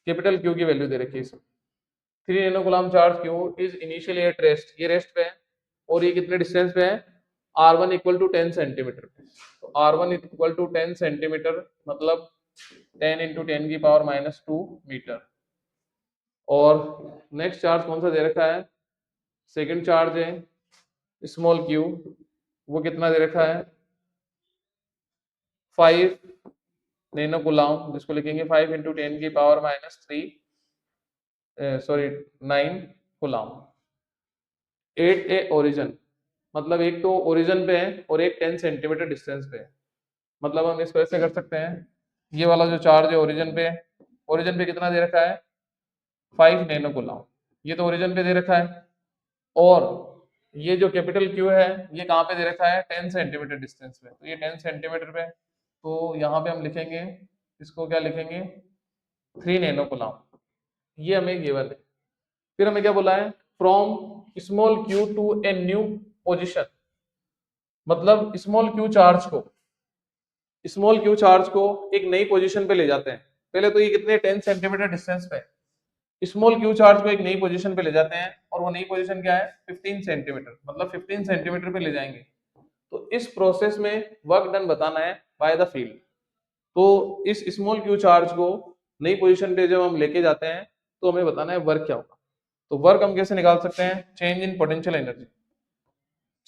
कैपिटल Q की वैल्यू दे रखी है इसमें। 3 nano coulomb charge Q is initially at rest, ये रेस्ट पे है, और ये कितने डिस्टेंस पे है, R1 = 10 सेंटीमीटर पे। तो R1 = 10 सेंटीमीटर, मतलब 10 × 10⁻⁻2 मीटर। और नेक्स्ट चार्ज कौन सा दे रखा है, सेकंड चार्ज है स्मॉल q, वो कितना दे रखा है 5 नैनो कूलम, जिसको लिखेंगे 5 × 10⁻³ सॉरी 9 कूलम। 8 ए ओरिजिन, मतलब एक तो ओरिजिन पे है और एक 10 सेंटीमीटर डिस्टेंस पे है। मतलब हम इसको ऐसे कर सकते हैं, ये वाला जो चार्ज है ओरिजिन पे कितना दे रखा है 5 नैनो कूलम, ये तो ओरिजिन पे दे रखा है, और ये जो कैपिटल Q है ये कहाँ पे दे रखा है 10 सेंटीमीटर डिस्टेंस पे, तो ये 10 सेंटीमीटर पे, तो यहाँ पे हम लिखेंगे, इसको क्या लिखेंगे 3 नैनो कूलम, ये हमें गिवन है। फिर हमें क्या बोला है, from small q to a new position, मतलब स्मॉल q चार्ज को एक नई पोजीशन पे ले जाते हैं। पहले तो ये कितने 10 सेंटीमीटर डिस्टेंस पे, स्मॉल q चार्ज को एक नई पोजीशन पे ले जाते हैं, और वो नई पोजीशन क्या है 15 सेंटीमीटर, मतलब 15 सेंटीमीटर पे ले जाएंगे। तो इस प्रोसेस में वर्क डन बताना है बाय द फील्ड। तो इस स्मॉल q चार्ज को नई पोजीशन पे जब हम लेके जाते हैं तो हमें बताना है वर्क क्या होगा। तो वर्क हम कैसे निकाल सकते हैं, change in potential energy,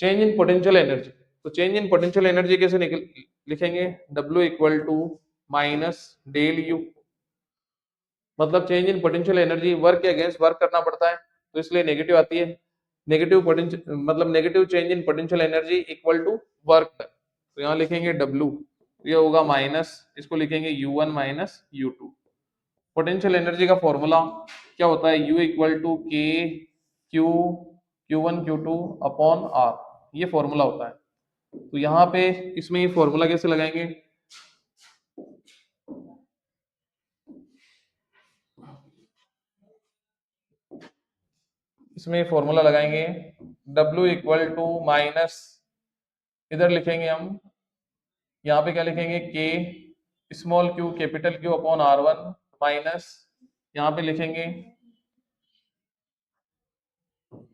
change in potential energy. तो चेंज इन पोटेंशियल एनर्जी कैसे लिखेंगे, W = -del U, मतलब change in potential energy work के अगेंस्ट वर्क करना पड़ता है, तो इसलिए नेगेटिव आती है। नेगेटिव पोटेंशियल मतलब negative change in potential energy equal to work, तो यहाँ लिखेंगे W, ये होगा माइनस, इसको लिखेंगे U1 - U2। पोटेंशियल एनर्जी का फॉर्मूला क्या होता है, U = K Q Q1 Q2/R, ये फॉर्मूला होता है। तो यहाँ पे इसमें ये फॉर्मूला कैसे लगाएंगे, इसमें फॉर्मूला लगाएंगे W = माइनस, इधर लिखेंगे हम, यहाँ पे क्या लिखेंगे K small q capital Q/R1 minus, यहाँ पे लिखेंगे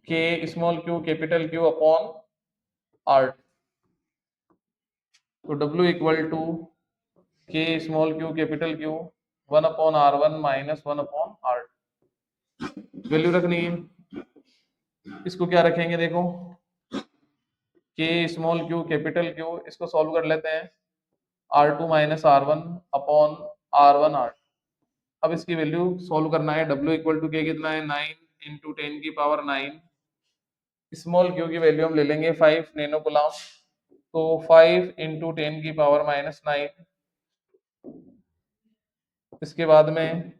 K small q capital Q/R। तो W = K small q capital Q 1/R1 minus 1/R। Value रखनी है, इसको क्या रखेंगे, देखो K small q capital Q, इसको सॉल्व कर लेते हैं, R2 - R1/R1R। अब इसकी वैल्यू सॉल्व करना है, W = K कितना है 9 × 10⁹ स्मॉल q की वैल्यू हम ले लेंगे 5 नैनो कूलम, तो 5 × 10⁻⁹। इसके बाद में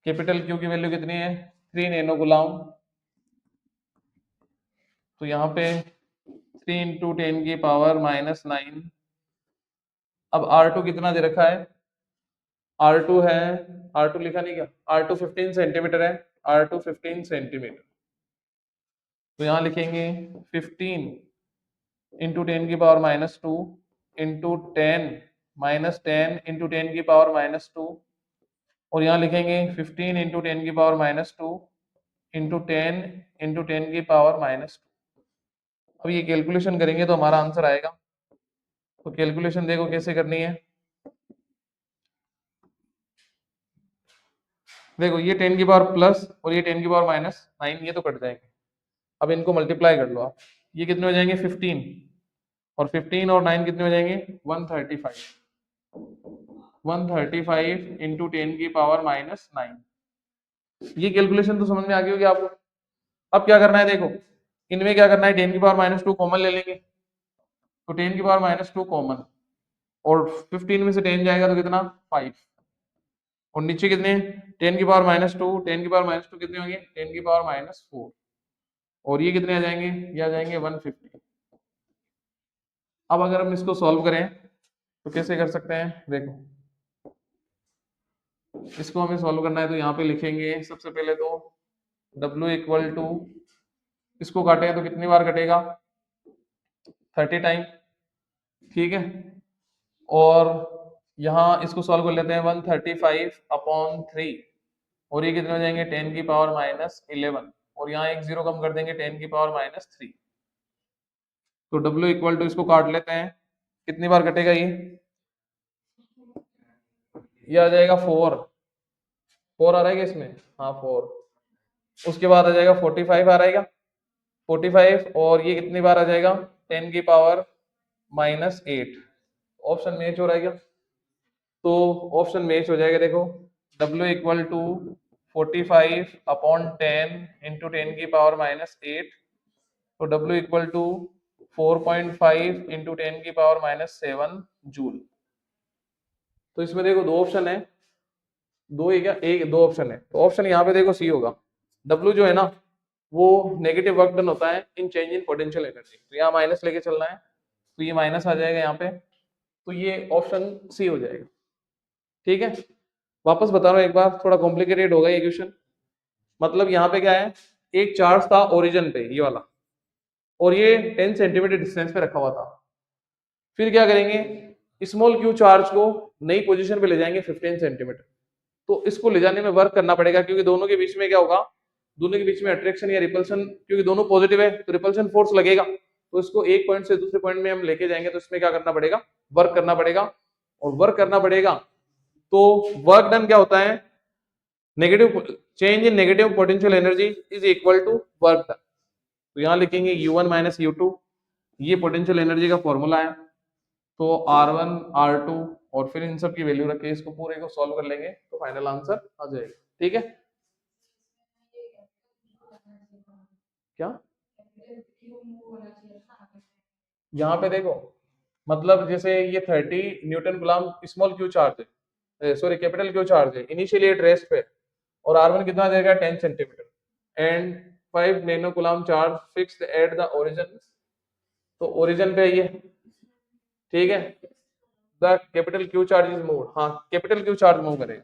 कैपिटल Q की वैल्यू कितनी है 3 नैनो कूलम, तो यहाँ पे 3 × 10⁻⁹। अब R2 कितना दे रखा है, R2 है, R2 लिखा नहीं क्या, R2 15 सेंटीमीटर है, R2 15 सेंटीमीटर, तो यहाँ लिखेंगे 15 इंटू 10 की पावर -2 इंटू 10 -10 इंटू 10 की पावर -2, और यहाँ लिखेंगे 15 इंटू 10 की पावर -2 इंटू 10 इंटू 10 की पावर -2। अब ये कैलकुलेशन करेंगे तो हमारा आंसर आएगा। तो कैलकुलेशन देखो कैसे करनी है। देखो ये 10 की पावर प्लस और ये 10 की पावर -9, ये तो कट जाएंगे। अब इनको मल्टीप्लाई कर लो आप, ये कितने हो जाएंगे 15, और 15 और 9 कितने हो जाएंगे 135, 135 इंटू 10 की पावर -9। ये कैलकुलेशन तो समझ में आ गई होगी आपको। अब क्या करना है, देखो इनमें क्या करना है, 10 की पावर -2 कॉमन ले लेंगे, तो 10 की पावर -2 कॉमन, और 15 में से 10 जाएगा तो कितना 5, और नीचे कितने 10 की पावर -2, 10 की पावर -2 कितने होंगे 10 की पावर -4, और ये कितने आ जाएंगे, ये आ जाएंगे 150। अब अगर हम इसको सॉल्व करें तो कैसे कर सकते हैं, देखो इसको हमें सॉल्व करना है तो यहाँ पे लिखेंगे सबसे पहले तो W इक्वल टू, इसको काटें तो कितनी बार कटेगा 30 टाइम, ठीक है, और यहाँ इसको सॉल्व कर लेते हैं 135 अपॉन 3, और ये कितने हो जाएंगे 10 की पावर -11, और यहाँ एक जीरो कम कर देंगे 10 की पावर -3, तो W इक्वल टू इसको काट लेते हैं, कितनी बार कटेगा ये आ जाएगा 4, 4 आ रहा है इसमें, हाँ 4, उसके बाद आ जाएगा 45 आ रहेगा 45, और ये कितनी बार आ जाएगा 10 की पावर -8। ऑप्शन मैच हो रहा है क्या, तो ऑप्शन मैच हो जाएगा। देखो W equal to 45 upon 10 into 10 की पावर -8, तो W इक्वल टू 4.5 इंटू 10 की पावर -7 जूल। तो इसमें देखो दो ऑप्शन है, दो ही क्या, एक दो ऑप्शन है, तो ऑप्शन यहाँ पे देखो सी होगा। W जो है ना वो नेगेटिव वर्क डन होता है इन चेंज इन पोटेंशियल एनर्जी, तो यहाँ माइनस लेके चलना है, तो ये माइनस आ जाएगा यहाँ पे, तो ये ऑप्शन सी हो जाएगा। ठीक है, वापस बता रहा हूँ एक बार, थोड़ा कॉम्प्लिकेटेड होगा ये क्वेश्चन। मतलब यहाँ पे क्या है, एक चार्ज था ओरिजिन पे ये वाला, और ये 10 सेंटीमीटर डिस्टेंस पे रखा हुआ था। फिर क्या करेंगे, स्मॉल क्यू चार्ज को नई पोजीशन पे ले जाएंगे 15 सेंटीमीटर, तो इसको ले जाने में वर्क करना पड़ेगा, क्योंकि दोनों के बीच में क्या होगा, दोनों के बीच में अट्रैक्शन या रिपल्शन, क्योंकि दोनों पॉजिटिव है तो रिपल्शन फोर्स लगेगा, तो इसको एक पॉइंट से दूसरे पॉइंट में हम लेके जाएंगे, तो इसमें क्या करना पड़ेगा, वर्क करना पड़ेगा, और वर्क करना पड़ेगा तो वर्क डन क्या होता है, negative change in negative potential energy is equal to work done. तो यहाँ लिखेंगे U1 माइनस U2, ये पोटेंशियल एनर्जी का फॉर्मूला है, तो R1 R2, और फिर इन सब की वैल्यू रख के इसको पूरे को सॉल्व कर लेंगे तो फाइनल आंसर आ जाएगा। ठीक है, क्या यहाँ पे देखो, मतलब जैसे ये 30 न्यूटन गुलाम स्मॉल क्यू चार्ज है, सॉरी कैपिटल क्यू चार्ज है, इनिशियली एट रेस्ट पे, और R1 कितना देगा 10 centimetre, and 5 nano coulomb charge fixed at the origin, तो ओरिजिन पे ये, ठीक है, the capital Q charge is move, हाँ कैपिटल क्यू चार्ज मूव करेगा,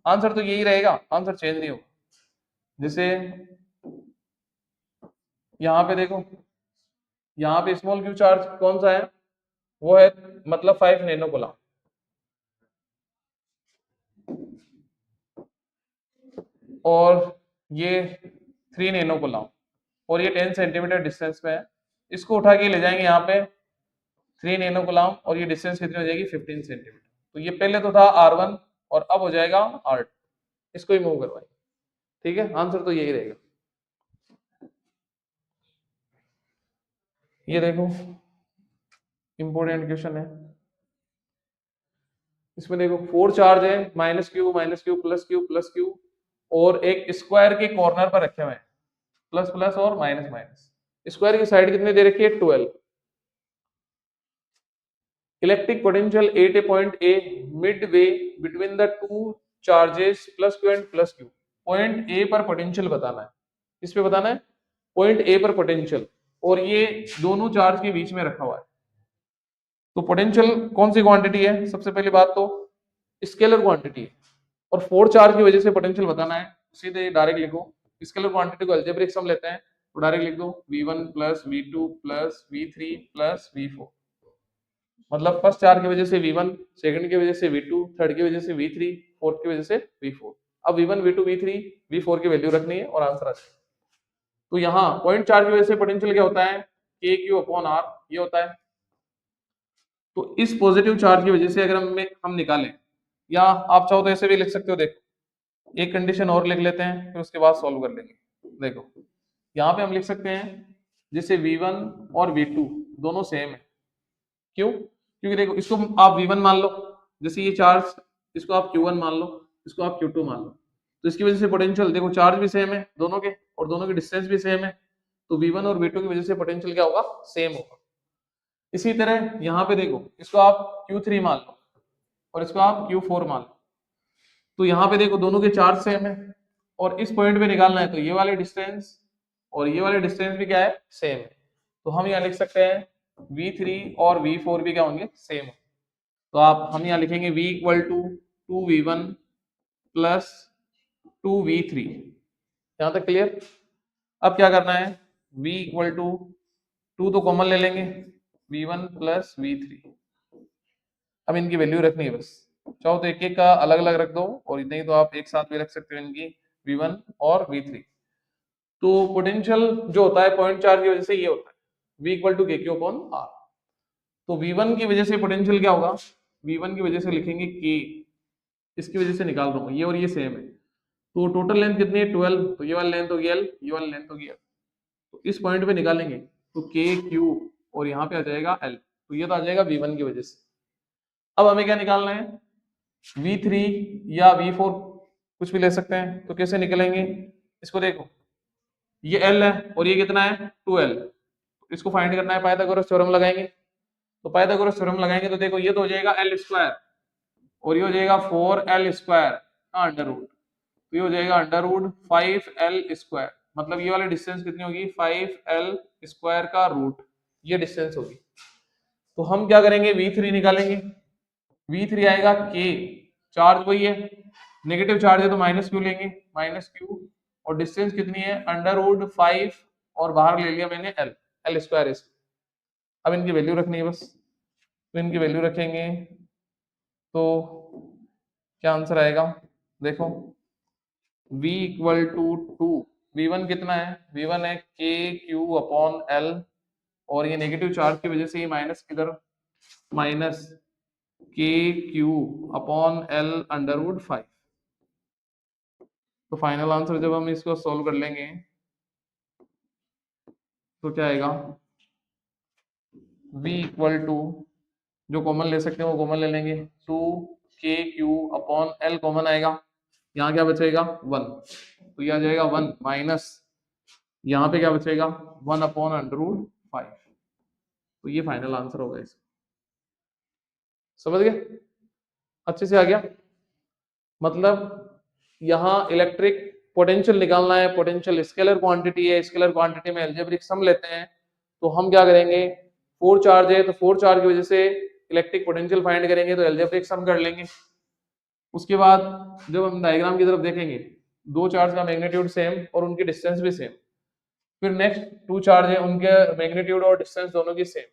आंसर तो यही रहेगा, आंसर चेंज नहीं होगा। जैसे यहाँ पे देखो, यहाँ पे स्मॉल क्यू चार्ज कौन सा है, वो है मतलब 5 नैनो कूलम, और ये 3 नैनो कूलम, और ये 10 सेंटीमीटर डिस्टेंस पे है, इसको उठा के ले जाएंगे यहाँ पे 3 नैनो कूलम, और ये डिस्टेंस कितनी हो जाएगी 15 सेंटीमीटर, तो ये पहले तो था R1 और अब हो जाएगा R2, इसको ही मूव करवाएंगे। ठीक है, आंसर तो यही रहेगा। ये देखो इंपॉर्टेंट क्वेश्चन है, इसमें देखो 4 चार्ज है, -q प्लस q, और एक स्क्वायर के कॉर्नर पर रखे हुए हैं, प्लस प्लस और माइनस माइनस, स्क्वायर की साइड कितनी दे रखी है 12, electric potential at A point A mid way between the two charges plus q and plus q, point A पर पोटेंशियल बताना है, इस पे बताना है पॉइंट ए पर पोटेंशियल, और ये दोनों चार्ज के बीच में रखा हुआ है, तो पोटेंशियल कौन सी क्वांटिटी है, सबसे पहली बात तो स्केलर क्वांटिटी है और 4 चार्ज की वजह से पोटेंशियल बताना है, सीधे डायरेक्ट लिखो। स्केलर क्वांटिटी को अलजेब्रिक सम लेते हैं तो डायरेक्ट लिख दो v1 plus v2 plus v3 plus v4। मतलब फर्स्ट चार्ज की वजह से v1, सेकंड की वजह से v2, थर्ड की वजह से v3, फोर्थ की वजह से v4। अब v1 v2 v3 v4 की वैल्यू रखनी है और आंसर आ जाएगा। तो यहाँ पॉइंट चार्ज की वजह से पोटेंशियल क्या होता है, k q अपॉन r ये होता है। तो इस पॉजिटिव चार्ज की वजह से अगर हम निकालें, या आप चाहो तो ऐसे भी लिख सकते हो, देखो एक कंडीशन और लिख लेते हैं फिर उसके बाद सॉल्व कर लेंगे। देखो यहाँ पे हम लिख सकते हैं जैसे v1 और v2 दोनों सेम है। क्यों? क्योंकि देखो इसको आप v1 मान लो, जैसे ये चार्ज, इसको आप q1 मान लो, इसको आप q2 मान लो, तो इसकी वजह से पोटेंशियल देखो चार्ज भी सेम है दोनों के और दोनों के डिस्टेंस भी सेम है, तो v1 और v2 की वजह से पोटेंशियल क्या होगा, सेम होगा। इसी तरह यहाँ पे देखो इसको आप q3 मान लो और इसको आप q4 मान लो, तो यहाँ पे देखो दोनों के चार्ज सेम है और इस पॉइंट पे निकालना है तो ये वाले डिस्टेंस और ये वाले डिस्टेंस भी क्या है, सेम है। तो हम यहाँ लिख सकते हैं v3 और v4 भी क्या होंगे, सेम। तो हम यहाँ लिखेंगे v equal to 2v1 plus 2v3। यहाँ तक क्लियर? अब क्या करना है, v इक्वल टू 2 तो कॉमन ले लेंगे, v1 प्लस v3। अब इनकी वैल्यू रखनी है बस, चाहो तो एक एक का अलग अलग रख दो और नहीं तो आप एक साथ भी रख सकते हो इनकी, v1 और v3। तो पोटेंशियल जो होता है पॉइंट चार्ज की वजह से ये होता है v इक्वल टू के क्यू अपॉन आर। तो v1 की वजह से पोटेंशियल क्या होगा, v1 की वजह से लिखेंगे k, इसकी वजह से निकाल रहा हूँ, ये और ये सेम है, तो टोटल लेंथ कितनी है 12, तो ये वाली लेंथ होगी l, ये वाली लेंथ होगी l। तो इस पॉइंट पे निकालेंगे तो k q और यहाँ पे आ जाएगा l, तो ये तो आ जाएगा v1 की वजह से। अब हमें क्या निकालना है, v3 या v4 कुछ भी ले सकते हैं, तो कैसे निकलेंगे, इसको देखो ये l है और ये कितना है 2l, इसको फाइंड करना है, पाइथागोरस थ्योरम लगाएंगे। तो पाइथागोरस थ्योरम लगाएंगे तो देखो ये तो हो जाएगा l स्क्वायर और ये हो जाएगा 4l स्क्वायर का अंडर रूट, तो ये हो जाएगा अंडर रूट 5l स्क्वायर, मतलब ये वाली डिस्टेंस कितनी होगी 5l स्क्वायर का रूट, ये डिस्टेंस होगी। तो हम क्या करेंगे v3 निकालेंगे, v3 आएगा k, चार्ज वही है, नेगेटिव चार्ज है तो माइनस क्यू लेंगे, माइनस क्यू, और डिस्टेंस कितनी है अंडर रूट 5 और बाहर ले लिया मैंने l स्क्वायर। अब इनकी वैल्यू रखनी है बस, तो इनकी वैल्यू रखेंगे तो क्या आंसर आएगा, देखो v इक्वल टू 2, v1 कितना है, v1 है k q अपॉन l और ये नेगेटिव चार्ज की वजह से ये माइनस किधर, minus k q upon l under root 5। तो फाइनल आंसर जब हम इसको सॉल्व कर लेंगे तो क्या आएगा, v इक्वल टू, जो कॉमन ले सकते हैं वो कॉमन ले लेंगे, 2kq अपॉन l कॉमन आएगा, यहाँ क्या बचेगा 1, तो ये आ जाएगा 1 माइनस, यहाँ पे क्या बचेगा 1 अपॉन अंडर रूट 5। तो ये फाइनल आंसर होगा इसका। समझ गए, अच्छे से आ गया? मतलब यहाँ इलेक्ट्रिक पोटेंशियल निकालना है, पोटेंशियल स्केलर क्वांटिटी है, स्केलर क्वांटिटी में अलजेब्रिक सम लेते हैं, तो हम क्या करेंगे, 4 चार्ज है तो 4 चार्ज की वजह से इलेक्ट्रिक पोटेंशियल फाइंड करेंगे तो अलजेब्रिक सम कर लेंगे। उसके बाद जब हम डायग्राम की तरफ देखेंगे, 2 चार्ज का मैग्नीट्यूड सेम और उनकी डिस्टेंस भी सेम, फिर नेक्स्ट 2 चार्ज है उनके मैग्नीट्यूड और डिस्टेंस दोनों की सेम,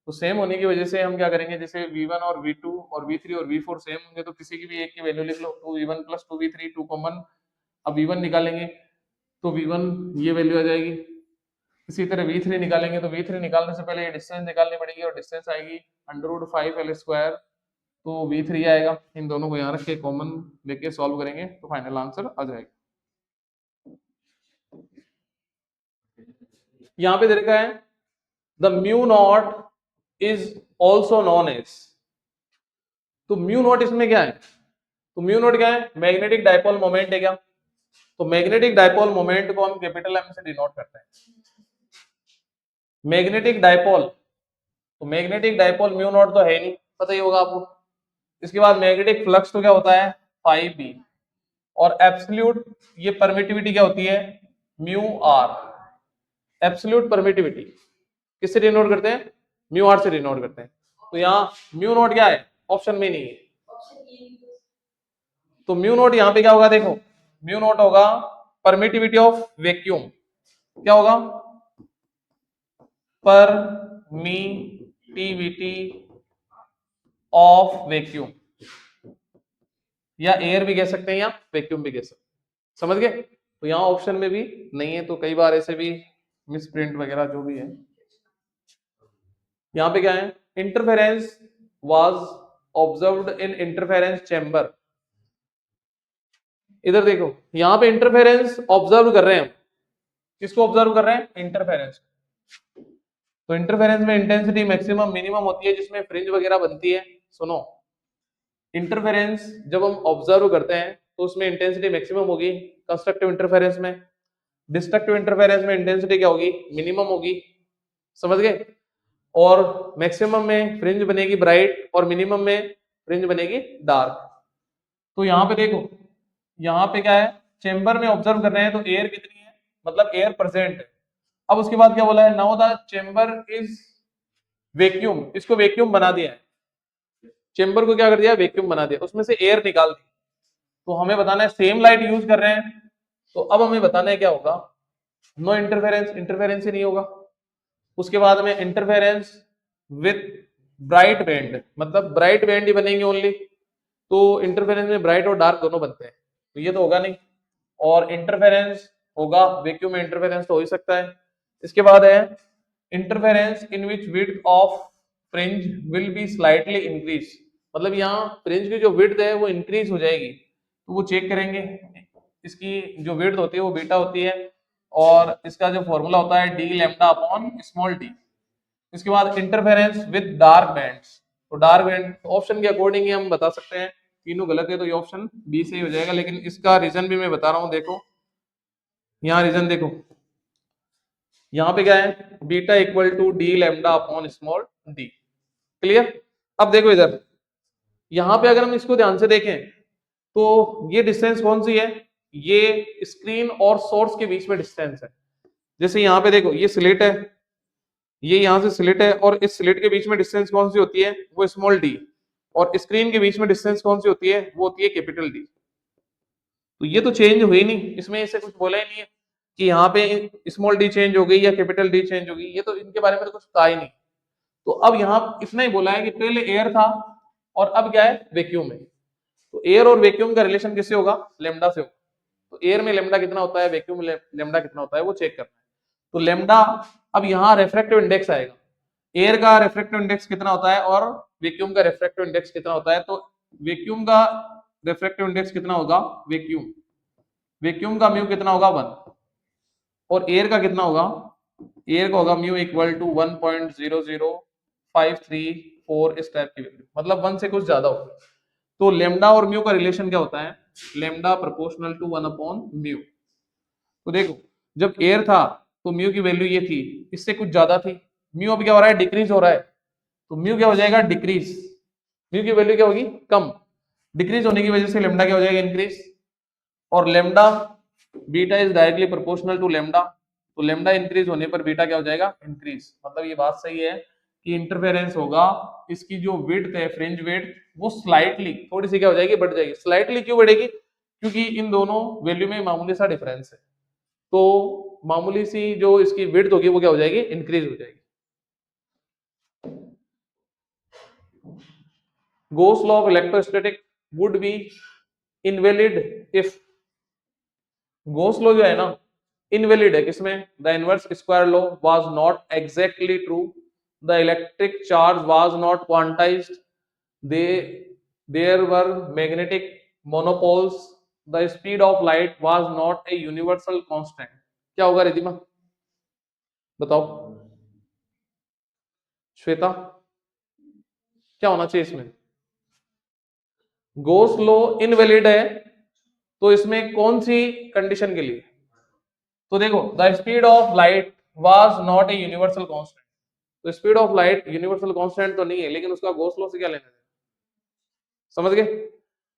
तो सेम होने की वजह से हम क्या करेंगे, जैसे v1 और v2 और v3 और v4 सेम होंगे तो किसी की भी एक की वैल्यू लिख लो, 2v1 प्लस 2v3, 2 कॉमन। अब v1 निकालेंगे तो v1 ये वैल्यू आ जाएगी, इसी तरह v3 निकालेंगे तो v3 निकालने से पहले ये डिस्टेंस निकालनी पड़ेगी और डिस्टेंस आएगी अंडर रूट 5l स्क्वायर, तो v3 आएगा। इन दोनों को यहाँ रख के कॉमन लेके सॉल्व करेंगे तो फाइनल आंसर आ जाएगा। यहाँ पे दे रखा है the mu naught is also known as, तो म्यू नॉट इसमें क्या है, तो म्यू नॉट क्या है, मैग्नेटिक डाइपोल मोमेंट है क्या, तो मैग्नेटिक डाइपोल मोमेंट को हम कैपिटल एम से डिनोट करते हैं, मैग्नेटिक डाइपोल, तो मैग्नेटिक डाइपोल म्यू नॉट तो है नहीं, पता ही होगा आपको। इसके बाद मैग्नेटिक फ्लक्स तो क्या होता है 5b, और एब्सोल्यूट ये परमिटिविटी क्या होती है म्यू आर, एब्सोल्यूट परमिटिविटी किससे डिनोट करते हैं, म्यू आर से डिनोट करते हैं। तो यहाँ म्यू नॉट क्या है, ऑप्शन में नहीं है, तो म्यू नोट यहाँ पे क्या होगा, देखो म्यू नोट होगा परमिटिविटी ऑफ वैक्यूम, क्या होगा परमिटिविटी ऑफ वैक्यूम, या एयर भी कह सकते हैं या वैक्यूम भी कह सकते हैं, समझ गए। तो यहाँ ऑप्शन में भी नहीं है, तो कई बार ऐसे भी मिस प्रिंट वगैरह जो भी है। यहाँ पे क्या है, interference was observed in interference chamber. इधर देखो यहाँ पे इंटरफेरेंस ऑब्जर्व कर रहे हैं हम, किसको ऑब्जर्व कर रहे हैं, इंटरफेरेंस। तो इंटरफेरेंस में इंटेंसिटी मैक्सिमम मिनिमम होती है जिसमें फ्रिंज वगैरह बनती है। सुनो, इंटरफेरेंस जब हम ऑब्जर्व करते हैं तो उसमें इंटेंसिटी मैक्सिमम होगी कंस्ट्रक्टिव इंटरफेरेंस में, डिस्ट्रक्टिव इंटरफेरेंस में इंटेंसिटी क्या होगी, मिनिमम होगी, समझ गए। और मैक्सिमम में फ्रिंज बनेगी ब्राइट और मिनिमम में फ्रिंज बनेगी डार्क। तो यहाँ पे देखो, यहाँ पे क्या है, चेंबर में ऑब्जर्व कर रहे हैं तो एयर कितनी है, मतलब एयर प्रेजेंट है। अब उसके बाद क्या बोला है, now the chamber is vacuum, इसको वैक्यूम बना दिया है, चेंबर को क्या कर दिया, वैक्यूम बना दिया, उसमें से एयर निकाल दी। तो हमें बताना है सेम लाइट यूज कर रहे हैं, तो अब हमें बताना है क्या होगा, नो इंटरफेरेंस, इंटरफेरेंस ही नहीं होगा। उसके बाद में इंटरफेरेंस विथ ब्राइट बैंड, मतलब ब्राइट बैंड ही बनेंगे ओनली, तो इंटरफेरेंस में ब्राइट और डार्क दोनों बनते हैं, तो ये तो होगा नहीं। और इंटरफेरेंस होगा वैक्यूम में, इंटरफेरेंस तो हो ही सकता है। इसके बाद है interference in which width of fringe will be slightly increase, मतलब यहाँ फ्रिंज की जो विड्थ है वो इंक्रीज हो जाएगी, तो वो चेक करेंगे। इसकी जो विड्थ होती है वो बीटा होती है, और इसका जो फॉर्मूला होता है D lambda upon small D. इसके बाद इंटरफेरेंस विद डार्क बैंड्स, तो डार्क बैंड ऑप्शन के अकॉर्डिंग ही हम बता सकते हैं, तीनों गलत है तो ये ऑप्शन बी से ही हो जाएगा, लेकिन इसका रीजन भी मैं बता रहा हूं, देखो यहाँ रीजन देखो, यहाँ पे क्या है, beta equal to D lambda upon small D, clear. अब देखो इधर, यहाँ पे अगर हम इसको ध्यान से देखें तो ये डिस्टेंस कौन सी है, ये स्क्रीन और सोर्स के बीच में डिस्टेंस है। जैसे यहाँ पे देखो ये स्लिट है, ये यहाँ से स्लिट है, और इस स्लिट के बीच में डिस्टेंस कौन सी होती है, वो स्मॉल डी, और स्क्रीन के बीच में डिस्टेंस कौन सी होती है, वो होती है कैपिटल डी। तो ये तो चेंज हुई नहीं, इसमें ऐसे कुछ बोला ही नहीं है कि यहाँ पे स्मॉल डी चेंज हो गई या कैपिटल डी चेंज हो गई, ये तो इनके बारे में तो कुछ कहा ही नहीं। तो अब यहाँ इतना ही बोला है कि पहले एयर था और अब क्या है, वैक्यूम है। तो एयर और वैक्यूम का रिलेशन किससे होगा, लेमडा से होगा। तो एयर में लेमडा कितना होता है, वैक्यूम में लेमडा कितना होता है, वो चेक करना है। तो लेमडा, अब यहाँ रेफ्रेक्टिव इंडेक्स आएगा, एयर का रेफ्रेक्टिव इंडेक्स कितना होता है और वैक्यूम का रेफ्रेक्टिव इंडेक्स कितना होता है। तो वैक्यूम का रेफ्रेक्टिव इंडेक्स कितना होगा, वैक्यूम वैक्यूम का म्यू कितना होगा 1, और एयर का कितना होगा, एयर का होगा म्यू इक्वल टू 1.00534, इस टाइप की वैल्यू, मतलब 1 से कुछ ज्यादा होगा। तो लेमडा और म्यू का रिलेशन क्या होता है, lambda proportional to 1 upon mu. तो देखो जब एयर था तो म्यू की वैल्यू ये थी, इससे कुछ ज्यादा थी, म्यू अब क्या हो रहा है, डिक्रीज हो रहा है, तो म्यू क्या हो जाएगा, डिक्रीज, म्यू की वैल्यू क्या होगी, कम, डिक्रीज होने की वजह से लेमडा क्या हो जाएगा, इंक्रीज। और lambda, beta is directly proportional to lambda, तो लेमडा इंक्रीज होने पर बीटा क्या हो जाएगा, इंक्रीज। मतलब ये बात सही है कि इंटरफेरेंस होगा, इसकी जो विड्थ है, फ्रिंज विड्थ, वो स्लाइटली थोड़ी सी क्या हो जाएगी, बढ़ जाएगी। स्लाइटली क्यों बढ़ेगी, क्योंकि इन दोनों वैल्यू में मामूली सा डिफरेंस है, तो मामूली सी जो इसकी विड्थ होगी वो क्या हो जाएगी, इंक्रीज हो जाएगी। Gauss law of electrostatic would be invalid if, Gauss law जो है ना इनवैलिड है किसमें, the inverse square law was not exactly true, the electric charge was not quantized, they there were magnetic monopoles, the speed of light was not a universal constant. क्या होगा रिधिमा, बताओ श्वेता, क्या होना चाहिए इसमें, गोस लॉ इनवैलिड है तो इसमें कौन सी कंडीशन के लिए, तो देखो the speed of light was not a universal constant, तो speed of light universal constant तो नहीं है, लेकिन उसका गोस लॉ से क्या लेना है, समझ गए।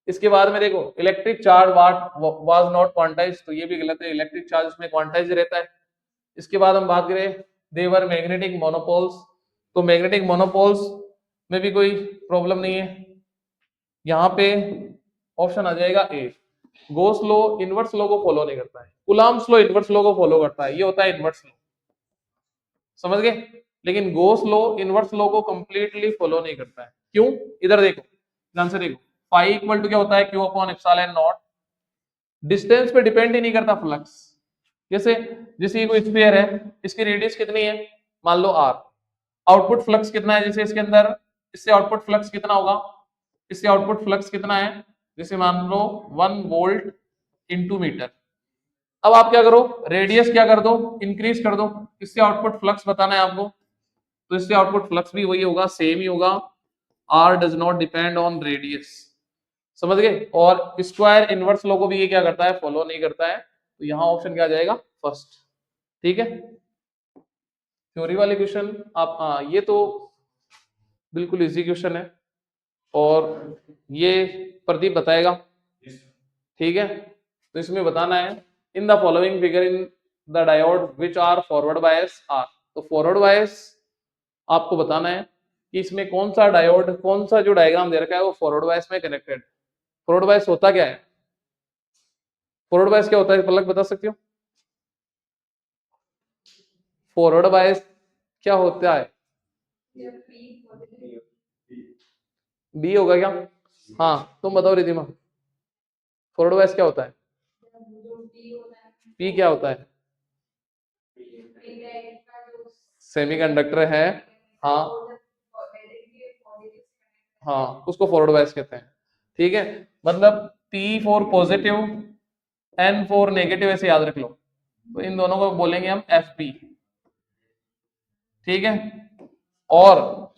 इसके बाद में देखो electric charge was not quantized, तो ये भी गलत है, इलेक्ट्रिक चार्ज में क्वांटाइज रहता है। इसके बाद हम बात करें देवर मैग्नेटिक मोनोपोल्स, तो मैग्नेटिक मोनोपोल्स में भी कोई प्रॉब्लम नहीं है। यहाँ पे ऑप्शन आ जाएगा ए। गोस लॉ इनवर्स लॉ को फॉलो नहीं करता है, कूलम्ब्स लॉ इनवर्स लॉ को फॉलो करता है, ये होता है इनवर्स लॉ, समझ गए। लेकिन गोस लॉ इनवर्स लॉ को कंप्लीटली फॉलो नहीं करता है, क्यों? इधर देखो, ध्यान से देखो, फाई इक्वल टू क्या होता है, Q upon epsilon not, distance पे डिपेंड ही नहीं करता फ्लक्स। जैसे जैसे ये कोई स्फीयर है, इसकी रेडियस कितनी है, मान लो आर, आउटपुट फ्लक्स कितना है, जैसे इसके अंदर, इससे आउटपुट फ्लक्स कितना होगा, इससे आउटपुट फ्लक्स कितना है, जैसे मान लो 1 वोल्ट इंटू मीटर। अब आप क्या करो, रेडियस क्या कर दो, इंक्रीज कर दो, इससे आउटपुट फ्लक्स बताना है आपको, तो इससे आउटपुट फ्लक्स भी वही होगा, सेम ही होगा, R does not depend on radius, समझ गए। और स्क्वायर इनवर्स लॉ को भी ये क्या करता है, फॉलो नहीं करता है, तो यहाँ ऑप्शन क्या आ जाएगा, फर्स्ट। ठीक है, थ्योरी वाले क्वेश्चन आप, हाँ ये तो बिल्कुल इजी क्वेश्चन है, और ये प्रदीप बताएगा, ठीक है। तो इसमें बताना है, in the following figure in the diode which are forward bias are, तो फॉरवर्ड बायस आपको बताना है कि इसमें कौन सा डायोड, कौन सा जो डायग्राम दे रखा है वो फॉरवर्ड बायस में कनेक्टेड। फॉरवर्ड बायस होता क्या है, फॉरवर्ड बायस क्या होता है, पलक बता सकती हो, फॉरवर्ड बायस क्या होता है, बी होगा क्या, हाँ तुम बताओ रिधिमा, फॉरवर्ड बायस क्या होता है, पी क्या होता है, सेमीकंडक्टर है, हाँ हाँ उसको फॉरवर्ड बायस कहते हैं, ठीक है। मतलब P for positive, N for negative, ऐसे याद रख लो, तो इन दोनों को बोलेंगे हम FP, ठीक है। और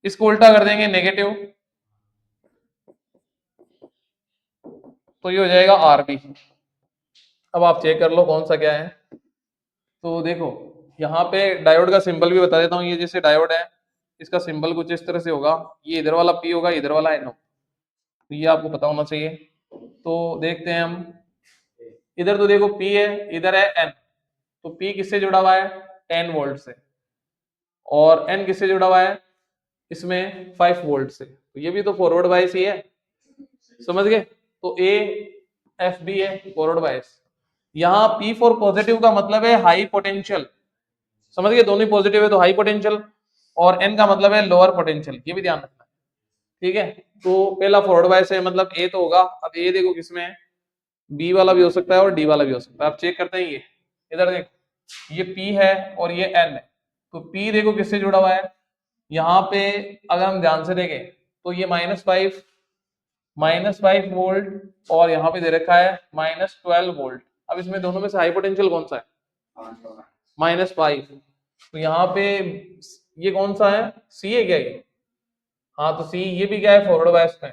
इसको उल्टा कर देंगे नेगेटिव, तो ये हो जाएगा RB। अब आप चेक कर लो कौन सा क्या है, तो देखो यहाँ पे डायोड का सिंबल भी बता देता हूँ, ये जैसे डायोड है, इसका सिंबल कुछ इस तरह से होगा, ये इधर वाला P होगा, इधर वाला NO, तो ये आपको पता होना चाहिए। तो देखते हैं हम, इधर तो देखो P है, इधर है N, तो P किससे जुड़ा हुआ है, 10 वोल्ट से, और N किससे जुड़ा हुआ है, इसमें 5 वोल्ट से, तो ये भी तो फॉरवर्ड बायस ही है, समझ गए। तो A FB है फॉरवर्ड बायस। यहाँ P फॉर पॉजिटिव का मतलब है हाई पोटेंशियल, समझ गए, दोनों पॉजिटिव है तो हाई पोटेंशियल, और N का मतलब है लोअर पोटेंशियल, ये भी ध्यान रखना, ठीक है। तो पहला फॉरवर्ड बायस है, मतलब A तो होगा। अब A देखो किसमें है, B वाला भी हो सकता है और D वाला भी हो सकता है, आप चेक करते हैं, ये इधर देखो, ये P है और ये N है, तो P देखो किससे जुड़ा हुआ है, यहाँ पे अगर हम ध्यान से देखें तो ये -5 वोल्ट, और यहाँ पे दे रखा है -12 वोल्ट। अब इसमें दोनों में से हाई पोटेंशियल कौन सा है, -5, तो यहाँ पे ये कौन सा है, सी है क्या ये, हाँ तो सी, ये भी क्या है, फॉरवर्ड बायस में,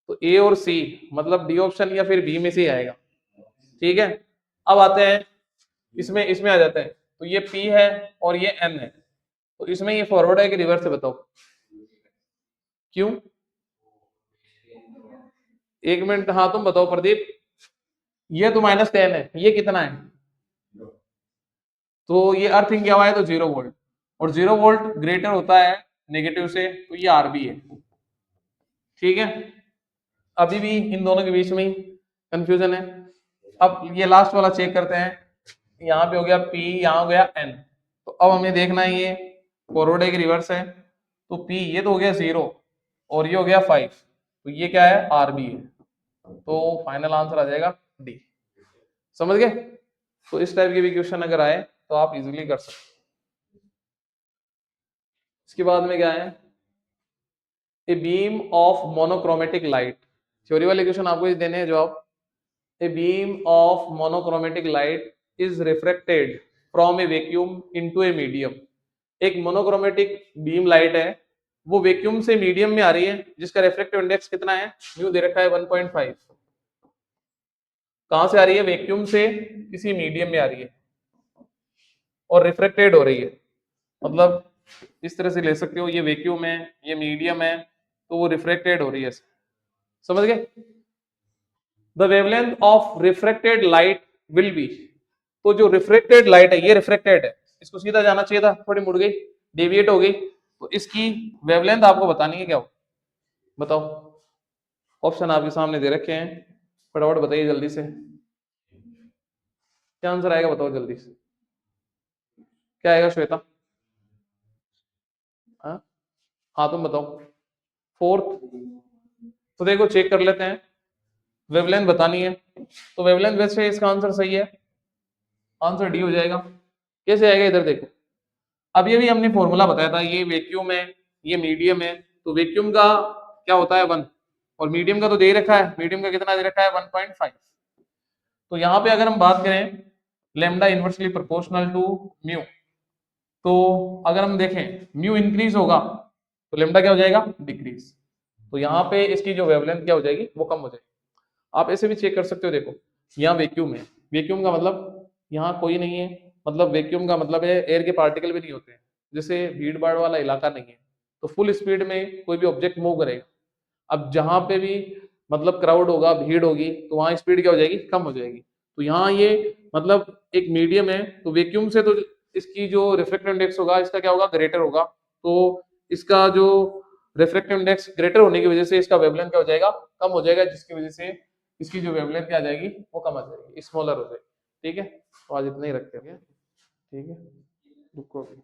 तो ए और सी मतलब डी ऑप्शन या फिर बी में से आएगा, ठीक है। अब आते हैं इसमें, इसमें आ जाते हैं, तो ये पी है और ये एन है, तो इसमें ये फॉरवर्ड है कि रिवर्स है, बताओ क्यों, एक मिनट, हाँ तुम बताओ प्रदीप, ये तो -10 है, ये कितना है, तो ये अर्थिंग क्या हुआ है, तो 0 वोल्ट, और 0 वोल्ट ग्रेटर होता है नेगेटिव से, तो ये आरबी है, ठीक है। अभी भी इन दोनों के बीच में ही कंफ्यूजन है। अब ये लास्ट वाला चेक करते हैं, यहाँ पे हो गया P, यहाँ हो गया N, तो अब हमें देखना है ये फॉरवर्ड है कि रिवर्स है, तो P ये तो हो गया 0 और ये हो गया 5, तो ये क्या है, RB है, तो फाइनल आंसर आ जाएगा D, समझ गए। तो इस टाइप के भी क्वेश्चन अगर आए तो आप इजीली कर सकते। इसके बाद में क्या है, a beam of monochromatic light, theory वाले क्वेश्चन आपको ही देने हैं जवाब। A beam of monochromatic light is refracted from A vacuum into a medium, एक मोनोक्रोमेटिक बीम लाइट है, वो वैक्यूम से मीडियम में आ रही है, जिसका रिफ्रैक्टिव इंडेक्स कितना है, म्यू दे रखा है 1.5, कहां से आ रही है, वैक्यूम से किसी मीडियम में आ रही है और रिफ्रेक्टेड हो रही है, मतलब इस तरह से ले सकते हो, ये वैक्यूम है, ये मीडियम है, तो वो रिफ्रेक्टेड हो रही है, समझ गए। The wavelength of refracted light will be, तो जो रिफ्रेक्टेड लाइट है, ये रिफ्रेक्टेड है, इसको सीधा जाना चाहिए था, थोड़ी मुड़ गई, डेविएट हो गई, तो इसकी वेवलेंथ आपको बतानी है, क्या हो बताओ, ऑप्शन आपके सामने दे रखे हैं, फटाफट बताइए जल्दी से, क्या आंसर आएगा बताओ जल्दी से, क्या आएगा श्वेता? हाँ हाँ तुम बताओ। फोर्थ, तो देखो चेक कर लेते हैं, वेवलेंथ बतानी है, तो वेवलेंथ वैसे इसका आंसर सही है, आंसर डी हो जाएगा। कैसे आएगा इधर देखो, अब ये भी हमने फॉर्मूला बताया था, ये वैक्यूम है, ये मीडियम है, तो वैक्यूम का क्या होता है 1, और मीडियम का तो दे ही रखा है, मीडियम का कितना दे रखा है 1.5। तो यहाँ पे अगर हम बात करें lambda inversely proportional to mu, तो अगर हम देखें म्यू इंक्रीज होगा तो लेमडा क्या हो जाएगा, डिक्रीज। तो यहाँ पे इसकी जो वेवलेंथ क्या हो जाएगी, वो कम हो जाएगी। आप ऐसे भी चेक कर सकते हो, देखो यहाँ वैक्यूम है, वैक्यूम का मतलब यहाँ कोई नहीं है, मतलब वैक्यूम का मतलब है एयर के पार्टिकल भी नहीं होते हैं, जैसे भीड़ भाड़ वाला इलाका नहीं है, तो फुल स्पीड में कोई भी ऑब्जेक्ट मूव करेगा। अब जहां पे भी मतलब क्राउड होगा, भीड़ होगी, तो वहां स्पीड क्या हो जाएगी, कम हो जाएगी। तो यहाँ ये मतलब एक मीडियम है, तो वैक्यूम से तो इसकी जो रिफ्रैक्टिव इंडेक्स होगा इसका क्या होगा, ग्रेटर होगा, तो इसका जो रिफ्रैक्टिव इंडेक्स ग्रेटर होने की वजह से इसका वेवलेंथ क्या हो जाएगा, कम हो जाएगा, जिसकी वजह से इसकी जो वेवलेंथ क्या आ जाएगी, वो कम आ जाएगी, स्मॉलर हो जाएगी। ठीक है, तो आज इतना ही रखते हैं, ठीक है, रुको अभी।